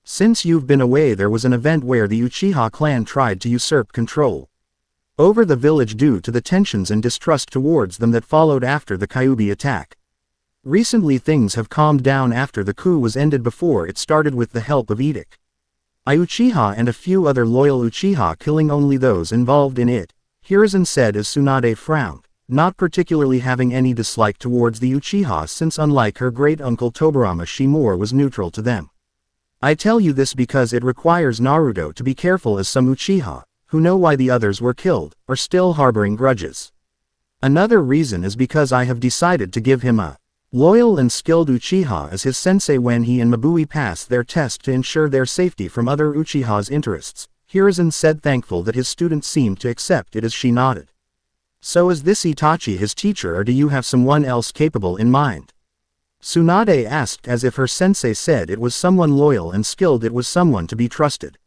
Since you've been away, there was an event where the Uchiha clan tried to usurp control over the village due to the tensions and distrust towards them that followed after the Kyuubi attack. Recently things have calmed down after the coup was ended. Before it started with the help of Edic Uchiha and a few other loyal Uchiha, killing only those involved in it, Hiruzen said as Tsunade frowned, not particularly having any dislike towards the Uchiha, since unlike her great-uncle Tobirama, she more was neutral to them. I tell you this because it requires Naruto to be careful, as some Uchiha, who know why the others were killed, are still harboring grudges. Another reason is because I have decided to give him a loyal and skilled Uchiha as his sensei when he and Mabui pass their test, to ensure their safety from other Uchiha's interests, Hiruzen said, thankful that his student seemed to accept it as she nodded. So is this Itachi his teacher, or do you have someone else capable in mind? Tsunade asked, as if her sensei said it was someone loyal and skilled, it was someone to be trusted.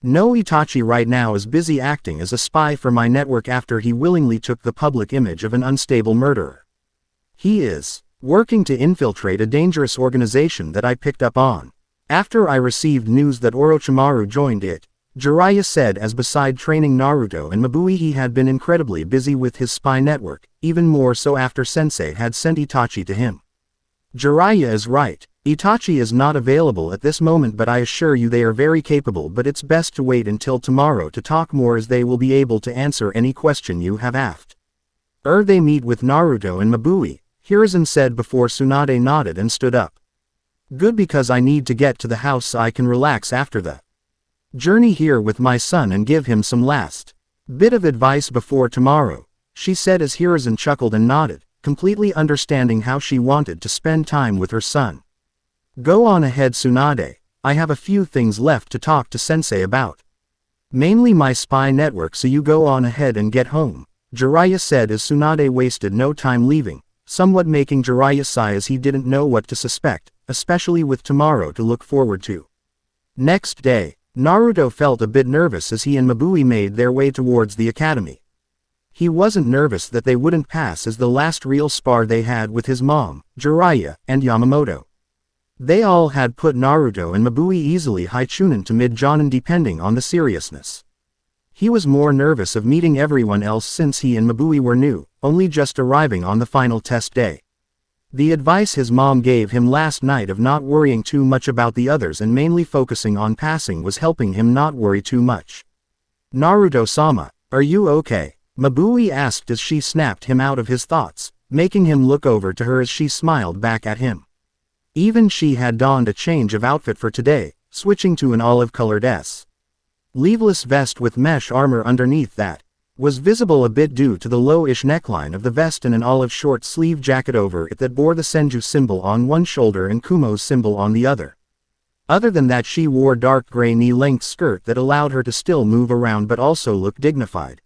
No, Itachi right now is busy acting as a spy for my network after he willingly took the public image of an unstable murderer. He is working to infiltrate a dangerous organization that I picked up on. After I received news that Orochimaru joined it, Jiraiya said, as beside training Naruto and Mabui he had been incredibly busy with his spy network, even more so after Sensei had sent Itachi to him. Jiraiya is right. Itachi is not available at this moment, but I assure you they are very capable, but it's best to wait until tomorrow to talk more, as they will be able to answer any question you have asked. They meet with Naruto and Mabui, Hiruzen said before Tsunade nodded and stood up. Good, because I need to get to the house so I can relax after the journey here with my son and give him some last bit of advice before tomorrow, she said as Hiruzen chuckled and nodded, completely understanding how she wanted to spend time with her son. Go on ahead, Tsunade. I have a few things left to talk to Sensei about. Mainly my spy network, so you go on ahead and get home, Jiraiya said as Tsunade wasted no time leaving, somewhat making Jiraiya sigh as he didn't know what to suspect, especially with tomorrow to look forward to. Next day, Naruto felt a bit nervous as he and Mabui made their way towards the academy. He wasn't nervous that they wouldn't pass, as the last real spar they had with his mom, Jiraiya, and Yamamoto. They all had put Naruto and Mabui easily high chunin to mid jonin depending on the seriousness. He was more nervous of meeting everyone else since he and Mabui were new, only just arriving on the final test day. The advice his mom gave him last night of not worrying too much about the others and mainly focusing on passing was helping him not worry too much. Naruto-sama, are you okay? Mabui asked as she snapped him out of his thoughts, making him look over to her as she smiled back at him. Even she had donned a change of outfit for today, switching to an olive-colored sleeveless vest with mesh armor underneath that was visible a bit due to the low-ish neckline of the vest, and an olive short-sleeve jacket over it that bore the Senju symbol on one shoulder and Kumo's symbol on the other. Other than that, she wore dark gray knee-length skirt that allowed her to still move around but also look dignified.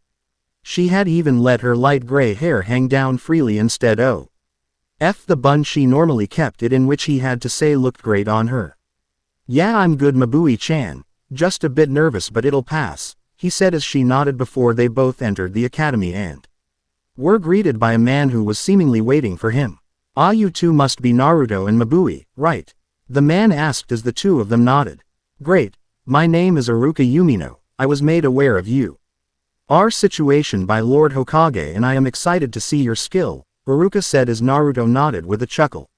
She had even let her light gray hair hang down freely instead of the bun she normally kept it in, which he had to say looked great on her. Yeah, I'm good, Mabui-chan. Just a bit nervous, but it'll pass, he said as she nodded before they both entered the academy and were greeted by a man who was seemingly waiting for him. Ah, you two must be Naruto and Mabui, right? The man asked as the two of them nodded. Great. My name is Iruka Yumino. I was made aware of our situation by Lord Hokage and I am excited to see your skill, Iruka said as Naruto nodded with a chuckle.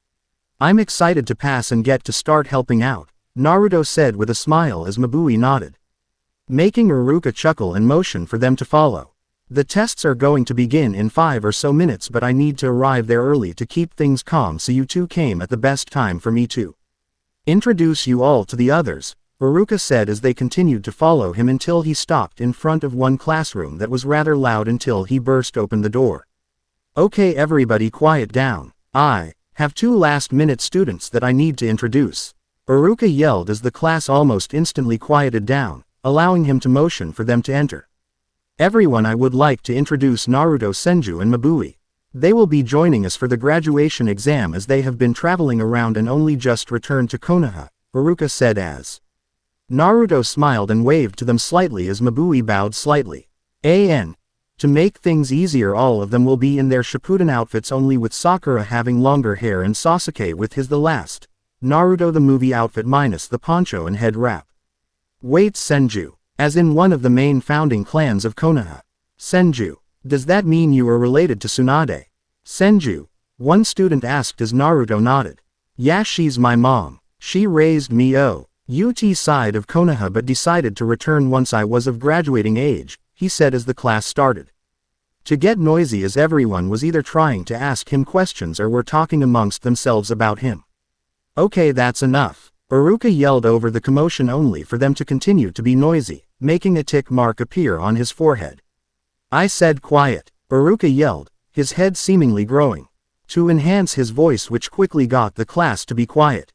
I'm excited to pass and get to start helping out, Naruto said with a smile as Mabui nodded, making Iruka chuckle and motion for them to follow. The tests are going to begin in 5 or so minutes, but I need to arrive there early to keep things calm, so you two came at the best time for me to introduce you all to the others, Iruka said as they continued to follow him until he stopped in front of one classroom that was rather loud until he burst open the door. Okay, everybody quiet down. I have 2 last-minute students that I need to introduce, Iruka yelled as the class almost instantly quieted down, allowing him to motion for them to enter. Everyone, I would like to introduce Naruto, Senju and Mabui. They will be joining us for the graduation exam as they have been traveling around and only just returned to Konoha, Iruka said as Naruto smiled and waved to them slightly as Mabui bowed slightly. To make things easier, all of them will be in their Shippuden outfits, only with Sakura having longer hair and Sasuke with his the last Naruto the movie outfit minus the poncho and head wrap. Wait, Senju, as in one of the main founding clans of Konoha. Senju, does that mean you are related to Tsunade? Senju, one student asked as Naruto nodded. Yeah, she's my mom. She raised me side of Konoha but decided to return once I was of graduating age, he said as the class started to get noisy as everyone was either trying to ask him questions or were talking amongst themselves about him. Okay, that's enough, Iruka yelled over the commotion only for them to continue to be noisy, making a tick mark appear on his forehead. I said quiet, Iruka yelled, his head seemingly growing to enhance his voice, which quickly got the class to be quiet.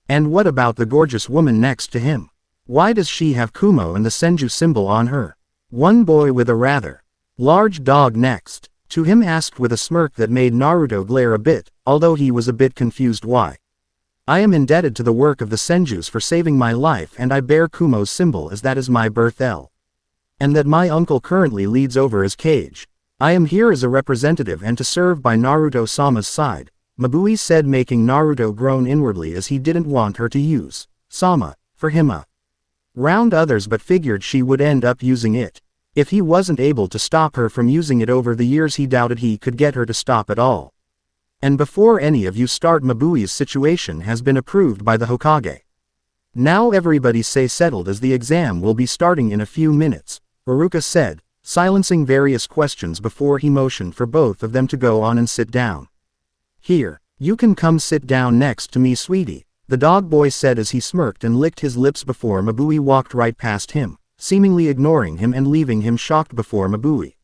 And what about the gorgeous woman next to him? Why does she have Kumo and the Senju symbol on her? One boy with a rather large dog next to him asked with a smirk that made Naruto glare a bit, although he was a bit confused why I am indebted to the work of the Senjus for saving my life, and I bear Kumo's symbol as that is my birth L. And that my uncle currently leads over his cage. I am here as a representative and to serve by Naruto-sama's side, Mabui said, making Naruto groan inwardly as he didn't want her to use Sama for him round others, but figured she would end up using it. If he wasn't able to stop her from using it over the years, he doubted he could get her to stop at all. And before any of you start, Mabui's situation has been approved by the Hokage. Now everybody stay settled as the exam will be starting in a few minutes, Iruka said, silencing various questions before he motioned for both of them to go on and sit down. Here, you can come sit down next to me, sweetie, the dog boy said as he smirked and licked his lips before Mabui walked right past him, seemingly ignoring him and leaving him shocked before Mabui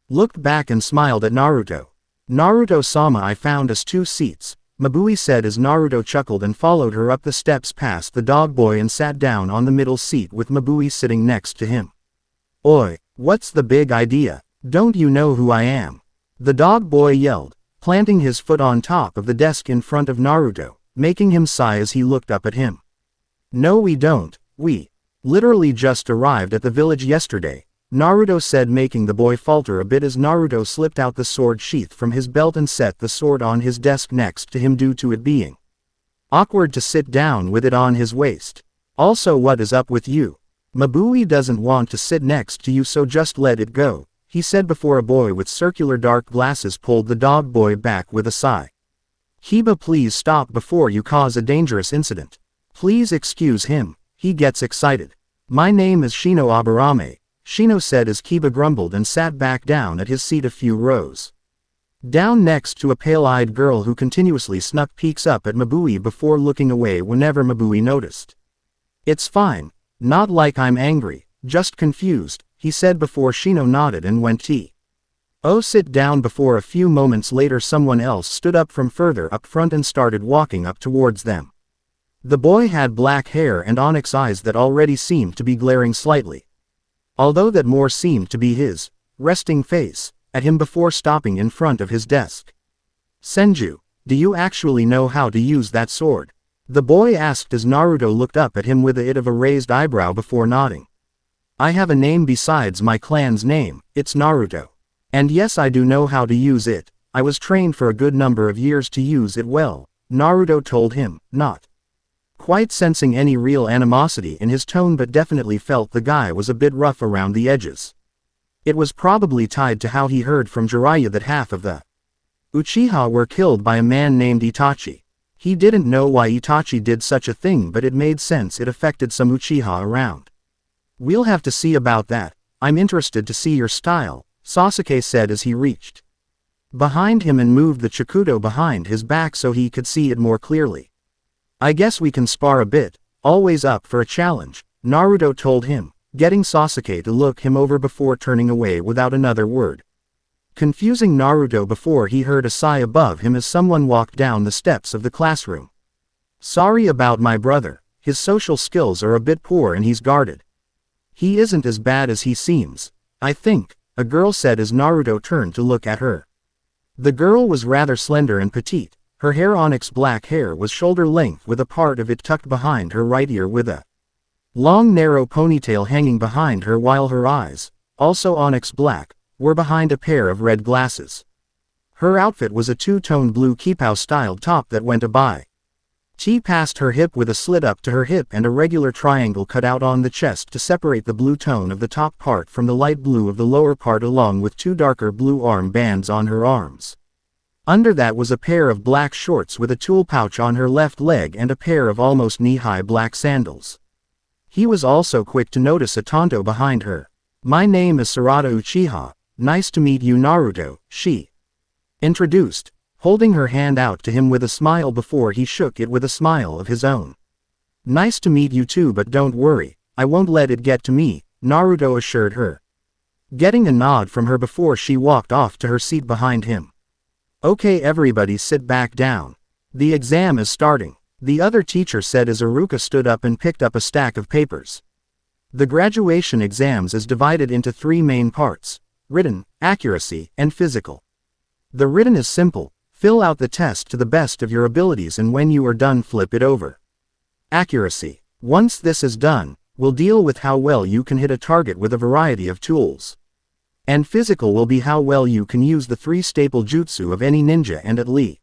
looked back and smiled at Naruto. Naruto-sama, I found us 2 seats, Mabui said as Naruto chuckled and followed her up the steps past the dog boy and sat down on the middle seat with Mabui sitting next to him. Oi, what's the big idea? Don't you know who I am? The dog boy yelled, planting his foot on top of the desk in front of Naruto, making him sigh as he looked up at him. No, we don't. We literally just arrived at the village yesterday, Naruto said, making the boy falter a bit as Naruto slipped out the sword sheath from his belt and set the sword on his desk next to him due to it being awkward to sit down with it on his waist. Also, what is up with you? Mabui doesn't want to sit next to you, so just let it go, he said before a boy with circular dark glasses pulled the dog boy back with a sigh. Kiba, please stop before you cause a dangerous incident. Please excuse him, he gets excited. My name is Shino Aburame, Shino said as Kiba grumbled and sat back down at his seat a few rows down next to a pale-eyed girl who continuously snuck peeks up at Mabui before looking away whenever Mabui noticed. It's fine, not like I'm angry, just confused, he said before Shino nodded and went to sit down. Before a few moments later someone else stood up from further up front and started walking up towards them. The boy had black hair and onyx eyes that already seemed to be glaring slightly, although that more seemed to be his resting face at him before stopping in front of his desk. Senju, do you actually know how to use that sword? The boy asked as Naruto looked up at him with a bit of a raised eyebrow before nodding. I have a name besides my clan's name, it's Naruto. And yes, I do know how to use it, I was trained for a good number of years to use it well, Naruto told him, not quite sensing any real animosity in his tone, but definitely felt the guy was a bit rough around the edges. It was probably tied to how he heard from Jiraiya that half of the Uchiha were killed by a man named Itachi. He didn't know why Itachi did such a thing, but it made sense it affected some Uchiha around. We'll have to see about that, I'm interested to see your style, Sasuke said as he reached behind him and moved the Chikuto behind his back so he could see it more clearly. I guess we can spar a bit, always up for a challenge, Naruto told him, getting Sasuke to look him over before turning away without another word, confusing Naruto before he heard a sigh above him as someone walked down the steps of the classroom. Sorry about my brother, his social skills are a bit poor and he's guarded. He isn't as bad as he seems, I think, a girl said as Naruto turned to look at her. The girl was rather slender and petite. Her hair, onyx black hair, was shoulder length with a part of it tucked behind her right ear with a long narrow ponytail hanging behind her, while her eyes, also onyx black, were behind a pair of red glasses. Her outfit was a two-tone blue kipao styled top that went past her hip with a slit up to her hip and a regular triangle cut out on the chest to separate the blue tone of the top part from the light blue of the lower part, along with 2 darker blue arm bands on her arms. Under that was a pair of black shorts with a tool pouch on her left leg and a pair of almost knee-high black sandals. He was also quick to notice a Tonto behind her. My name is Sarada Uchiha, nice to meet you Naruto, she introduced, holding her hand out to him with a smile before he shook it with a smile of his own. Nice to meet you too, but don't worry, I won't let it get to me, Naruto assured her, getting a nod from her before she walked off to her seat behind him. Okay, everybody sit back down. The exam is starting, the other teacher said as Iruka stood up and picked up a stack of papers. The graduation exams is divided into 3 main parts: written, accuracy, and physical. The written is simple, Fill out the test to the best of your abilities and when you are done flip it over. Accuracy. Once this is done, we'll deal with how well you can hit a target with a variety of tools. And physical will be how well you can use the 3 staple jutsu of any ninja and at least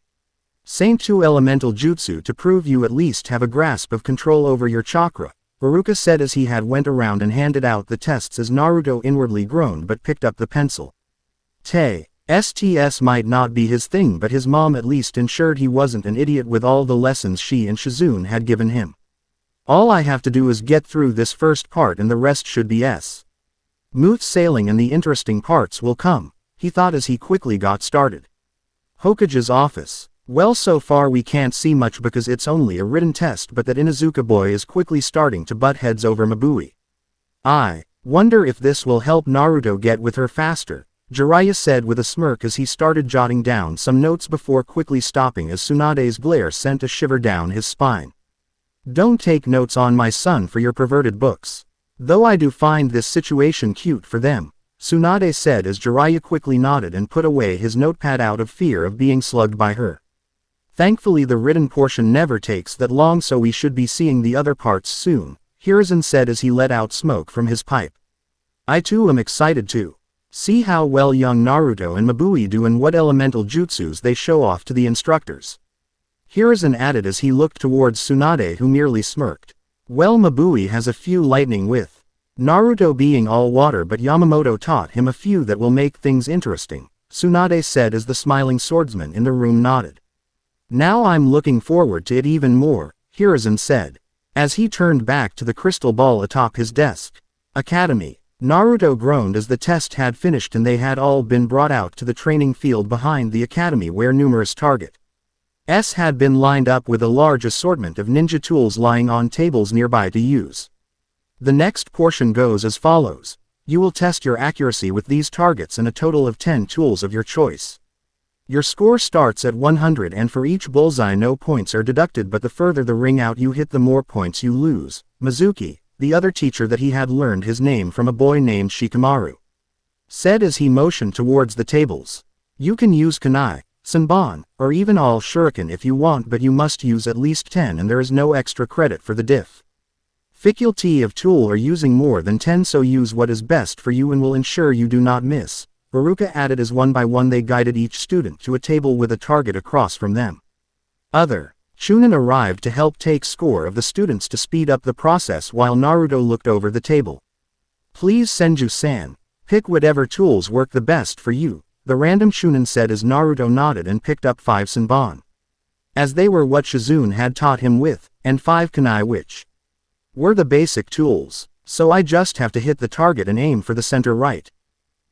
same 2 elemental jutsu to prove you at least have a grasp of control over your chakra, Haruka said as he had went around and handed out the tests as Naruto inwardly groaned but picked up the pencil. STS might not be his thing but his mom at least ensured he wasn't an idiot with all the lessons she and Shizune had given him. All I have to do is get through this first part and the rest should be smooth sailing and the interesting parts will come, he thought as he quickly got started. Hokage's office. Well, so far we can't see much because it's only a written test, but that Inuzuka boy is quickly starting to butt heads over Mabui. I wonder if this will help Naruto get with her faster, Jiraiya said with a smirk as he started jotting down some notes before quickly stopping as Tsunade's glare sent a shiver down his spine. Don't take notes on my son for your perverted books. Though I do find this situation cute for them, Tsunade said as Jiraiya quickly nodded and put away his notepad out of fear of being slugged by her. Thankfully the written portion never takes that long, so we should be seeing the other parts soon, Hiruzen said as he let out smoke from his pipe. I too am excited to see how well young Naruto and Mabui do and what elemental jutsus they show off to the instructors. Hiruzen added as he looked towards Tsunade, who merely smirked. Well, Mabui has a few lightning with Naruto being all water, but Yamamoto taught him a few that will make things interesting, Tsunade said as the smiling swordsman in the room nodded. Now I'm looking forward to it even more, Hiruzen said, as he turned back to the crystal ball atop his desk. Academy. Naruto groaned as the test had finished and they had all been brought out to the training field behind the academy where numerous targets had been lined up with a large assortment of ninja tools lying on tables nearby to use. The next portion goes as follows. You will test your accuracy with these targets and a total of 10 tools of your choice. Your score starts at 100 and for each bullseye no points are deducted, but the further the ring out you hit the more points you lose, Mizuki, the other teacher that he had learned his name from a boy named Shikamaru, said as he motioned towards the tables. You can use kunai, senbon, or even all shuriken if you want, but you must use at least 10 and there is no extra credit for the difficulty of tool or using more than 10, so use what is best for you and will ensure you do not miss, Haruka added as one by one they guided each student to a table with a target across from them. Other Chunin arrived to help take score of the students to speed up the process while Naruto looked over the table. Please Senju-san, pick whatever tools work the best for you, the random Chunin said as Naruto nodded and picked up 5 senbon, as they were what Shizune had taught him with, and 5 kunai which were the basic tools, so I just have to hit the target and aim for the center right?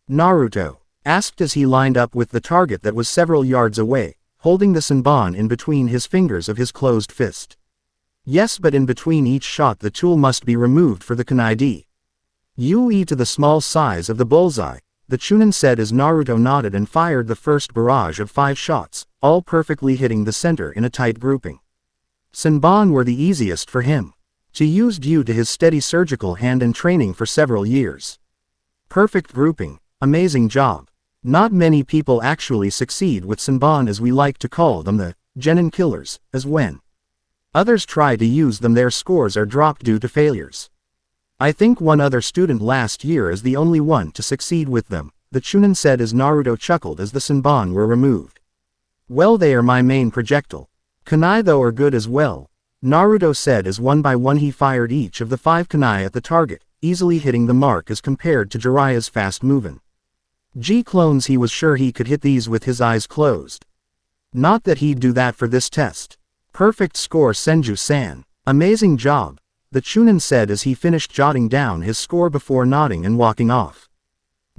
Naruto asked as he lined up with the target that was several yards away, holding the senbon in between his fingers of his closed fist. Yes, but in between each shot the tool must be removed for the kunai UE to the small size of the bullseye, the Chunin said as Naruto nodded and fired the first barrage of 5 shots, all perfectly hitting the center in a tight grouping. Senbon were the easiest for him to use due to his steady surgical hand and training for several years. Perfect grouping. Amazing job. Not many people actually succeed with senbon, as we like to call them, the genin killers, as when others try to use them their scores are dropped due to failures. I think one other student last year is the only one to succeed with them, the Chunin said as Naruto chuckled as the senbon were removed. Well, they are my main projectile. Kunai though are good as well, Naruto said as one by one he fired each of the 5 kunai at the target, easily hitting the mark as compared to Jiraiya's fast moving G-clones. He was sure he could hit these with his eyes closed. Not that he'd do that for this test. Perfect score Senju-san. Amazing job, the Chunin said as he finished jotting down his score before nodding and walking off.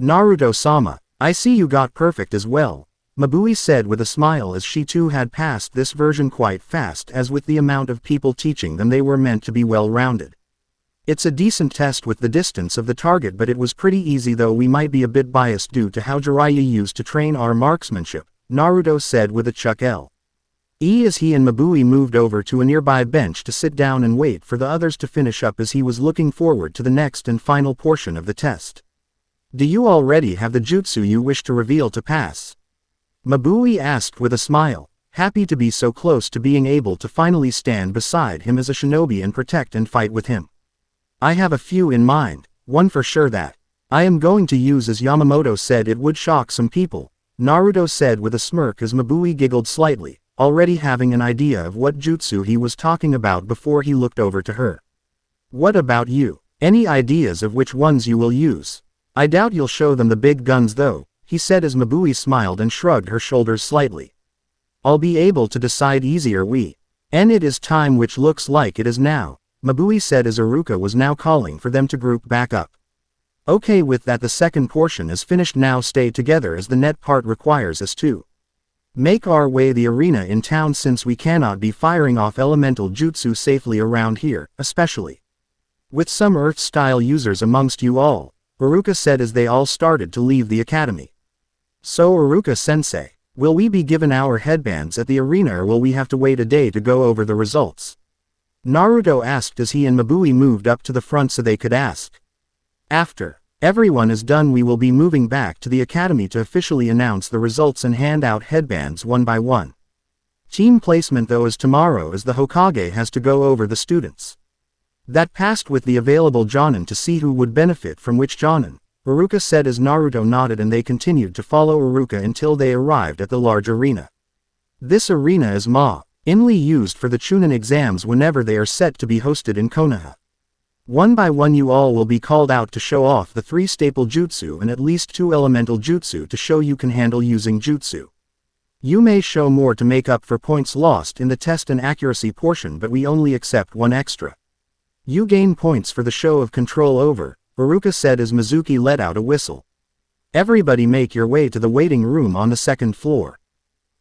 Naruto-sama, I see you got perfect as well, Mabui said with a smile as she too had passed this version quite fast, as with the amount of people teaching them they were meant to be well-rounded. It's a decent test with the distance of the target, but it was pretty easy, though we might be a bit biased due to how Jiraiya used to train our marksmanship, Naruto said with a chuckle. As he and Mabui moved over to a nearby bench to sit down and wait for the others to finish up, as he was looking forward to the next and final portion of the test. Do you already have the jutsu you wish to reveal to pass? Mabui asked with a smile, happy to be so close to being able to finally stand beside him as a shinobi and protect and fight with him. I have a few in mind, one for sure that I am going to use, as Yamamoto said it would shock some people, Naruto said with a smirk as Mabui giggled slightly, already having an idea of what jutsu he was talking about before he looked over to her. What about you? Any ideas of which ones you will use? I doubt you'll show them the big guns though, he said as Mabui smiled and shrugged her shoulders slightly. I'll be able to decide easier and it is time, which looks like it is now, Mabui said as Iruka was now calling for them to group back up. Okay, with that, the second portion is finished now. Stay together as the net part requires us to make our way the arena in town, since we cannot be firing off elemental jutsu safely around here, especially with some earth-style users amongst you all, Iruka said as they all started to leave the academy. So Iruka-sensei, will we be given our headbands at the arena, or will we have to wait a day to go over the results? Naruto asked as he and Mabui moved up to the front so they could ask. After everyone is done, we will be moving back to the academy to officially announce the results and hand out headbands one by one. Team placement though is tomorrow, as the Hokage has to go over the students that passed with the available jonin to see who would benefit from which jonin, Iruka said as Naruto nodded, and they continued to follow Iruka until they arrived at the large arena. This arena is mainly used for the Chunin exams whenever they are set to be hosted in Konoha. One by one you all will be called out to show off the 3 staple jutsu and at least 2 elemental jutsu to show you can handle using jutsu. You may show more to make up for points lost in the test and accuracy portion, but we only accept 1 extra. You gain points for the show of control over, Iruka said as Mizuki let out a whistle. Everybody make your way to the waiting room on the 2nd floor.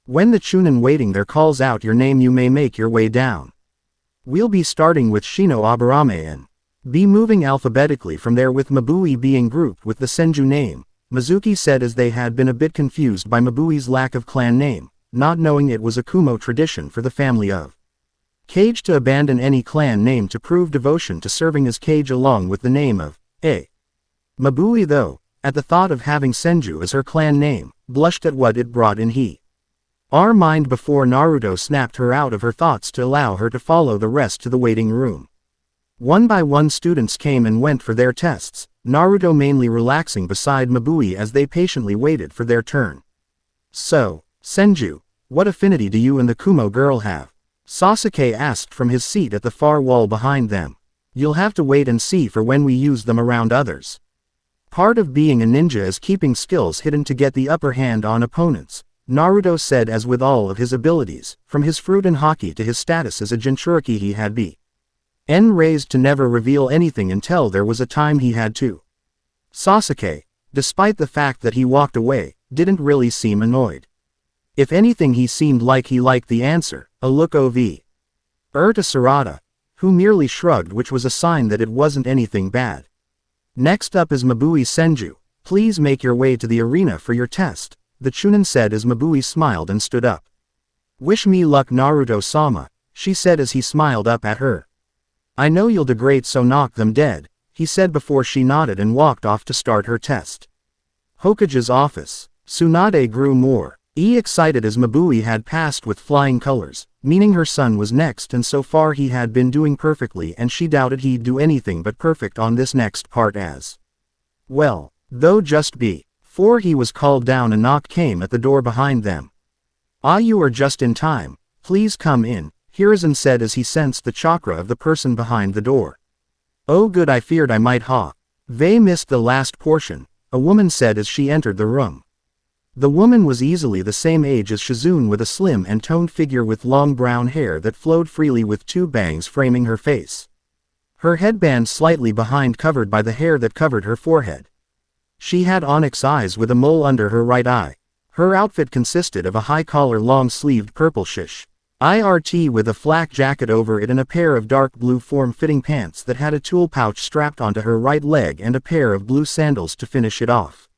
When the Chunin waiting there calls out your name, you may make your way down. We'll be starting with Shino Aburame and be moving alphabetically from there, with Mabui being grouped with the Senju name, Mizuki said as they had been a bit confused by Mabui's lack of clan name, not knowing it was a Kumo tradition for the family of Kage to abandon any clan name to prove devotion to serving as Kage along with the name of Mabui, though, at the thought of having Senju as her clan name, blushed at what it brought in her mind before Naruto snapped her out of her thoughts to allow her to follow the rest to the waiting room. One by one students came and went for their tests, Naruto mainly relaxing beside Mabui as they patiently waited for their turn. So, Senju, what affinity do you and the Kumo girl have? Sasuke asked from his seat at the far wall behind them. You'll have to wait and see for when we use them around others. Part of being a ninja is keeping skills hidden to get the upper hand on opponents, Naruto said as with all of his abilities, from his fruit and haki to his status as a Jinchuriki, he had been raised to never reveal anything until there was a time he had to. Sasuke, despite the fact that he walked away, didn't really seem annoyed. If anything, he seemed like he liked the answer, a look over to Sarada, who merely shrugged, which was a sign that it wasn't anything bad. Next up is Mabui. Senju, please make your way to the arena for your test, the Chunin said as Mabui smiled and stood up. Wish me luck, Naruto-sama, she said as he smiled up at her. I know you'll do great, so knock them dead, he said before she nodded and walked off to start her test. Hokage's office. Tsunade grew more excited as Mabui had passed with flying colors, meaning her son was next, and so far he had been doing perfectly and she doubted he'd do anything but perfect on this next part as well, though just before he was called down a knock came at the door behind them. Ah, you are just in time, please come in, Hiruzen said as he sensed the chakra of the person behind the door. Oh good, I feared I might They missed the last portion, a woman said as she entered the room. The woman was easily the same age as Shizune, with a slim and toned figure with long brown hair that flowed freely with 2 bangs framing her face. Her headband slightly behind covered by the hair that covered her forehead. She had onyx eyes with a mole under her right eye. Her outfit consisted of a high-collar long-sleeved purple shirt with a flak jacket over it and a pair of dark blue form-fitting pants that had a tool pouch strapped onto her right leg and a pair of blue sandals to finish it off.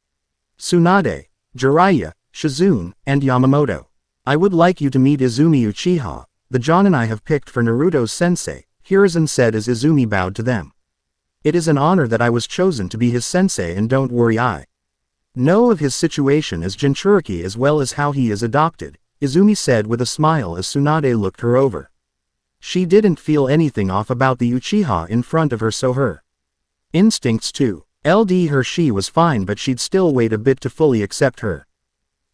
Tsunade, Jiraiya, Shizune, and Yamamoto. I would like you to meet Izumi Uchiha, the jonin I have picked for Naruto's sensei, Hiruzen said as Izumi bowed to them. It is an honor that I was chosen to be his sensei, and don't worry, I Know of his situation as Jinchuriki as well as how he is adopted, Izumi said with a smile as Tsunade looked her over. She didn't feel anything off about the Uchiha in front of her, so her instincts too. She was fine, but she'd still wait a bit to fully accept her.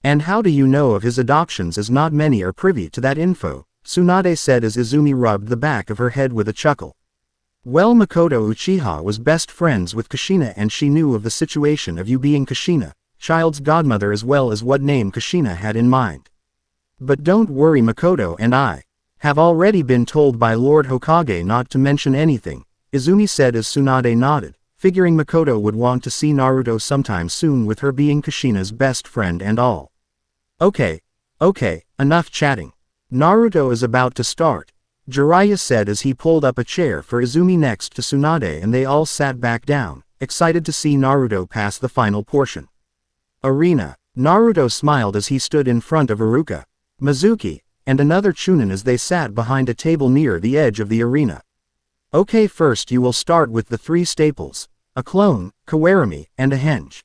And how do you know of his adoptions, as not many are privy to that info, Tsunade said as Izumi rubbed the back of her head with a chuckle. Well, Makoto Uchiha was best friends with Kushina and she knew of the situation of you being Kushina, child's godmother, as well as what name Kushina had in mind. But don't worry, Makoto and I have already been told by Lord Hokage not to mention anything, Izumi said as Tsunade nodded, figuring Makoto would want to see Naruto sometime soon with her being Kushina's best friend and all. Okay, enough chatting. Naruto is about to start, Jiraiya said as he pulled up a chair for Izumi next to Tsunade and they all sat back down, excited to see Naruto pass the final portion. Arena. Naruto smiled as he stood in front of Iruka, Mizuki, and another Chunin as they sat behind a table near the edge of the arena. Okay, first you will start with the 3 staples, a clone, Kawarami, and a henge.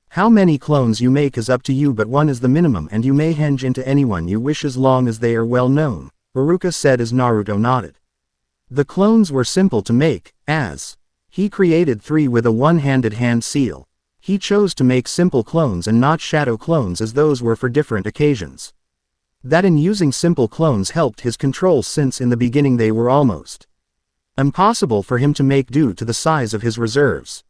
How many clones you make is up to you, but 1 is the minimum and you may henge into anyone you wish as long as they are well known, Iruka said as Naruto nodded. The clones were simple to make, as he created 3 with a one-handed hand seal. He chose to make simple clones and not shadow clones, as those were for different occasions. That in using simple clones helped his control, since in the beginning they were almost impossible for him to make due to the size of his reserves.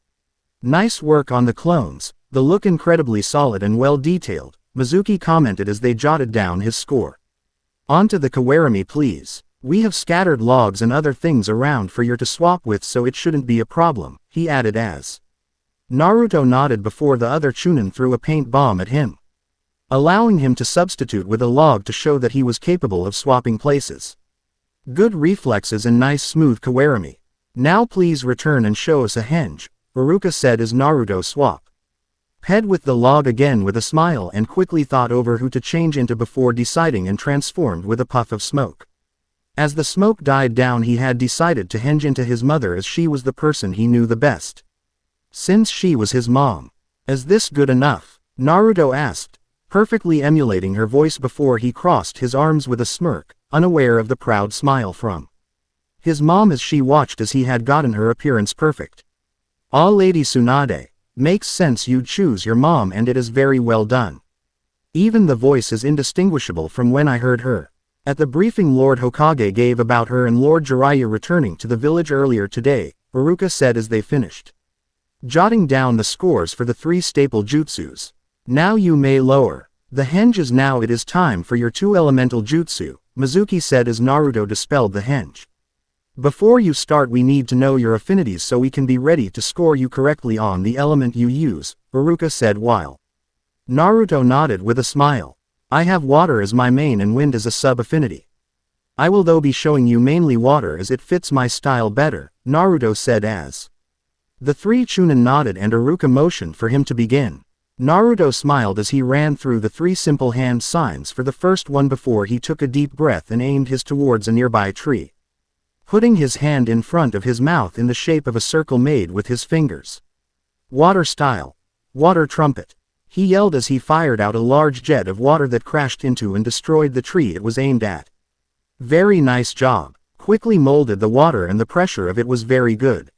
Nice work on the clones, they look incredibly solid and well detailed, Mizuki commented as they jotted down his score. Onto the Kawarami please. We have scattered logs and other things around for you to swap with, so it shouldn't be a problem, he added as Naruto nodded before the other Chunin threw a paint bomb at him, allowing him to substitute with a log to show that he was capable of swapping places. Good reflexes and nice smooth Kawarami. Now please return and show us a henge, Iruka said as Naruto swapped head with the log again with a smile and quickly thought over who to change into before deciding and transformed with a puff of smoke. As the smoke died down, he had decided to henge into his mother, as she was the person he knew the best, since she was his mom. Is this good enough? Naruto asked, perfectly emulating her voice before he crossed his arms with a smirk, unaware of the proud smile from his mom as she watched as he had gotten her appearance perfect. Ah, Lady Tsunade, makes sense, you choose your mom and it is very well done. Even the voice is indistinguishable from when I heard her at the briefing Lord Hokage gave about her and Lord Jiraiya returning to the village earlier today, Iruka said as they finished jotting down the scores for the 3 staple jutsus. Now you may lower the henges. Now it is time for your 2 elemental jutsu, Mizuki said as Naruto dispelled the henge. Before you start, we need to know your affinities so we can be ready to score you correctly on the element you use, Iruka said while Naruto nodded with a smile. I have water as my main and wind as a sub-affinity. I will though be showing you mainly water as it fits my style better, Naruto said as the 3 Chunin nodded and Iruka motioned for him to begin. Naruto smiled as he ran through the 3 simple hand signs for the first one before he took a deep breath and aimed his towards a nearby tree, putting his hand in front of his mouth in the shape of a circle made with his fingers. Water style. Water trumpet. He yelled as he fired out a large jet of water that crashed into and destroyed the tree it was aimed at. Very nice job. Quickly molded the water and the pressure of it was very good.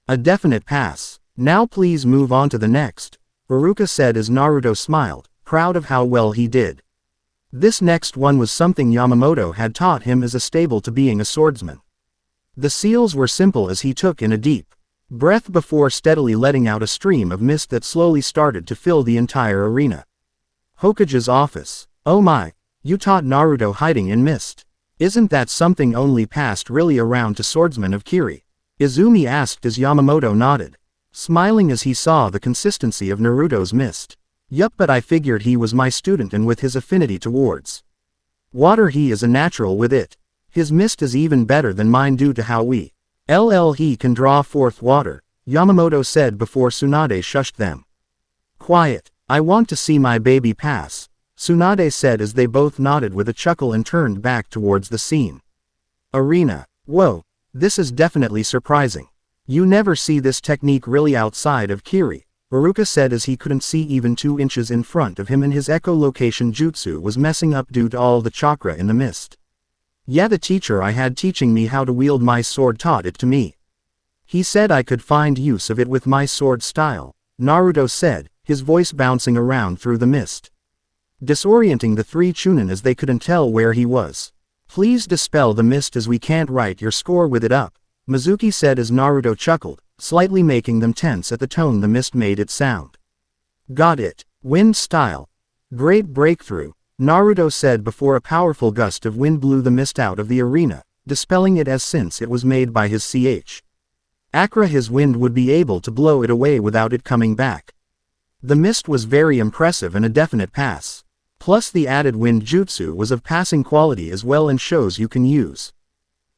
A definite pass. Now please move on to the next, Iruka said as Naruto smiled, proud of how well he did. This next one was something Yamamoto had taught him as a stable to being a swordsman. The seals were simple as he took in a deep breath before steadily letting out a stream of mist that slowly started to fill the entire arena. Hokage's office. Oh my, you taught Naruto hiding in mist. Isn't that something only passed really around to swordsmen of Kiri? Izumi asked as Yamamoto nodded, smiling as he saw the consistency of Naruto's mist. Yup, but I figured he was my student and with his affinity towards water he is a natural with it. His mist is even better than mine due to how he can draw forth water, Yamamoto said before Tsunade shushed them. Quiet, I want to see my baby pass, Tsunade said as they both nodded with a chuckle and turned back towards the scene. Arena. Whoa, this is definitely surprising. You never see this technique really outside of Kiri, Haruka said as he couldn't see even 2 inches in front of him and his echolocation jutsu was messing up due to all the chakra in the mist. Yeah, the teacher I had teaching me how to wield my sword taught it to me. He said I could find use of it with my sword style, Naruto said, his voice bouncing around through the mist, disorienting the 3 chunin as they couldn't tell where he was. Please dispel the mist as we can't write your score with it up, Mizuki said as Naruto chuckled, slightly making them tense at the tone the mist made it sound. Got it. Wind style. Great breakthrough, Naruto said before a powerful gust of wind blew the mist out of the arena, dispelling it as since it was made by his Akra his wind would be able to blow it away without it coming back. The mist was very impressive and a definite pass. Plus the added wind jutsu was of passing quality as well and shows you can use.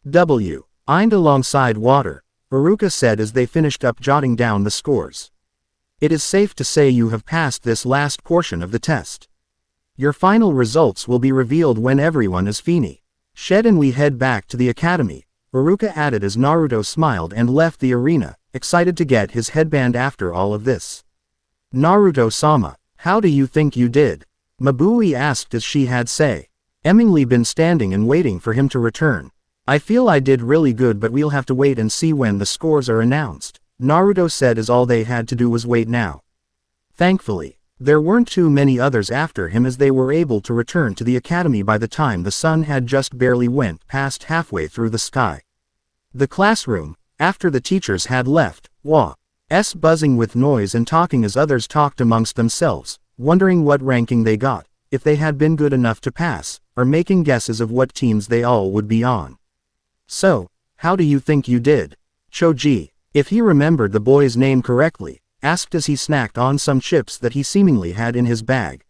Teained alongside water, Haruka said as they finished up jotting down the scores. It is safe to say you have passed this last portion of the test. Your final results will be revealed when everyone is finished. And we head back to the academy, Haruka added as Naruto smiled and left the arena, excited to get his headband after all of this. Naruto-sama, how do you think you did? Mabui asked as she had seemingly been standing and waiting for him to return. I feel I did really good, but we'll have to wait and see when the scores are announced, Naruto said as all they had to do was wait now. Thankfully, there weren't too many others after him as they were able to return to the academy by the time the sun had just barely went past halfway through the sky. The classroom, after the teachers had left, was buzzing with noise and talking as others talked amongst themselves, wondering what ranking they got, if they had been good enough to pass, or making guesses of what teams they all would be on. So, how do you think you did? Choji, if he remembered the boy's name correctly, asked as he snacked on some chips that he seemingly had in his bag.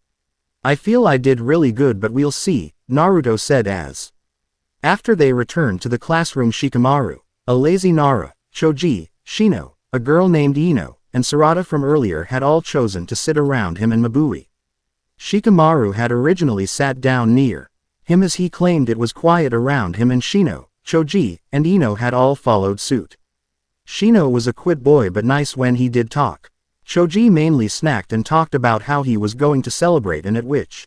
I feel I did really good, but we'll see, Naruto said as. After they returned to the classroom, Shikamaru, a lazy Nara, Choji, Shino, a girl named Ino, and Sarada from earlier had all chosen to sit around him and Mabui. Shikamaru had originally sat down near him as he claimed it was quiet around him, and Shino, Choji, and Ino had all followed suit. Shino was a quiet boy but nice when he did talk. Choji mainly snacked and talked about how he was going to celebrate and at which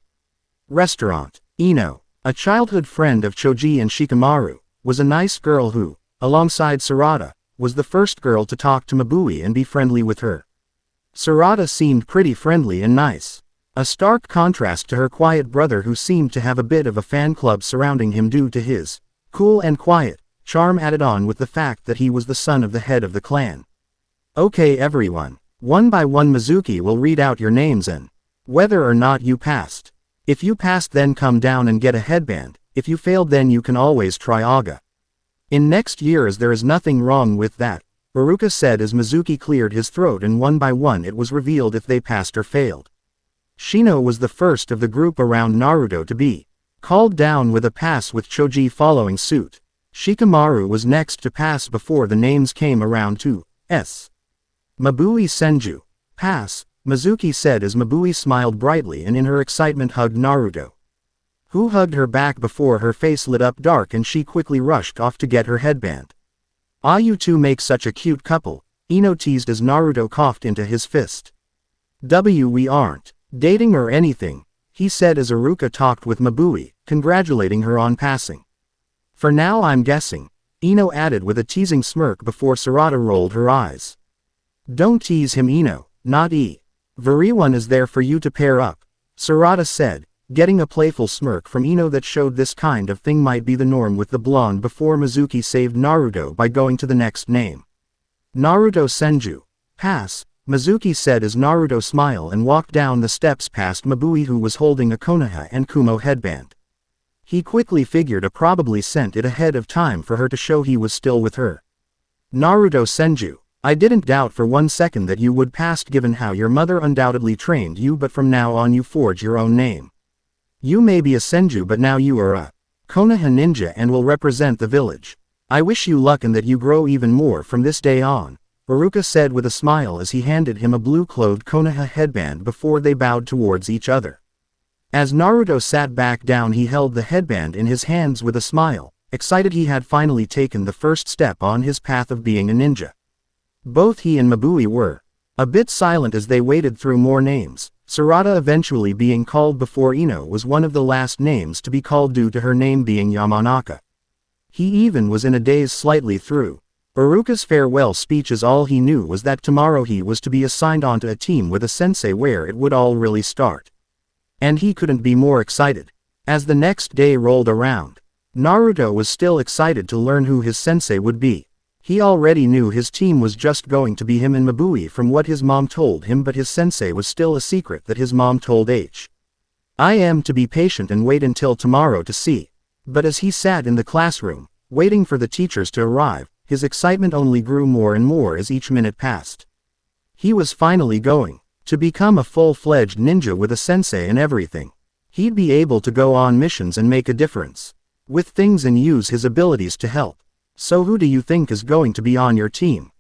restaurant. Ino, a childhood friend of Choji and Shikamaru, was a nice girl who, alongside Sarada, was the first girl to talk to Mabui and be friendly with her. Sarada seemed pretty friendly and nice. A stark contrast to her quiet brother who seemed to have a bit of a fan club surrounding him due to his cool and quiet charm, added on with the fact that he was the son of the head of the clan. Okay everyone, one by one Mizuki will read out your names and whether or not you passed. If you passed then come down and get a headband, if you failed then you can always try Aga. In next years there is nothing wrong with that, Haruka said as Mizuki cleared his throat and one by one it was revealed if they passed or failed. Shino was the first of the group around Naruto to be called down with a pass, with Choji following suit. Shikamaru was next to pass before the names came around to S. Mabui Senju. Pass, Mizuki said as Mabui smiled brightly and in her excitement hugged Naruto, who hugged her back before her face lit up dark and she quickly rushed off to get her headband. Ah, you two make such a cute couple, Ino teased as Naruto coughed into his fist. We aren't dating or anything, he said as Haruka talked with Mabui, congratulating her on passing. For now I'm guessing, Ino added with a teasing smirk before Sarada rolled her eyes. Don't tease him Ino, not everyone is there for you to pair up, Sarada said, getting a playful smirk from Ino that showed this kind of thing might be the norm with the blonde before Mizuki saved Naruto by going to the next name. Naruto Senju. Pass, Mizuki said as Naruto smiled and walked down the steps past Mabui who was holding a Konoha and Kumo headband. He quickly figured a probably sent it ahead of time for her to show he was still with her. Naruto Senju. I didn't doubt for one second that you would pass given how your mother undoubtedly trained you, but from now on you forge your own name. You may be a Senju but now you are a Konoha ninja and will represent the village. I wish you luck and that you grow even more from this day on, Haruka said with a smile as he handed him a blue-clothed Konoha headband before they bowed towards each other. As Naruto sat back down he held the headband in his hands with a smile, excited he had finally taken the first step on his path of being a ninja. Both he and Mabui were A bit silent as they waited through more names, Sarada eventually being called before Ino was one of the last names to be called due to her name being Yamanaka. He even was in a daze slightly through. Uruka's farewell speech, as all he knew was that tomorrow he was to be assigned onto a team with a sensei where it would all really start. And he couldn't be more excited. As the next day rolled around, Naruto was still excited to learn who his sensei would be. He already knew his team was just going to be him and Mabui from what his mom told him, but his sensei was still a secret that his mom told H. I am to be patient and wait until tomorrow to see. But as he sat in the classroom, waiting for the teachers to arrive, his excitement only grew more and more as each minute passed. He was finally going to become a full-fledged ninja with a sensei and everything. He'd be able to go on missions and make a difference with things and use his abilities to help. So who do you think is going to be on your team?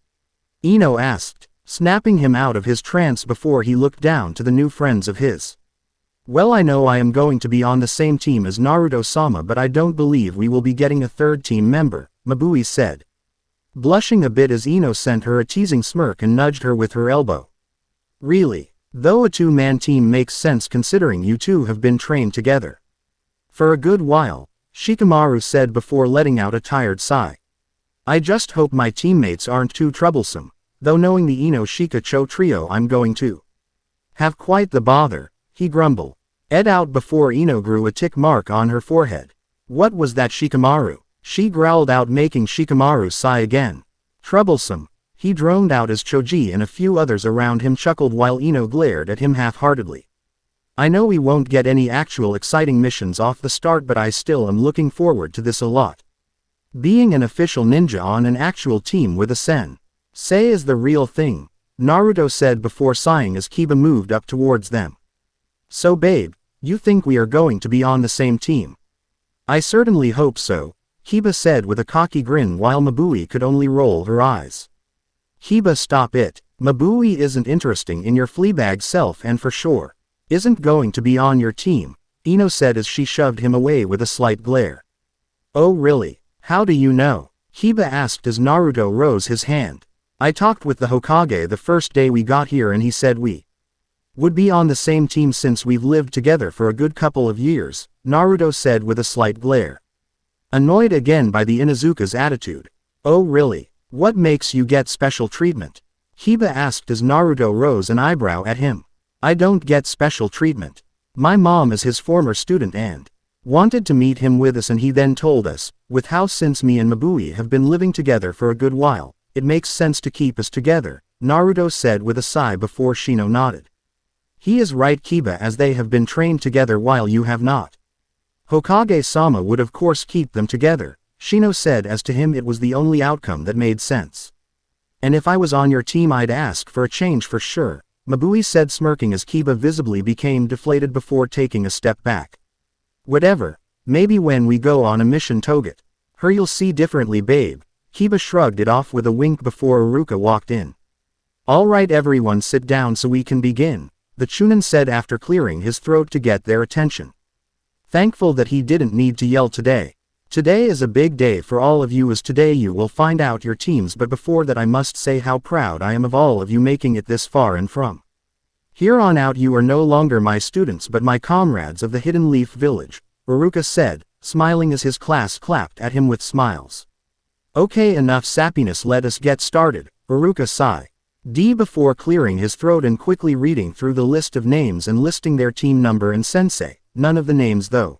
Ino asked, snapping him out of his trance before he looked down to the new friends of his. Well, I know I am going to be on the same team as Naruto-sama, but I don't believe we will be getting a third team member, Mabui said, blushing a bit as Ino sent her a teasing smirk and nudged her with her elbow. Really? Though a two-man team makes sense considering you two have been trained together for a good while, Shikamaru said before letting out a tired sigh. I just hope my teammates aren't too troublesome, though knowing the Ino-Shika-Cho trio I'm going to have quite the bother, he grumbled. Ed out before Ino grew a tick mark on her forehead. What was that, Shikamaru? She growled out, making Shikamaru sigh again. Troublesome, he droned out as Choji and a few others around him chuckled while Ino glared at him half-heartedly. I know we won't get any actual exciting missions off the start, but I still am looking forward to this a lot. Being an official ninja on an actual team with a sensei is the real thing, Naruto said before sighing as Kiba moved up towards them. So babe, you think we are going to be on the same team? I certainly hope so, Kiba said with a cocky grin while Mabui could only roll her eyes. Kiba, stop it. Mabui isn't interesting in your fleabag self and for sure isn't going to be on your team, Ino said as she shoved him away with a slight glare. Oh really? How do you know? Kiba asked as Naruto rose his hand. I talked with the Hokage the first day we got here and he said we would be on the same team since we've lived together for a good couple of years, Naruto said with a slight glare. Annoyed again by the Inuzuka's attitude. Oh really? What makes you get special treatment? Kiba asked as Naruto rose an eyebrow at him. I don't get special treatment. My mom is his former student and wanted to meet him with us, and he then told us, with how since me and Mabui have been living together for a good while, it makes sense to keep us together, Naruto said with a sigh before Shino nodded. He is right, Kiba, as they have been trained together while you have not. Hokage-sama would of course keep them together, Shino said, as to him it was the only outcome that made sense. And if I was on your team I'd ask for a change for sure, Mabui said, smirking as Kiba visibly became deflated before taking a step back. Whatever, maybe when we go on a mission Toget. Her you'll see differently babe. Kiba shrugged it off with a wink before Uruka walked in. Alright everyone, sit down so we can begin, the Chunin said after clearing his throat to get their attention. Thankful that he didn't need to yell today. Today is a big day for all of you, as today you will find out your teams, but before that I must say how proud I am of all of you making it this far, and from here on out you are no longer my students but my comrades of the Hidden Leaf Village, Uruka said, smiling as his class clapped at him with smiles. Okay, enough sappiness, let us get started, Uruka sighed. Before clearing his throat and quickly reading through the list of names and listing their team number and sensei. None of the names though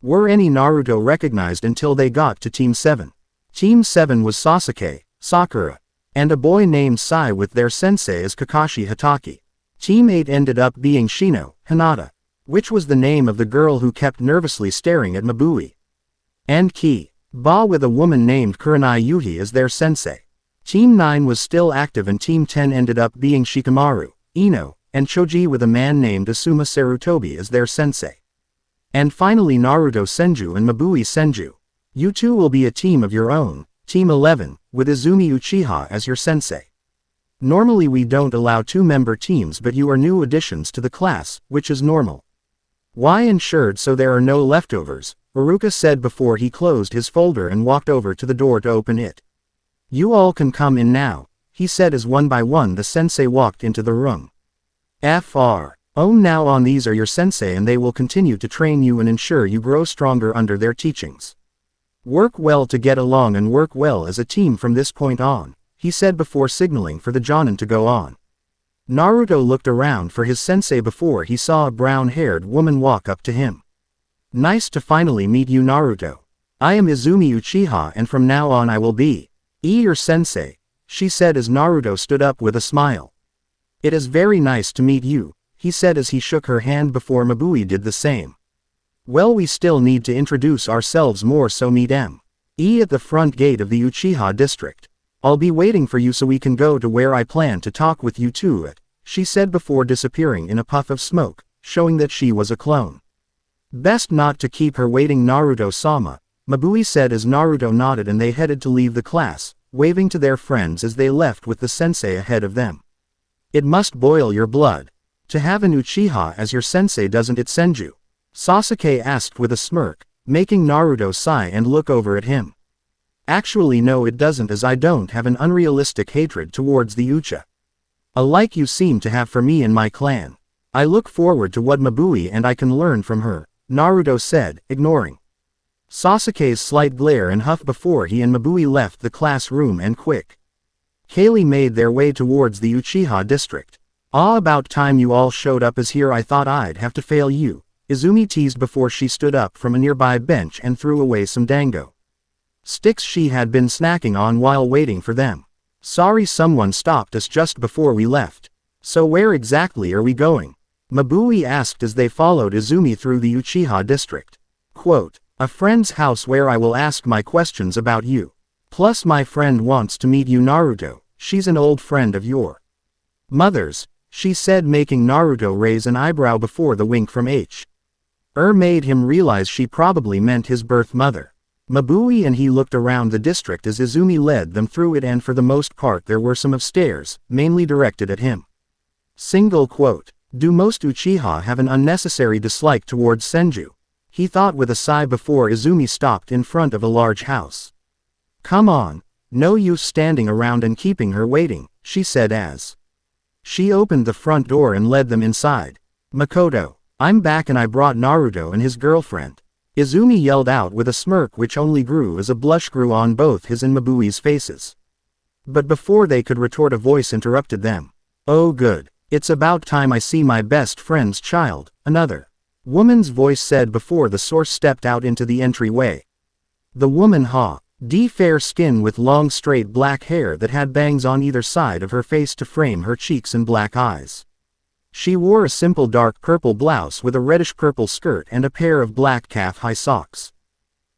were any Naruto recognized until they got to Team 7. Team 7 was Sasuke, Sakura, and a boy named Sai with their sensei as Kakashi Hatake. Team 8 ended up being Shino, Hinata, which was the name of the girl who kept nervously staring at Mabui, and Ba with a woman named Kurenai Yuhi as their sensei. Team 9 was still active and Team 10 ended up being Shikamaru, Ino, and Choji with a man named Asuma Sarutobi as their sensei. And finally Naruto Senju and Mabui Senju. You two will be a team of your own, Team 11, with Izumi Uchiha as your sensei. Normally we don't allow two-member teams, but you are new additions to the class, which is normal. Why ensured so there are no leftovers, Uruka said before he closed his folder and walked over to the door to open it. You all can come in now, he said as one by one the sensei walked into the room. Fr. Oh, now on, these are your sensei and they will continue to train you and ensure you grow stronger under their teachings. Work well to get along and work well as a team from this point on, he said before signaling for the Jonin to go on. Naruto looked around for his sensei before he saw a brown-haired woman walk up to him. Nice to finally meet you, Naruto. I am Izumi Uchiha and from now on I will be your sensei, she said as Naruto stood up with a smile. It is very nice to meet you, he said as he shook her hand before Mabui did the same. Well, we still need to introduce ourselves more, so meet at the front gate of the Uchiha district. I'll be waiting for you so we can go to where I plan to talk with you too, she said before disappearing in a puff of smoke, showing that she was a clone. Best not to keep her waiting, Naruto-sama, Mabui said as Naruto nodded and they headed to leave the class, waving to their friends as they left with the sensei ahead of them. It must boil your blood to have an Uchiha as your sensei, doesn't it, Senju? Sasuke asked with a smirk, making Naruto sigh and look over at him. Actually no, it doesn't, as I don't have an unrealistic hatred towards the Uchiha. Like you seem to have for me and my clan. I look forward to what Mabui and I can learn from her, Naruto said, ignoring Sasuke's slight glare and huff before he and Mabui left the classroom and quickly made their way towards the Uchiha district. About time you all showed up, as here I thought I'd have to fail you, Izumi teased before she stood up from a nearby bench and threw away some dango sticks she had been snacking on while waiting for them. Sorry, someone stopped us just before we left. So where exactly are we going? Mabui asked as they followed Izumi through the Uchiha district. Quote, a friend's house where I will ask my questions about you. Plus my friend wants to meet you, Naruto. She's an old friend of your mother's, she said, making Naruto raise an eyebrow before the wink from made him realize she probably meant his birth mother. Mabui and he looked around the district as Izumi led them through it, and for the most part there were some upstairs, mainly directed at him. Single quote. Do most Uchiha have an unnecessary dislike towards Senju? He thought with a sigh before Izumi stopped in front of a large house. Come on. No use standing around and keeping her waiting, she said as she opened the front door and led them inside. Makoto, I'm back and I brought Naruto and his girlfriend. Izumi yelled out with a smirk which only grew as a blush grew on both his and Mabui's faces. But before they could retort, a voice interrupted them. Oh good, it's about time I see my best friend's child, another woman's voice said before the source stepped out into the entryway. The woman fair skin with long straight black hair that had bangs on either side of her face to frame her cheeks and black eyes. She wore a simple dark purple blouse with a reddish purple skirt and a pair of black calf-high socks.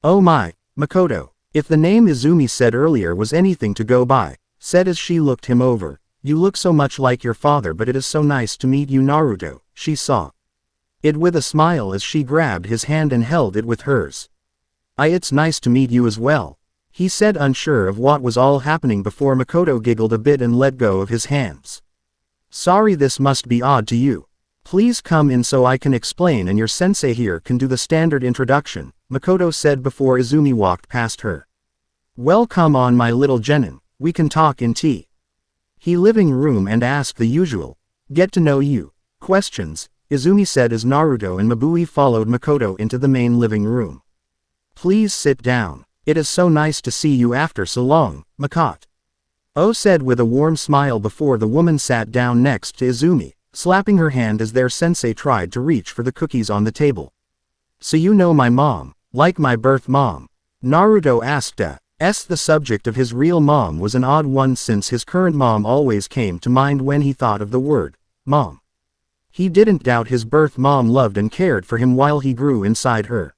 Oh my, Makoto, if the name Izumi said earlier was anything to go by, said as she looked him over, you look so much like your father, but it is so nice to meet you, Naruto, she saw it with a smile as she grabbed his hand and held it with hers. It's nice to meet you as well, he said, unsure of what was all happening before Makoto giggled a bit and let go of his hands. Sorry, this must be odd to you. Please come in so I can explain and your sensei here can do the standard introduction, Makoto said before Izumi walked past her. Well, come on my little genin, we can talk in he living room and ask the usual, get to know you questions, Izumi said as Naruto and Mabui followed Makoto into the main living room. Please sit down. It is so nice to see you after so long, Makoto said with a warm smile before the woman sat down next to Izumi, slapping her hand as their sensei tried to reach for the cookies on the table. So you know my mom, like my birth mom? Naruto asked. The subject of his real mom was an odd one since his current mom always came to mind when he thought of the word mom. He didn't doubt his birth mom loved and cared for him while he grew inside her.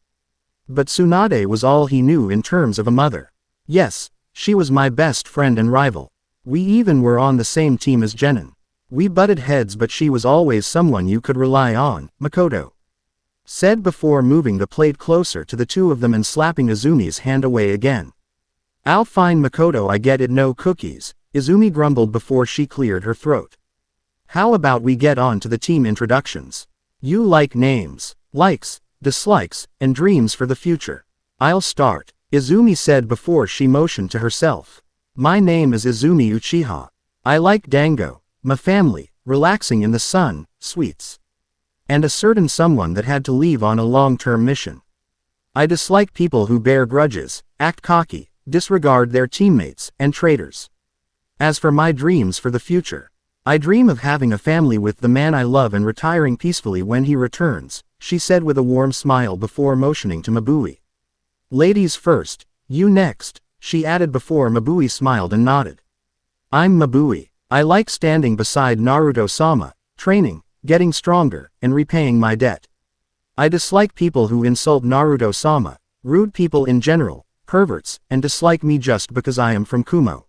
But Tsunade was all he knew in terms of a mother. Yes, she was my best friend and rival. We even were on the same team as Genin. We butted heads, but she was always someone you could rely on, Makoto said before moving the plate closer to the two of them and slapping Izumi's hand away again. I'll fine, Makoto, I get it, no cookies, Izumi grumbled before she cleared her throat. How about we get on to the team introductions? You like names, likes, dislikes, and dreams for the future. I'll start, Izumi said before she motioned to herself. My name is Izumi Uchiha. I like dango, my family, relaxing in the sun, sweets. And a certain someone that had to leave on a long-term mission. I dislike people who bear grudges, act cocky, disregard their teammates, and traitors. As for my dreams for the future, I dream of having a family with the man I love and retiring peacefully when he returns, she said with a warm smile before motioning to Mabui. Ladies first, you next, she added before Mabui smiled and nodded. I'm Mabui. I like standing beside Naruto-sama, training, getting stronger, and repaying my debt. I dislike people who insult Naruto-sama, rude people in general, perverts, and dislike me just because I am from Kumo.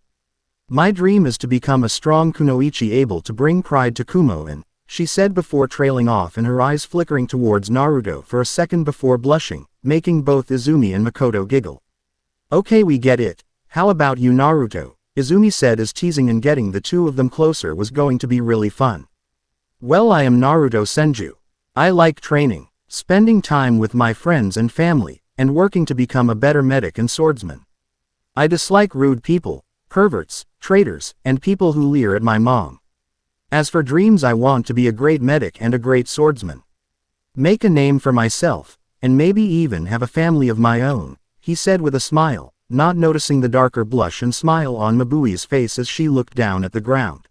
My dream is to become a strong kunoichi able to bring pride to Kumo and, she said before trailing off and her eyes flickering towards Naruto for a second before blushing, making both Izumi and Makoto giggle. Okay, we get it. How about you, Naruto? Izumi said as teasing and getting the two of them closer was going to be really fun. Well, I am Naruto Senju. I like training, spending time with my friends and family, and working to become a better medic and swordsman. I dislike rude people, perverts, traitors, and people who leer at my mom. As for dreams, I want to be a great medic and a great swordsman. Make a name for myself, and maybe even have a family of my own, he said with a smile, not noticing the darker blush and smile on Mabui's face as she looked down at the ground.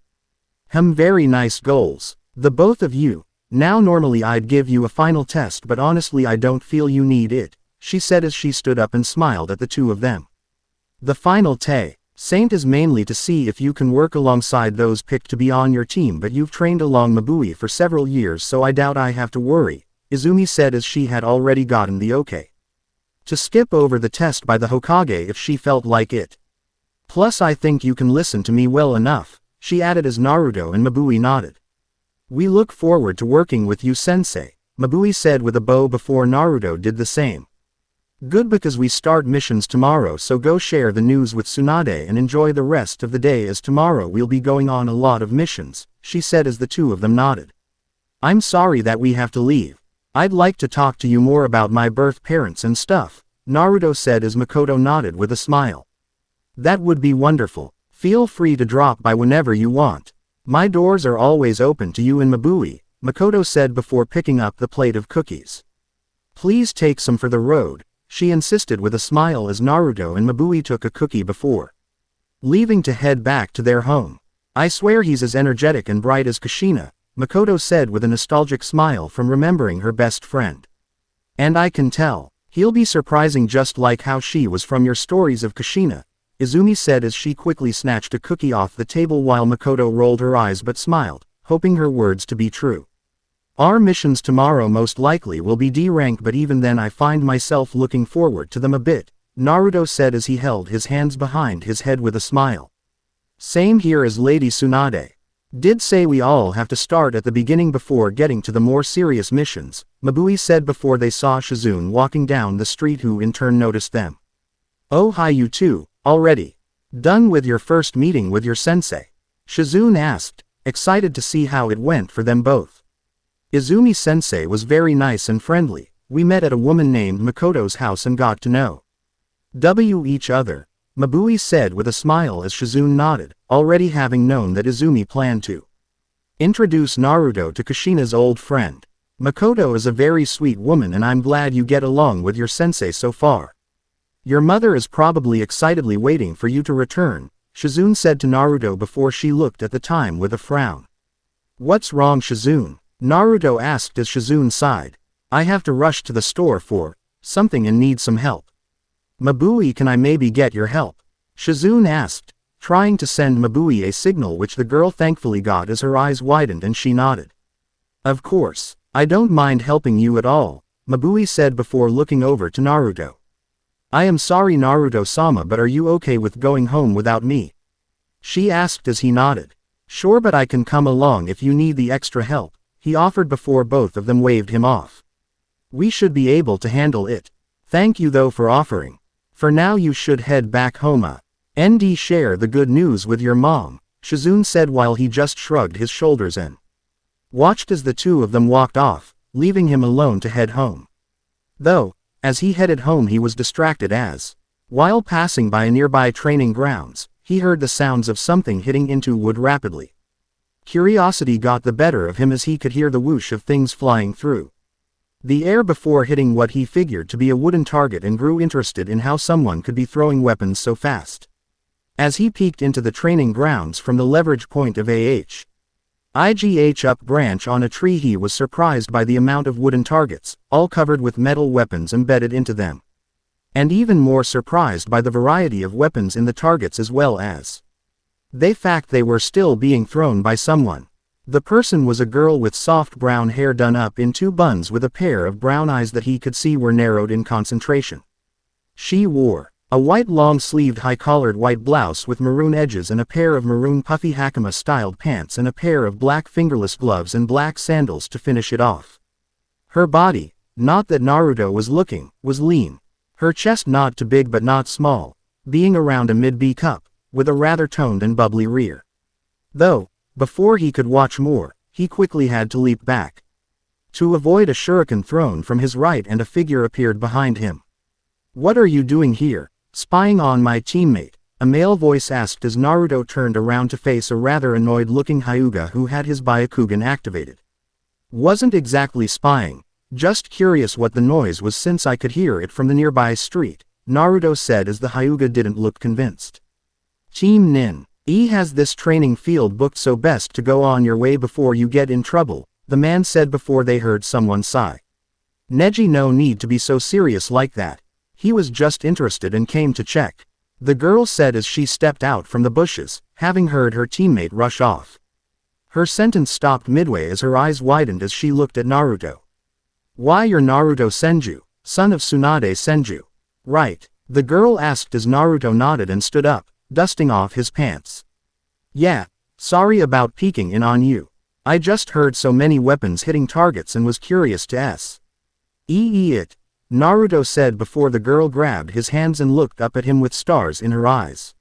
Very nice goals, the both of you. Now normally I'd give you a final test, but honestly I don't feel you need it, she said as she stood up and smiled at the two of them. The final Saint is mainly to see if you can work alongside those picked to be on your team, but you've trained along Mabui for several years, so I doubt I have to worry, Izumi said as she had already gotten the okay to skip over the test by the Hokage if she felt like it. Plus I think you can listen to me well enough, she added as Naruto and Mabui nodded. We look forward to working with you, sensei, Mabui said with a bow before Naruto did the same. Good, because we start missions tomorrow, so go share the news with Tsunade and enjoy the rest of the day as tomorrow we'll be going on a lot of missions, she said as the two of them nodded. I'm sorry that we have to leave. I'd like to talk to you more about my birth parents and stuff, Naruto said as Makoto nodded with a smile. That would be wonderful. Feel free to drop by whenever you want. My doors are always open to you and Mabui, Makoto said before picking up the plate of cookies. Please take some for the road, she insisted with a smile as Naruto and Mabui took a cookie before leaving to head back to their home. I swear he's as energetic and bright as Kushina, Makoto said with a nostalgic smile from remembering her best friend. And I can tell, he'll be surprising just like how she was from your stories of Kushina, Izumi said as she quickly snatched a cookie off the table while Makoto rolled her eyes but smiled, hoping her words to be true. Our missions tomorrow most likely will be D rank, but even then I find myself looking forward to them a bit, Naruto said as he held his hands behind his head with a smile. Same here as Lady Tsunade. Did say we all have to start at the beginning before getting to the more serious missions, Mabui said before they saw Shizune walking down the street, who in turn noticed them. Oh hi, you two, already done with your first meeting with your sensei? Shizune asked, excited to see how it went for them both. Izumi-sensei was very nice and friendly. We met at a woman named Makoto's house and got to know each other, Mabui said with a smile as Shizune nodded, already having known that Izumi planned to introduce Naruto to Kushina's old friend. Makoto is a very sweet woman and I'm glad you get along with your sensei so far. Your mother is probably excitedly waiting for you to return, Shizune said to Naruto before she looked at the time with a frown. What's wrong, Shizune? Naruto asked as Shizune sighed. I have to rush to the store for something and need some help. Mabui, can I maybe get your help? Shizune asked, trying to send Mabui a signal, which the girl thankfully got as her eyes widened and she nodded. Of course, I don't mind helping you at all, Mabui said before looking over to Naruto. I am sorry, Naruto-sama, but are you okay with going home without me? She asked as he nodded. Sure, but I can come along if you need the extra help, he offered before both of them waved him off. We should be able to handle it. Thank you though for offering. For now you should head back home. And share the good news with your mom, Shizune said while he just shrugged his shoulders and watched as the two of them walked off, leaving him alone to head home. Though, as he headed home he was distracted as, while passing by nearby training grounds, he heard the sounds of something hitting into wood rapidly. Curiosity got the better of him as he could hear the whoosh of things flying through the air before hitting what he figured to be a wooden target, and grew interested in how someone could be throwing weapons so fast. As he peeked into the training grounds from the leverage point of IGH up branch on a tree, he was surprised by the amount of wooden targets, all covered with metal weapons embedded into them. And even more surprised by the variety of weapons in the targets, as well as the fact they were still being thrown by someone. The person was a girl with soft brown hair done up in 2 buns with a pair of brown eyes that he could see were narrowed in concentration. She wore a white long-sleeved high-collared white blouse with maroon edges and a pair of maroon puffy hakama-styled pants and a pair of black fingerless gloves and black sandals to finish it off. Her body, not that Naruto was looking, was lean. Her chest not too big but not small, being around a mid-B cup, with a rather toned and bubbly rear. Though, before he could watch more, he quickly had to leap back to avoid a shuriken thrown from his right, and a figure appeared behind him. "What are you doing here, spying on my teammate?" a male voice asked as Naruto turned around to face a rather annoyed-looking Hyuga who had his Byakugan activated. "Wasn't exactly spying, just curious what the noise was since I could hear it from the nearby street," Naruto said as the Hyuga didn't look convinced. "Team Nin, has this training field booked, so best to go on your way before you get in trouble," the man said before they heard someone sigh. "Neji, no need to be so serious like that. He was just interested and came to check," the girl said as she stepped out from the bushes, having heard her teammate rush off. Her sentence stopped midway as her eyes widened as she looked at Naruto. "Why, you're Naruto Senju, son of Tsunade Senju, right?" the girl asked as Naruto nodded and stood up, dusting off his pants. "Yeah, sorry about peeking in on you. I just heard so many weapons hitting targets and was curious to it," Naruto said before the girl grabbed his hands and looked up at him with stars in her eyes.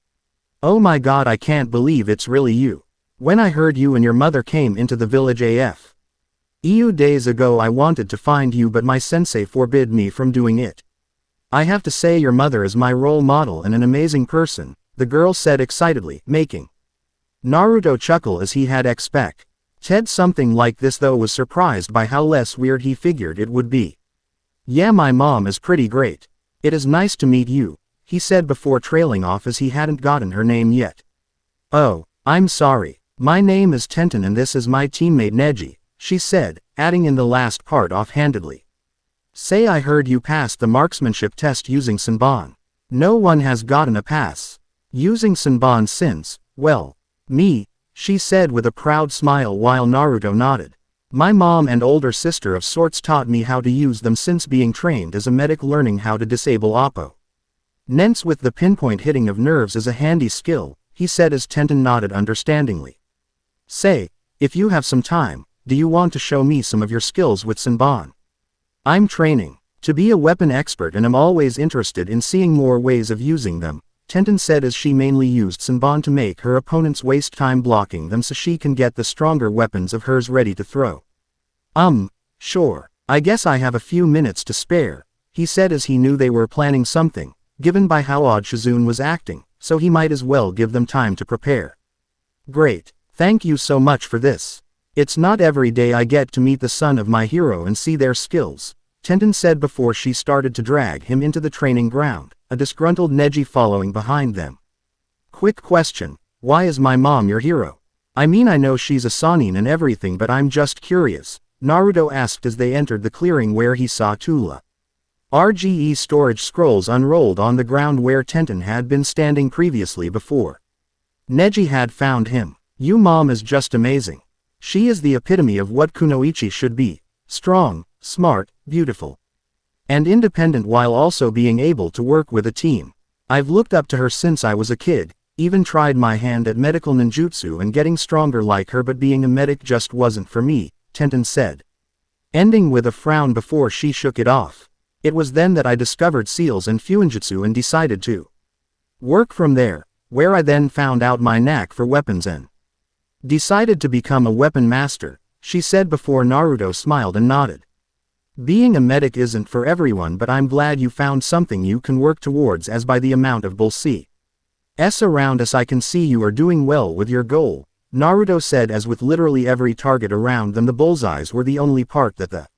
"Oh my god, I can't believe it's really you. When I heard you and your mother came into the village days ago, I wanted to find you, but my sensei forbid me from doing it. I have to say your mother is my role model and an amazing person," the girl said excitedly, making Naruto chuckle as he had expected something like this, though was surprised by how less weird he figured it would be. "Yeah, my mom is pretty great. It is nice to meet you," he said before trailing off as he hadn't gotten her name yet. "Oh, I'm sorry. My name is Tenten and this is my teammate Neji," she said, adding in the last part offhandedly. "Say, I heard you passed the marksmanship test using Senbon. No one has gotten a pass using Senbon since, well, me," she said with a proud smile while Naruto nodded. "My mom and older sister of sorts taught me how to use them since being trained as a medic, learning how to disable opponents with the pinpoint hitting of nerves is a handy skill," he said as Tenten nodded understandingly. "Say, if you have some time, do you want to show me some of your skills with Senbon? I'm training to be a weapon expert and am always interested in seeing more ways of using them," Tenten said as she mainly used Senbon to make her opponents waste time blocking them so she can get the stronger weapons of hers ready to throw. Sure, I guess I have a few minutes to spare," he said as he knew they were planning something, given by how odd Shizune was acting, so he might as well give them time to prepare. "Great, thank you so much for this. It's not every day I get to meet the son of my hero and see their skills," Tenten said before she started to drag him into the training ground, a disgruntled Neji following behind them. "Quick question, why is my mom your hero? I mean, I know she's a Sannin and everything, but I'm just curious," Naruto asked as they entered the clearing where he saw Tula RGE storage scrolls unrolled on the ground where Tenten had been standing previously before Neji had found him. "You mom is just amazing. She is the epitome of what kunoichi should be, strong, smart, beautiful, and independent while also being able to work with a team. I've looked up to her since I was a kid, even tried my hand at medical ninjutsu and getting stronger like her, but being a medic just wasn't for me," Tenten said, ending with a frown before she shook it off. "It was then that I discovered seals and fuinjutsu and decided to work from there, where I then found out my knack for weapons and decided to become a weapon master," she said before Naruto smiled and nodded. "Being a medic isn't for everyone, but I'm glad you found something you can work towards, as by the amount of bullshit around us. I can see you are doing well with your goal, Naruto said, as with literally every target around them the bullseyes were the only part that the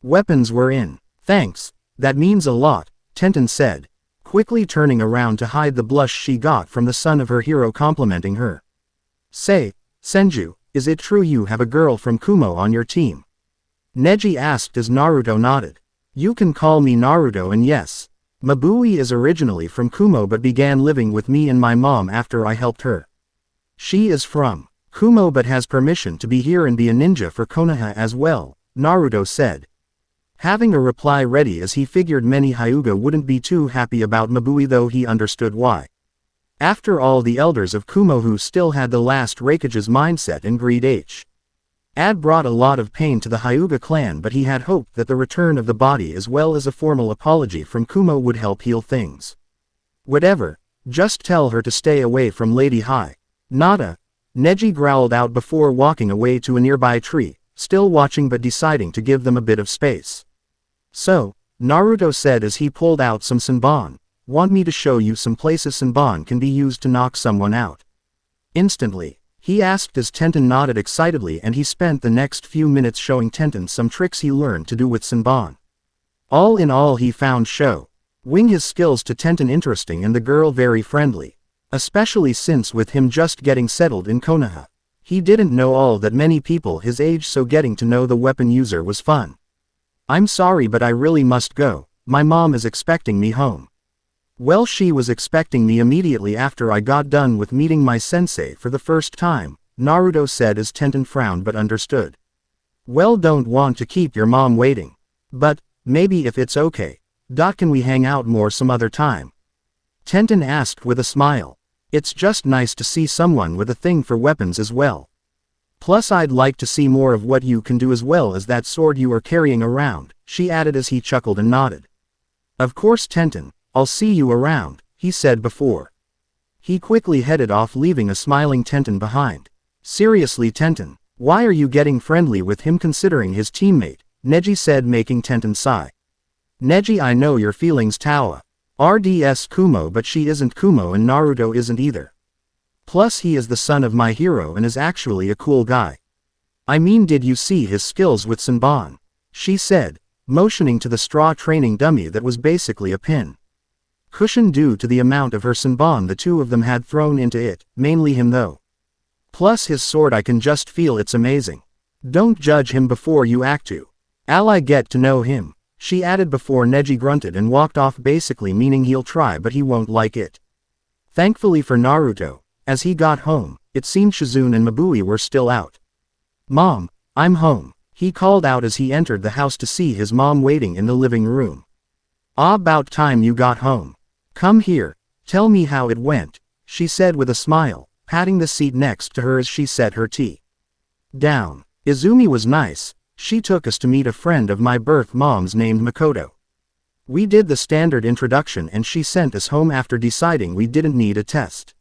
weapons were in. Thanks, that means a lot, Tenten said, quickly turning around to hide the blush she got from the son of her hero complimenting her. Say, Senju, is it true you have a girl from Kumo on your team? Neji asked as Naruto nodded. You can call me Naruto, and yes, Mabui is originally from Kumo but began living with me and my mom after I helped her. She is from Kumo but has permission to be here and be a ninja for Konoha as well, Naruto said, having a reply ready as he figured many Hyuga wouldn't be too happy about Mabui, though he understood why. After all, the elders of Kumo who still had the last Raikage's mindset and greed had brought a lot of pain to the Hyuga clan, but he had hoped that the return of the body as well as a formal apology from Kumo would help heal things. Whatever, just tell her to stay away from Lady Hai. Nada, Neji growled out before walking away to a nearby tree, still watching but deciding to give them a bit of space. So, Naruto said as he pulled out some Senbon, want me to show you some places Senbon can be used to knock someone out? Instantly, he asked as Tenten nodded excitedly, and he spent the next few minutes showing Tenten some tricks he learned to do with Senbon. All in all, he found showing his skills to Tenten interesting and the girl very friendly, especially since with him just getting settled in Konoha, he didn't know all that many people his age, so getting to know the weapon user was fun. I'm sorry, but I really must go, my mom is expecting me home. Well, she was expecting me immediately after I got done with meeting my sensei for the first time, Naruto said as Tenten frowned but understood. Well, don't want to keep your mom waiting. But, maybe if it's okay, can we hang out more some other time? Tenten asked with a smile. It's just nice to see someone with a thing for weapons as well. Plus I'd like to see more of what you can do as well as that sword you are carrying around, she added as he chuckled and nodded. Of course, Tenten. I'll see you around, he said before he quickly headed off, leaving a smiling Tenten behind. Seriously, Tenten, why are you getting friendly with him considering his teammate? Neji said, making Tenten sigh. Neji, I know your feelings, Tawa. RDS Kumo, but she isn't Kumo and Naruto isn't either. Plus he is the son of my hero and is actually a cool guy. I mean, did you see his skills with Senbon? She said, motioning to the straw training dummy that was basically a pin cushion due to the amount of her Senbon the two of them had thrown into it, mainly him though. Plus his sword, I can just feel it's amazing. Don't judge him before you act to. Ally, get to know him, she added before Neji grunted and walked off, basically meaning he'll try but he won't like it. Thankfully for Naruto, as he got home, it seemed Shizune and Mabui were still out. Mom, I'm home, he called out as he entered the house to see his mom waiting in the living room. About time you got home. Come here, tell me how it went, she said with a smile, patting the seat next to her as she set her tea down. Izumi was nice, she took us to meet a friend of my birth mom's named Makoto. We did the standard introduction and she sent us home after deciding we didn't need a test.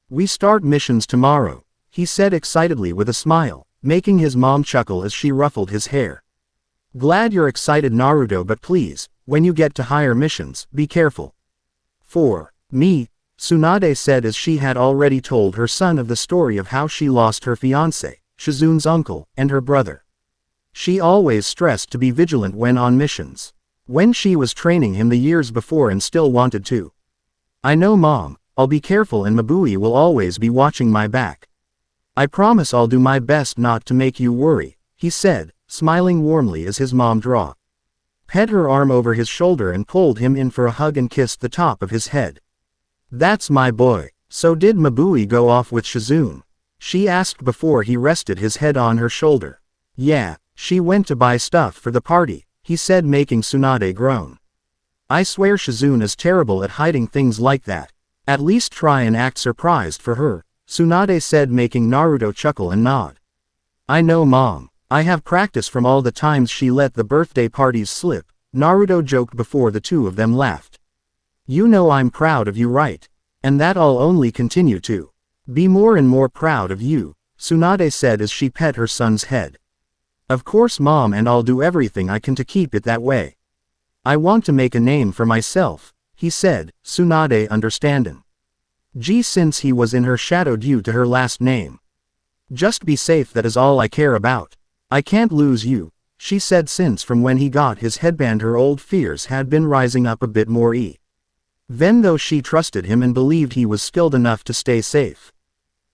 We start missions tomorrow, he said excitedly with a smile, making his mom chuckle as she ruffled his hair. Glad you're excited, Naruto, but please, when you get to higher missions, be careful. For me, Tsunade said as she had already told her son of the story of how she lost her fiancé, Shizune's uncle, and her brother. She always stressed to be vigilant when on missions. When she was training him the years before and still wanted to. I know, Mom, I'll be careful and Mabui will always be watching my back. I promise I'll do my best not to make you worry, he said, smiling warmly as his mom pet her arm over his shoulder and pulled him in for a hug and kissed the top of his head. That's my boy. So did Mabui go off with Shizune? She asked before he rested his head on her shoulder. Yeah, she went to buy stuff for the party, he said, making Tsunade groan. I swear Shizune is terrible at hiding things like that. At least try and act surprised for her, Tsunade said, making Naruto chuckle and nod. I know, Mom. I have practice from all the times she let the birthday parties slip, Naruto joked before the two of them laughed. You know I'm proud of you, right? And that I'll only continue to be more and more proud of you, Tsunade said as she pet her son's head. Of course, Mom, and I'll do everything I can to keep it that way. I want to make a name for myself, he said, Tsunade understanding. G since he was in her shadow due to her last name. Just be safe, that is all I care about. I can't lose you, she said, since from when he got his headband her old fears had been rising up a bit more. Then though she trusted him and believed he was skilled enough to stay safe.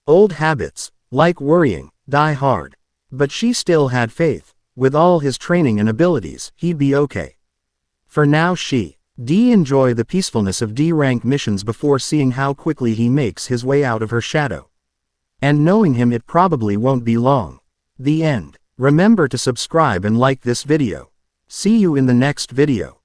Old habits, like worrying, die hard. But she still had faith. With all his training and abilities, he'd be okay. For now she enjoy the peacefulness of D-rank missions before seeing how quickly he makes his way out of her shadow. And knowing him, it probably won't be long. The end. Remember to subscribe and like this video. See you in the next video.